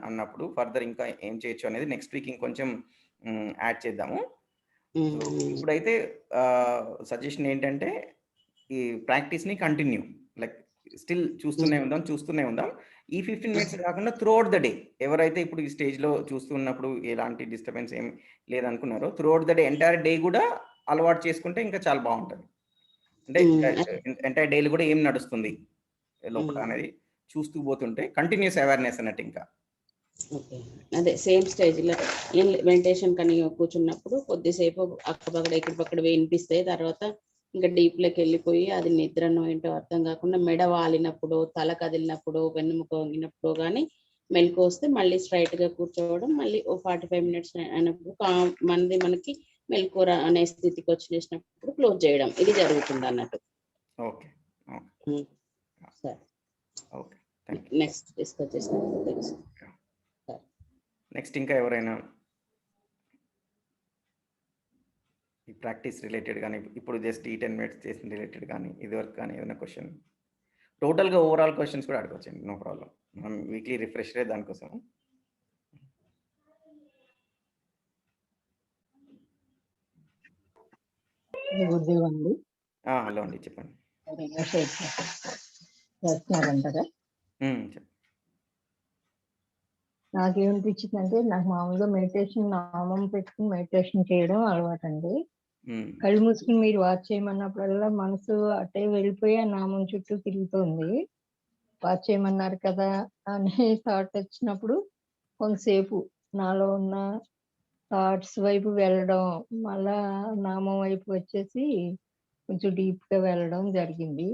అన్నప్పుడు ఫర్దర్ ఇంకా ఏం చేయొచ్చు అనేది నెక్స్ట్ వీక్ ఇంకొంచెం యాడ్ చేద్దాము. ఇప్పుడైతే సజెషన్ ఏంటంటే ఈ ప్రాక్టీస్ ని కంటిన్యూ, లైక్ స్టిల్ చూస్తూనే ఉందాం. ఈ 15 minutes కాకుండా త్రూ అవుట్ ద డే, ఎవరైతే ఇప్పుడు ఈ స్టేజ్ లో చూస్తున్నప్పుడు ఎలాంటి డిస్టర్బెన్స్ ఏం లేదనుకున్నారో throughout the day entire day కూడా అలవాటు చేసుకుంటే ఇంకా చాలా బాగుంటుంది. అంటే ఎంటైర్ డేలు కూడా ఏం నడుస్తుంది లోపల అనేది చూస్తూ పోతుంటే కంటిన్యూస్ అవేర్నెస్ అన్నట్టు. ఇంకా అదే సేమ్ స్టేజ్ లో ఏం మెడిటేషన్ కానీ కూర్చున్నప్పుడు కొద్దిసేపు అక్కడక్కడ ఇక్కడపక్కడ వినిపిస్తాయి, తర్వాత ఇంకా డీప్ లోకి వెళ్ళిపోయి అది నిద్రను ఏంటో అర్థం కాకుండా మెడ వాలినప్పుడు, తల కదిలినప్పుడు, వెన్నుముక వంగినప్పుడు కానీ మెలకు వస్తే మళ్ళీ స్ట్రైట్ గా కూర్చోవడం, మళ్ళీ 45 minutes అయినప్పుడు మనకి మెలకు అనే స్థితికి వచ్చేసినప్పుడు క్లోజ్ చేయడం, ఇది జరుగుతుంది అన్నట్టు. సరే, నెక్స్ట్ డిస్కస్ చేసినప్పుడు తెలుసు. నెక్స్ట్ ఇంకా ఎవరైనా ఈ ప్రాక్టీస్ రిలేటెడ్ కానీ ఇప్పుడు జస్ట్ ఈ 10 minutes చేసిన రిలేటెడ్ కానీ ఇదివరకు కానీ ఏదైనా క్వశ్చన్, టోటల్గా ఓవరాల్ క్వశ్చన్స్ కూడా అడగవచ్చండి, నో ప్రాబ్లం. మనం వీక్లీ రిఫ్రెష్ అయ్యే దానికోసం. హలో అండి, చెప్పండి. నాకేమనిపించిందంటే, నాకు మామూలుగా మెడిటేషన్ నామం పెట్టుకుని మెడిటేషన్ చేయడం అలవాటు అండి. కళ్ళు మూసుకుని మీరు వాచ్ చేయమన్నప్పుడల్లా మనసు అటే వెళ్ళిపోయి ఆ నామం చుట్టూ తిరుగుతుంది. వాచ్ చేయమన్నారు కదా అనే థాట్ వచ్చినప్పుడు కొంతసేపు నాలో ఉన్న థాట్స్ వైపు వెళ్ళడం, మళ్ళా నామం వైపు వచ్చేసి కొంచెం డీప్ గా వెళ్ళడం జరిగింది.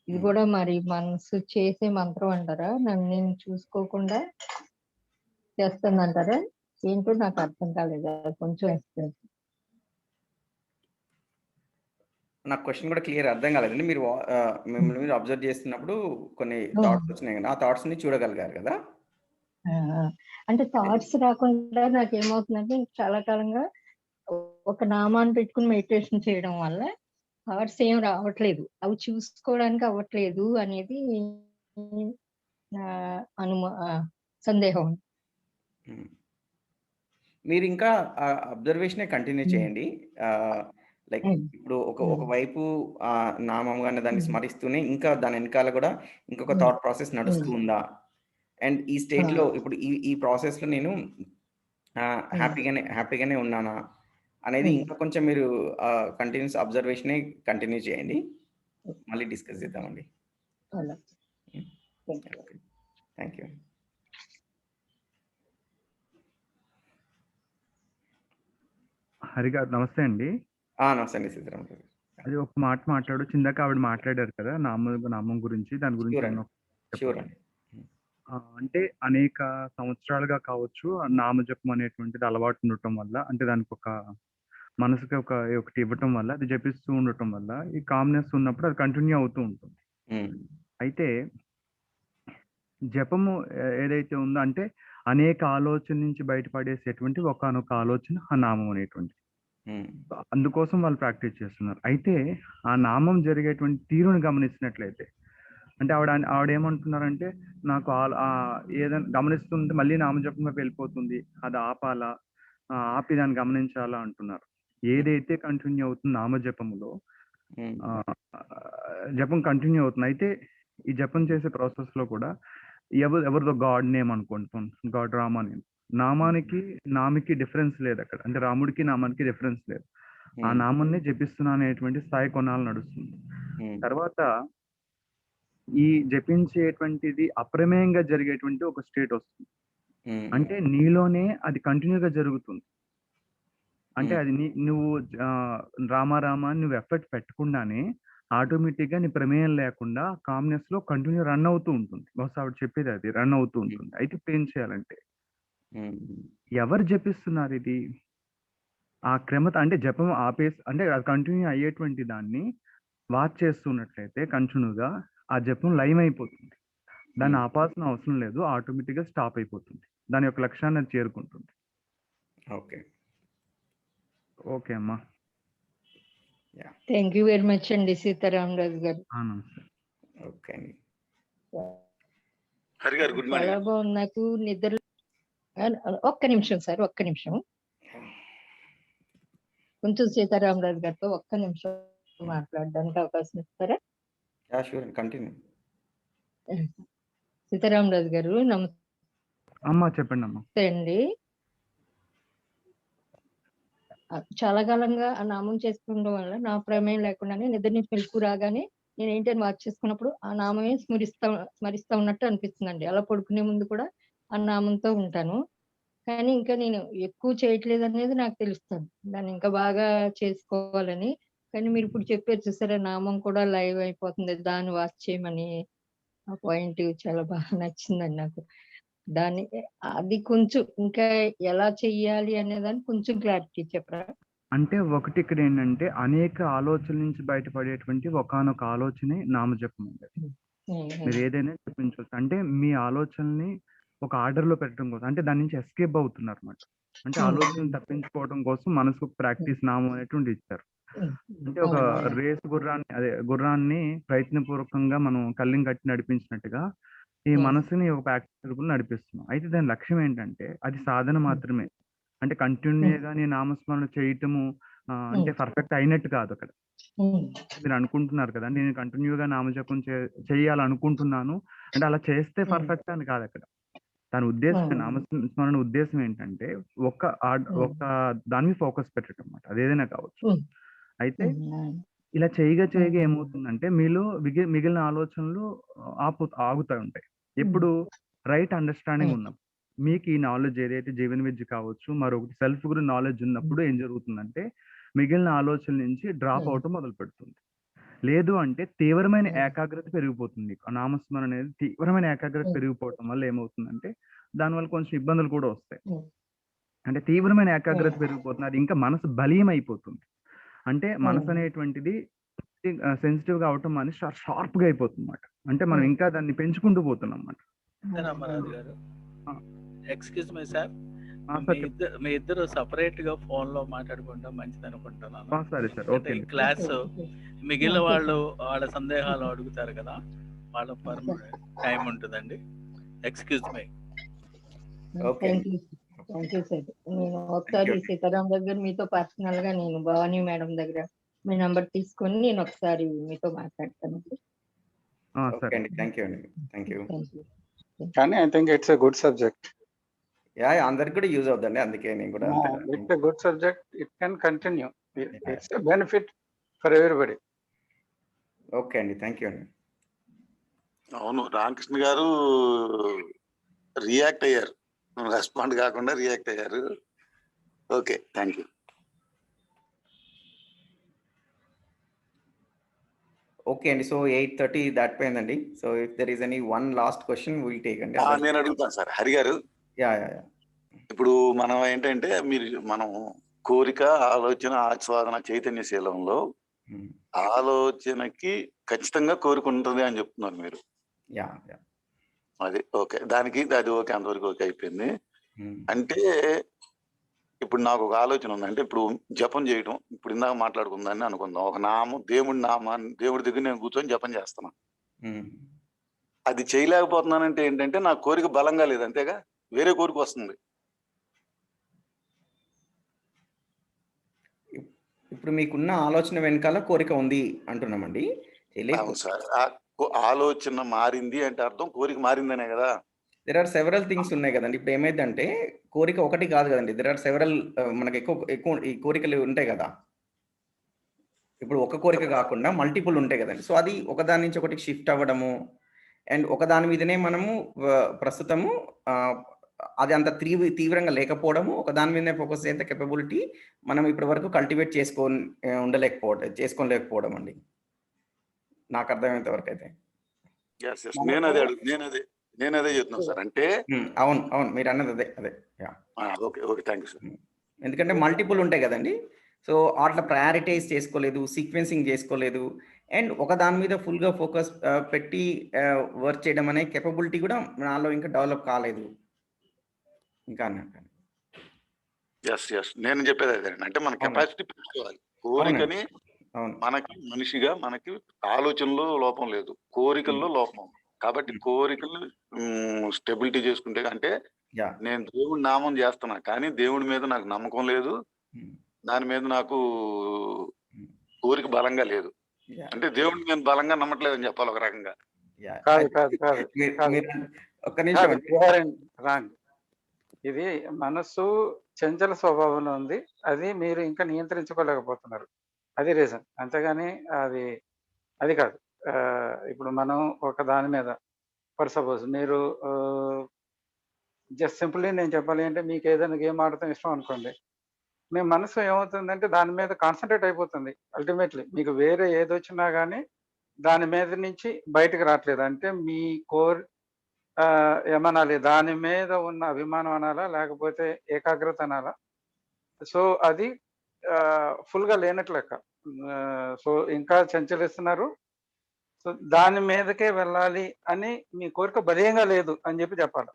ఇది కూడా మరి మనసు చేసే మంత్రం అంటారా? నన్ను నేను చూసుకోకుండా చేస్తుందంటారా? ఏంటో నాకు అర్థం కాలేదు, కొంచెం ఎక్స్ప్లెయిన్. నాకు క్వశ్చన్ కూడా క్లియర్ అర్థం కాలేదండి. మీరు మిమ్మల్ని మీరు అబ్జర్వ్ చేస్తున్నప్పుడు కొన్ని థాట్స్ వచ్చినాయి కదా, ఆ థాట్స్ ని చూడగలిగారు కదా? అంటే థాట్స్ రాకుండా నాకు ఏమవుతుందంటే, చాలా కాలంగా ఒక నామాన్ని పెట్టుకుని మెడిటేషన్ చేయడం వల్ల థాట్స్ ఏం రావట్లేదు, అవి చూసుకోవడానికి అవ్వట్లేదు అనేది సందేహం. మీరు ఇంకా అబ్జర్వేషన్ కంటిన్యూ చేయండి. లైక్ ఇప్పుడు ఒక వైపు నామం గానే దాన్ని స్మరిస్తూనే ఇంకా దాని వెనకాల కూడా ఇంకొక థాట్ ప్రాసెస్ నడుస్తూ ఉందా, అండ్ ఈ స్టేట్ లో ఇప్పుడు ఈ ప్రాసెస్ లో నేను హ్యాపీగానే ఉన్నానా అనేది ఇంకా కొంచెం మీరు కంటిన్యూస్ అబ్జర్వేషన్ కంటిన్యూ చేయండి. మళ్ళీ డిస్కస్ చేద్దామండి. Thank you. హరి గారు నమస్తే అండి. నమస్తే అండి సీతారాం గారు. అది ఒక మాట మాట్లాడొచ్చు, ఇందాక ఆవిడ మాట్లాడారు కదా నామం గురించి, దాని గురించి అంటే అనేక సంవత్సరాలుగా కావచ్చు నామజపం అనేటువంటిది అలవాటు ఉండటం వల్ల, అంటే దానికి ఒక మనసుకి ఒకటి ఇవ్వటం వల్ల, అది జపిస్తూ ఉండటం వల్ల ఈ కామ్నెస్ ఉన్నప్పుడు అది కంటిన్యూ అవుతూ ఉంటుంది. అయితే జపము ఏదైతే ఉందో అంటే అనేక ఆలోచన నుంచి బయటపడేసేటువంటి ఒకానొక ఆలోచన ఆ నామం అనేటువంటి. అందుకోసం వాళ్ళు ప్రాక్టీస్ చేస్తున్నారు. అయితే ఆ నామం జరిగేటువంటి తీరుని గమనించినట్లయితే, అంటే ఆవిడ ఏమంటున్నారంటే, నాకు ఏదైనా గమనిస్తుంటే మళ్ళీ నామజపం వైపు వెళ్ళిపోతుంది, అది ఆపాలా, ఆపి దాన్ని గమనించాలా అంటున్నారు. ఏదైతే కంటిన్యూ అవుతుంది నామజపములో, జపం కంటిన్యూ అవుతుంది. అయితే ఈ జపం చేసే ప్రాసెస్ లో కూడా ఎవరిదో గాడ్ నేమ్ అనుకుంటాం, గాడ్ రామ నేమ్, నామానికి డిఫరెన్స్ లేదు అక్కడ. అంటే రాముడికి నామానికి డిఫరెన్స్ లేదు. ఆ నామాన్ని జపిస్తున్నా అనేటువంటి స్థాయి కొనాలు నడుస్తుంది. తర్వాత ఈ జపించేటువంటిది అప్రమేయంగా జరిగేటువంటి ఒక స్టేట్ వస్తుంది. అంటే నీలోనే అది కంటిన్యూగా జరుగుతుంది. అంటే అది నువ్వు రామ నువ్వు ఎఫర్ట్ పెట్టకుండానే ఆటోమేటిక్ గా నీ ప్రమేయం లేకుండా కామ్నెస్ లో కంటిన్యూ రన్ అవుతూ ఉంటుంది. బహుశా ఆవిడ చెప్పేది అది రన్ అవుతూ ఉంటుంది. అయితే ఇప్పుడు ఏం చేయాలంటే, ఎవరు జపిస్తున్నారు ఇది? ఆ క్రమత అంటే జపం ఆపేసి, అంటే అది కంటిన్యూ అయ్యేటువంటి దాన్ని వాచ్ చేస్తున్నట్లయితే కంటిన్యూగా ఆ జపం లైవ్ అయిపోతుంది. దాన్ని ఆపాల్సిన అవసరం లేదు, ఆటోమేటిక్ గా స్టాప్ అయిపోతుంది. దాని యొక్క లక్ష్యాన్ని అది చేరుకుంటుంది. ఓకే ఓకే అమ్మా. థ్యాంక్ యూ వెరీ మచ్ అండి సీతారామరాజు గారు. ఓకే అండి. హరి గారు గుడ్ మార్నింగ్. చాలా బాగుంది. నాకు నిద్ర ఒక్క నిమిషం సార్, ఒక్క నిమిషం. కొంచెం సీతారామరాజు గారితో ఒక్క నిమిషం మాట్లాడడానికి అవకాశం ఇస్తారా? కంటిన్యూ. సీతారామరాజు గారు నమస్తే అమ్మా. చెప్పండి అమ్మా. అండి. చాలా కాలంగా ఆ నామం చేసుకుంటం వల్ల నా ప్రమేయం లేకుండానే నిద్ర నుంచి మెలకు రాగానే నేను ఏంటని వాచ్ చేసుకున్నప్పుడు ఆ నామమే స్మరిస్తా ఉన్నట్టు అనిపిస్తుందండి. అలా పడుకునే ముందు కూడా ఆ నామంతో ఉంటాను. కానీ ఇంకా నేను ఎక్కువ చేయట్లేదు అనేది నాకు తెలుస్తుంది. దాన్ని ఇంకా బాగా చేసుకోవాలని. కానీ మీరు ఇప్పుడు చెప్పారు చూసారా, నామం కూడా లైవ్ అయిపోతుంది, దాన్ని వాచ్ చేయమని. ఆ పాయింట్ చాలా బాగా నచ్చిందండి నాకు. దాన్ని అది కొంచెం ఇంకా ఎలా చెయ్యాలి అనే దాన్ని కొంచెం క్లారిటీ చెప్పరా? అంటే ఒకటి ఇక్కడ ఏంటంటే, అనేక ఆలోచనల నుంచి బయటపడేటువంటి ఒకానొక ఆలోచనే నామజపం అండి. మీరు ఏదైనా చెప్పించవచ్చు. అంటే మీ ఆలోచనల్ని ఒక ఆర్డర్ లో పెట్టడం కోసం, అంటే దాని నుంచి ఎస్కేప్ అవుతున్నారు అన్నమాట. అంటే ఆలోచనలు తప్పించుకోవడం కోసం మనసుకు ప్రాక్టీస్ నామం అనేటువంటి ఇచ్చారు. అంటే ఒక రేస్ గుర్రాన్ని ప్రయత్నపూర్వకంగా మనం కళ్ళిని కట్టి నడిపించినట్టుగా ఈ మనసుని ఒక ప్రాక్టీస్ నడిపిస్తున్నాం. అయితే దాని లక్ష్యం ఏంటంటే, అది సాధన మాత్రమే. అంటే కంటిన్యూగా నేను నామస్మరణ చేయటము అంటే పర్ఫెక్ట్ అయినట్టు కాదు అక్కడ. మీరు అనుకుంటున్నారు కదా, నేను కంటిన్యూగా నామజపం చేయాలనుకుంటున్నాను అంటే అలా చేస్తే పర్ఫెక్ట్ అని కాదు అక్కడ. దాని ఉద్దేశం, నామస్మరణ ఉద్దేశం ఏంటంటే ఒక దాని మీద ఫోకస్ పెట్టడం అన్నమాట. అదేదైనా కావచ్చు. అయితే ఇలా చేయగా ఏమవుతుందంటే, మీలో మిగిలిన ఆలోచనలు ఆగుతూ ఉంటాయి. ఎప్పుడు రైట్ అండర్స్టాండింగ్ ఉన్నప్పుడు, మీకు ఈ నాలెడ్జ్ ఏదైతే జీవన విద్య కావచ్చు, మరొకటి సెల్ఫ్ గురించి నాలెడ్జ్ ఉన్నప్పుడు ఏం జరుగుతుందంటే, మిగిలిన ఆలోచనల నుంచి డ్రాప్ అవటం మొదలు పెడుతుంది. లేదు అంటే తీవ్రమైన ఏకాగ్రత పెరిగిపోతుంది. నామస్మరణ అనేది తీవ్రమైన ఏకాగ్రత పెరిగిపోవటం వల్ల ఏమవుతుందంటే, దానివల్ల కొంచెం ఇబ్బందులు కూడా వస్తాయి. అంటే తీవ్రమైన ఏకాగ్రత పెరిగిపోతుంది, అది ఇంకా మనసు బలీయం అయిపోతుంది. అంటే మనసు అనేటువంటిది సెన్సిటివ్ గా అవటం అని షార్ప్ గా అయిపోతుంది అన్నమాట. అంటే మనం ఇంకా దాన్ని పెంచుకుంటూ పోతున్నాం అన్నమాట. రామరాజు గారు, ఎక్స్క్యూజ్ మీ సార్, మీ ఇద్దరు సపరేట్ గా ఫోన్ లో మాట్లాడుకుంటాం మంచిది అనుకుంటున్నాను. సరే సార్, ఓకే. క్లాస్ మిగిలిన వాళ్ళ సందేహాలు అడుగుతారు కదా, వాళ్ళ టైం ఉంటుందండి. Excuse me. Thank you sir. నేను ఒకసారి సీతారాం దగ్గర మీతో పర్సనల్ గా నేను భవానీ మేడం దగ్గర మీ నంబర్ తీసుకొని నేను ఒకసారి మీతో మాట్లాడతాను. కానీ I think it's a good subject. అందరికి కూడా యూజ్ అవుతుంది, అందుకే నేను కూడా. It's a good subject, it can continue, it's a benefit for everybody. Okay అండి, థ్యాంక్ యూ అండి. అవును, రామకృష్ణ గారు రియాక్ట్ అయ్యారు, రెస్పాండ్ కాకుండా రియాక్ట్ అయ్యారు. Okay, thank you. ఓకే అండి, సో 8:30 దాటిపోయిందండి. So if there is any one last question will take అండి. నేను అడుగుతాను సార్. హరి గారు, ఇప్పుడు మనం ఏంటంటే, మనం కోరిక, ఆలోచన, ఆస్వాదన, చైతన్యశీలంలో ఆలోచనకి ఖచ్చితంగా కోరిక ఉంటుంది అని చెప్తున్నారు మీరు. అది ఓకే, దానికి అది ఓకే, అంతవరకు ఓకే అయిపోయింది. అంటే ఇప్పుడు నాకు ఒక ఆలోచన ఉందంటే, ఇప్పుడు జపం చేయటం, ఇప్పుడు ఇందాక మాట్లాడుకుందాన్ని అనుకుందాం. ఒక నామం, దేవుడి నామాన్ని దేవుడి దగ్గర నేను కూర్చొని జపం చేస్తున్నా. అది చేయలేకపోతున్నానంటే ఏంటంటే, నా కోరిక బలంగా లేదు, అంతేగా, వేరే కోరిక వస్తుంది. ఇప్పుడు మీకున్న ఆలోచన వెనకాల కోరిక ఉంది అంటున్నామండి. అవును సార్. ఆలోచన మారింది అంటే అర్థం కోరిక మారిందనే కదా. దేర్ ఆర్ సెవరల్ థింగ్స్ ఉన్నాయి కదండి. ఇప్పుడు ఏమైందంటే కోరిక ఒకటి కాదు కదండి. దేర్ ఆర్ సెవరల్ మనకి ఎక్కువ ఈ కోరికలు ఉంటాయి కదా. ఇప్పుడు ఒక కోరిక కాకుండా మల్టిపుల్ ఉంటాయి కదండి. సో అది ఒకదాని నుంచి ఒకటికి షిఫ్ట్ అవ్వడము అండ్ ఒకదాని మీదనే మనము ప్రస్తుతము అది అంత తీవ్రంగా లేకపోవడము, ఒకదాని మీదనే ఫోకస్ చేసే కెపబిలిటీ మనం ఇప్పటి వరకు కల్టివేట్ చేసుకోలేకపోవడం అండి. నాకు అర్థమైనంత వరకు అయితే. నేనదే చెప్తున్నాను సార్. అంటే అవును మీరు అన్నది అదే. Okay thank you sir. ఎందుకంటే మల్టిపుల్ ఉంటాయి కదండి. సో అట్లా ప్రయారిటైజ్ చేసుకోలేదు, సీక్వెన్సింగ్ చేసుకోలేదు అండ్ ఒక దాని మీద ఫుల్గా ఫోకస్ పెట్టి వర్క్ చేయడం అనే కెపబిలిటీ కూడా నాలో ఇంకా డెవలప్ కాలేదు ఇంకా అన్నట్టు. నేను చెప్పేది అదే అంటే మన కెపాసిటీ పెంచుకోవాలి. కోరికని మనకి మనిషిగా మనకి ఆలోచనలో లోపం లేదు, కోరికల్లో లోపం. కాబట్టి కోరికలు స్టెబిలిటీ చేసుకుంటే, అంటే నేను దేవుడి నామం చేస్తున్నా కానీ దేవుడి మీద నాకు నమ్మకం లేదు, దాని మీద నాకు కోరిక బలంగా లేదు. అంటే దేవుడిని నేను బలంగా నమ్మట్లేదని చెప్పాలి ఒక రకంగా. ఒక్క నిమిషం రాంగ్. ఇది మనసు చంచల స్వభావంలో ఉంది, అది మీరు ఇంకా నియంత్రించుకోలేకపోతున్నారు, అది రీజన్. అంతేగాని అది కాదు. ఇప్పుడు మనం ఒక దాని మీద ఫర్ సపోజ్ మీరు జస్ట్ సింపుల్లీ నేను చెప్పాలి అంటే, మీకు ఏదైనా గేమ్ ఆడటం ఇష్టం అనుకోండి, మీ మనసు ఏమవుతుందంటే దాని మీద కాన్సన్ట్రేట్ అయిపోతుంది. అల్టిమేట్లీ మీకు వేరే ఏదొచ్చినా కానీ దాని మీద నుంచి బయటకు రావట్లేదు. అంటే మీ కోర్ ఏమనాలి, దాని మీద ఉన్న అభిమానం అనాలా, లేకపోతే ఏకాగ్రత అనాలా. సో అది ఫుల్గా లేనట్లు లెక్క. సో ఇంకా చంచలిస్తున్నారు. సో దాని మీదకే వెళ్ళాలి అని మీ కోరిక బలీయంగా లేదు అని చెప్పాలి.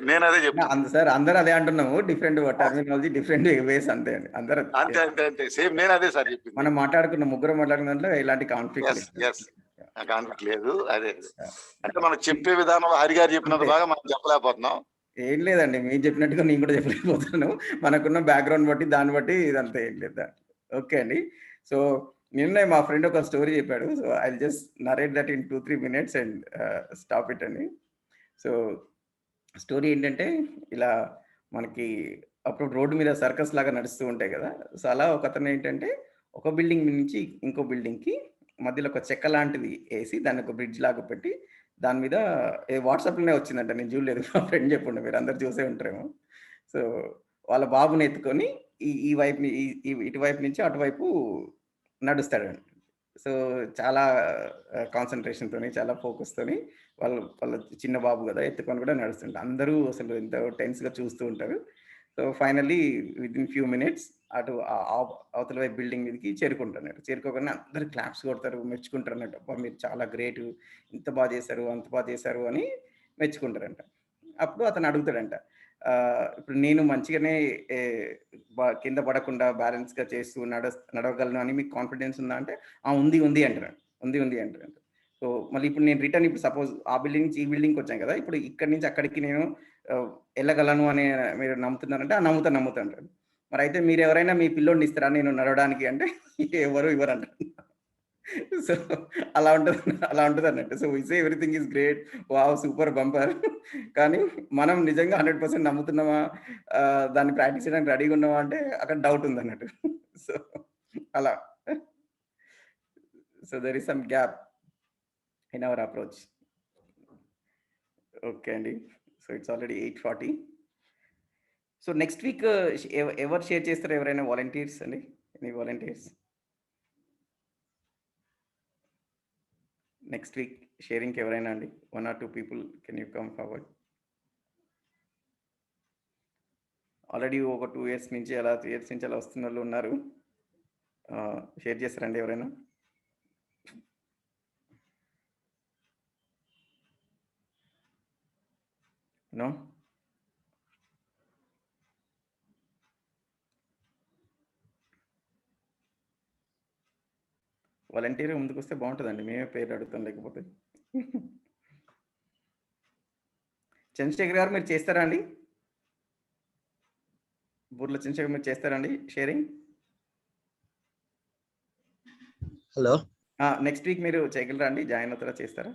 నేను అదే చెప్తాను సార్. అందరూ అదే అంటున్నాము, డిఫరెంట్ టర్మినాలజీ, డిఫరెంట్ వేస్ అంతే అండి. అందరూ అంతే సేమ్. నేను అదే సార్ చెప్పింది. మనం ముగ్గురు మాట్లాడిన దాంట్లో ఇలాంటి కాన్ఫ్లిక్ట్ లేదు. అదే అంటే మనం చెప్పే విధానం హరిగారు చెప్పినంత బాగా మనం చెప్పలేకపోతున్నాం. ఏం లేదండి, మీరు చెప్పినట్టుగా నేను కూడా చెప్పలేకపోతున్నాను. మనకున్న బ్యాక్గ్రౌండ్ బట్టి దాన్ని బట్టి ఇదంతా ఏం లేదు. ఓకే అండి. సో నిన్న మా ఫ్రెండ్ ఒక స్టోరీ చెప్పాడు. So I just narrate that in 2-3 minutes and stop it అండి. సో స్టోరీ ఏంటంటే, ఇలా మనకి అప్పుడు రోడ్డు మీద సర్కస్ లాగా నడుస్తూ ఉంటాయి కదా. సో అలా ఒకతను ఏంటంటే ఒక బిల్డింగ్ నుంచి ఇంకో బిల్డింగ్కి మధ్యలో ఒక చెక్క లాంటిది వేసి దాన్ని ఒక బ్రిడ్జ్ లాగా పెట్టి దాని మీద వాట్సాప్లోనే వచ్చిందంట, నేను చూడలేదు, మా ఫ్రెండ్ చెప్పుండే, మీరు అందరు చూసే ఉంటారేమో. సో వాళ్ళ బాబుని ఎత్తుకొని ఈ వైపు ఇటువైపు నుంచి అటువైపు నడుస్తాడండి. సో చాలా కాన్సన్ట్రేషన్తోని, చాలా ఫోకస్తోని వాళ్ళ చిన్న బాబు కదా ఎత్తుకొని కూడా నడుస్తుంటారు. అందరూ అసలు ఎంత టెన్స్గా చూస్తూ ఉంటారు. So finally within few minutes అటు అవతల వైపు బిల్డింగ్ మీదకి చేరుకుంటున్నాడు. చేరుకోగానే అందరు క్లాప్స్ కొడతారు, మెచ్చుకుంటారు అన్నట్టు. అబ్బా మీరు చాలా గ్రేట్, ఇంత బాగా చేశారు, అంత బాగా చేశారు అని మెచ్చుకుంటారంట. అప్పుడు అతను అడుగుతాడంట, ఇప్పుడు నేను మంచిగానే కింద పడకుండా బ్యాలెన్స్గా చేస్తూ నడవగలను అని మీకు కాన్ఫిడెన్స్ ఉందా అంటే, ఉంది అంటారు. అంటారంట. సో మళ్ళీ ఇప్పుడు నేను రిటర్న్ ఇప్పుడు సపోజ్ ఆ బిల్డింగ్ నుంచి ఈ బిల్డింగ్కి వచ్చాను కదా, ఇప్పుడు ఇక్కడి నుంచి అక్కడికి నేను వెళ్ళగలను అని మీరు నమ్ముతున్నారంటే నమ్ముతా అంటారు. మరి అయితే మీరు ఎవరైనా మీ పిల్లోడిని ఇస్తారా నేను నడవడానికి అంటే ఎవరు ఇవ్వరు అంటారు. సో అలా ఉంటుంది అన్నట్టు. So we say everything is great, wow, super, bumper. కానీ మనం నిజంగా 100% నమ్ముతున్నామా, దాన్ని ప్రాక్టీస్ చేయడానికి రెడీగా ఉన్నామా అంటే అక్కడ డౌట్ ఉంది అన్నట్టు. సో అలా so there is some gap in our approach. Okay అండి. So it's already 8:40. So next week ఎవరు షేర్ చేస్తారు, ఎవరైనా వాలంటీర్స్ అండి? ఎనీ వాలంటీర్స్ నెక్స్ట్ వీక్ షేరింగ్కి ఎవరైనా అండి? 1 or 2 people, can you come forward? Already ఒక 2 years నుంచి అలా 3 years నుంచి అలా వస్తున్న వాళ్ళు ఉన్నారు. షేర్ చేస్తారండి ఎవరైనా? నో? వాలంటీర్ ముందుకు వస్తే బాగుంటుందండి, మేమే పేరు అడుగుతాం లేకపోతే. చంద్రశేఖర్ గారు మీరు చేస్తారా అండి? బూర్ల చంద్రశేఖర్ మీరు చేస్తారా అండి షేరింగ్? హలో. నెక్స్ట్ వీక్ మీరు చేయగలరా అండి? జాయిన్ అవుతారా, చేస్తారా?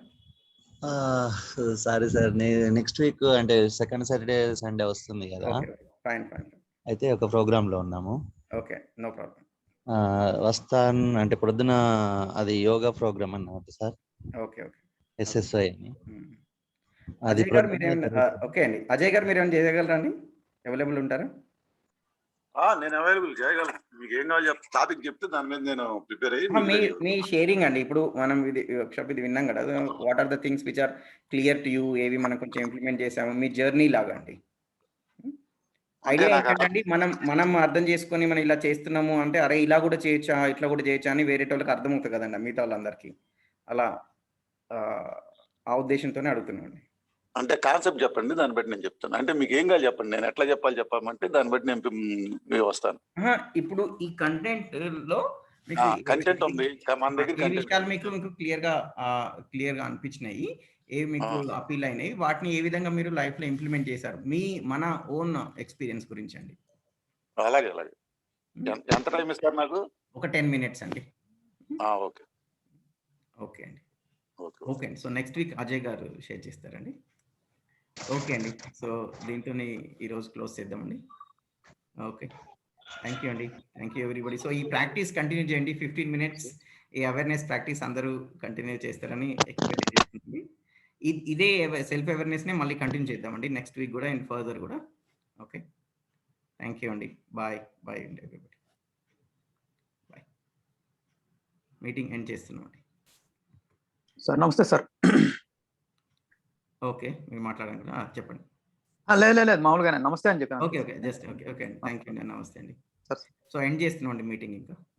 సారీ సార్, నెక్స్ట్ వీక్ అంటే సెకండ్ సాటర్డే సండే వస్తుంది కదా, ఓకే, ఫైన్ ఫైన్. అయితే ఒక ప్రోగ్రామ్ లో ఉన్నాము. Okay, no problem. వస్తాను అంటే పొద్దున అది యోగా ప్రోగ్రామ్ అన్నమాట సార్. Okay okay. SSY అని. అది అజయ్ గారు మీరు ఓకే అండి, అజయ్ గారు మీరు ఏమైనా చేయగలరా అండి? అవైలబుల్ ఉంటారా? నేను అవైలబుల్ చేయగలను. మీకు ఏం కావాలి టాపిక్ చెప్తే దాని మీద నేను ప్రిపేర్ అయ్యి మీ షేరింగ్ అండి. ఇప్పుడు మనం ఇది వర్క్షాప్ ఇది విన్నాం కదా, what are the things which are clear to you, ఏవి మనం కొంచెం ఇంప్లిమెంట్ చేసాము, మీ జర్నీ లాగా అండి. ఐడియా ఏంటంటే మనం అర్థం చేసుకొని మనం ఇలా చేస్తున్నాము అంటే, అరే ఇలా కూడా చేయొచ్చా, ఇట్లా కూడా చేయొచ్చా అని వేరే వాళ్ళకి అర్థమవుతుంది కదండి, మిగతా వాళ్ళందరికీ. అలా ఆ ఉద్దేశంతోనే అడుగుతున్నామండి. అంటే కాన్సెప్ట్ చెప్పండి, దాన్ని బట్టి నేను చెప్తాను. అంటే మీకు ఏం కావాలి చెప్పండి, నేను ఎట్లా చెప్పామంటే దాన్ని బట్టి నేను వస్తాను. ఇప్పుడు ఈ కంటెంట్ లో కంటెంట్ ఉంది మన దగ్గర. ఏ విషయాలు మీకు క్లియర్ గా అనిపించినాయి, ఏ మీకు అపీల్ అయినాయి, వాటిని ఏ విధంగా మీరు లైఫ్ లో ఇంప్లిమెంట్ చేశారు, మన ఓన్ ఎక్స్పీరియన్స్ గురించి అండి. అలాగే ఎంత టైం ఇస్తారు నాకు? ఒక 10 minutes అండి. ఓకే ఓకే అండి. ఓకే అండి. సో నెక్స్ట్ వీక్ అజయ్ గారు షేర్ చేస్తారండి. ఓకే అండి. సో దీంతో ఈరోజు క్లోజ్ చేద్దామండి. ఓకే, థ్యాంక్ యూ అండి. Thank you everybody. సో ఈ ప్రాక్టీస్ కంటిన్యూ చేయండి. 15 minutes ఈ అవేర్నెస్ ప్రాక్టీస్ అందరూ కంటిన్యూ చేస్తారని ఎక్స్పెక్ట్ చేస్తుంది. ఇదే సెల్ఫ్ అవేర్నెస్నే మళ్ళీ కంటిన్యూ చేద్దామండి నెక్స్ట్ వీక్ కూడా అండ్ ఫర్దర్ కూడా. ఓకే, థ్యాంక్ యూ అండి. బాయ్ బాయ్ అండి ఎవ్రీబడి. బాయ్. మీటింగ్ ఎండ్ చేస్తున్నామండి. సార్ నమస్తే సార్. ఓకే, మీరు మాట్లాడండి, చెప్పండి. లేదు మామూలుగానే నమస్తే అని చెప్పాను. ఓకే జస్ట్ ఓకే అండి. థ్యాంక్ యూ అండి, నమస్తే అండి. సో ఎండ్ చేస్తున్నామండి మీటింగ్ ఇంకా.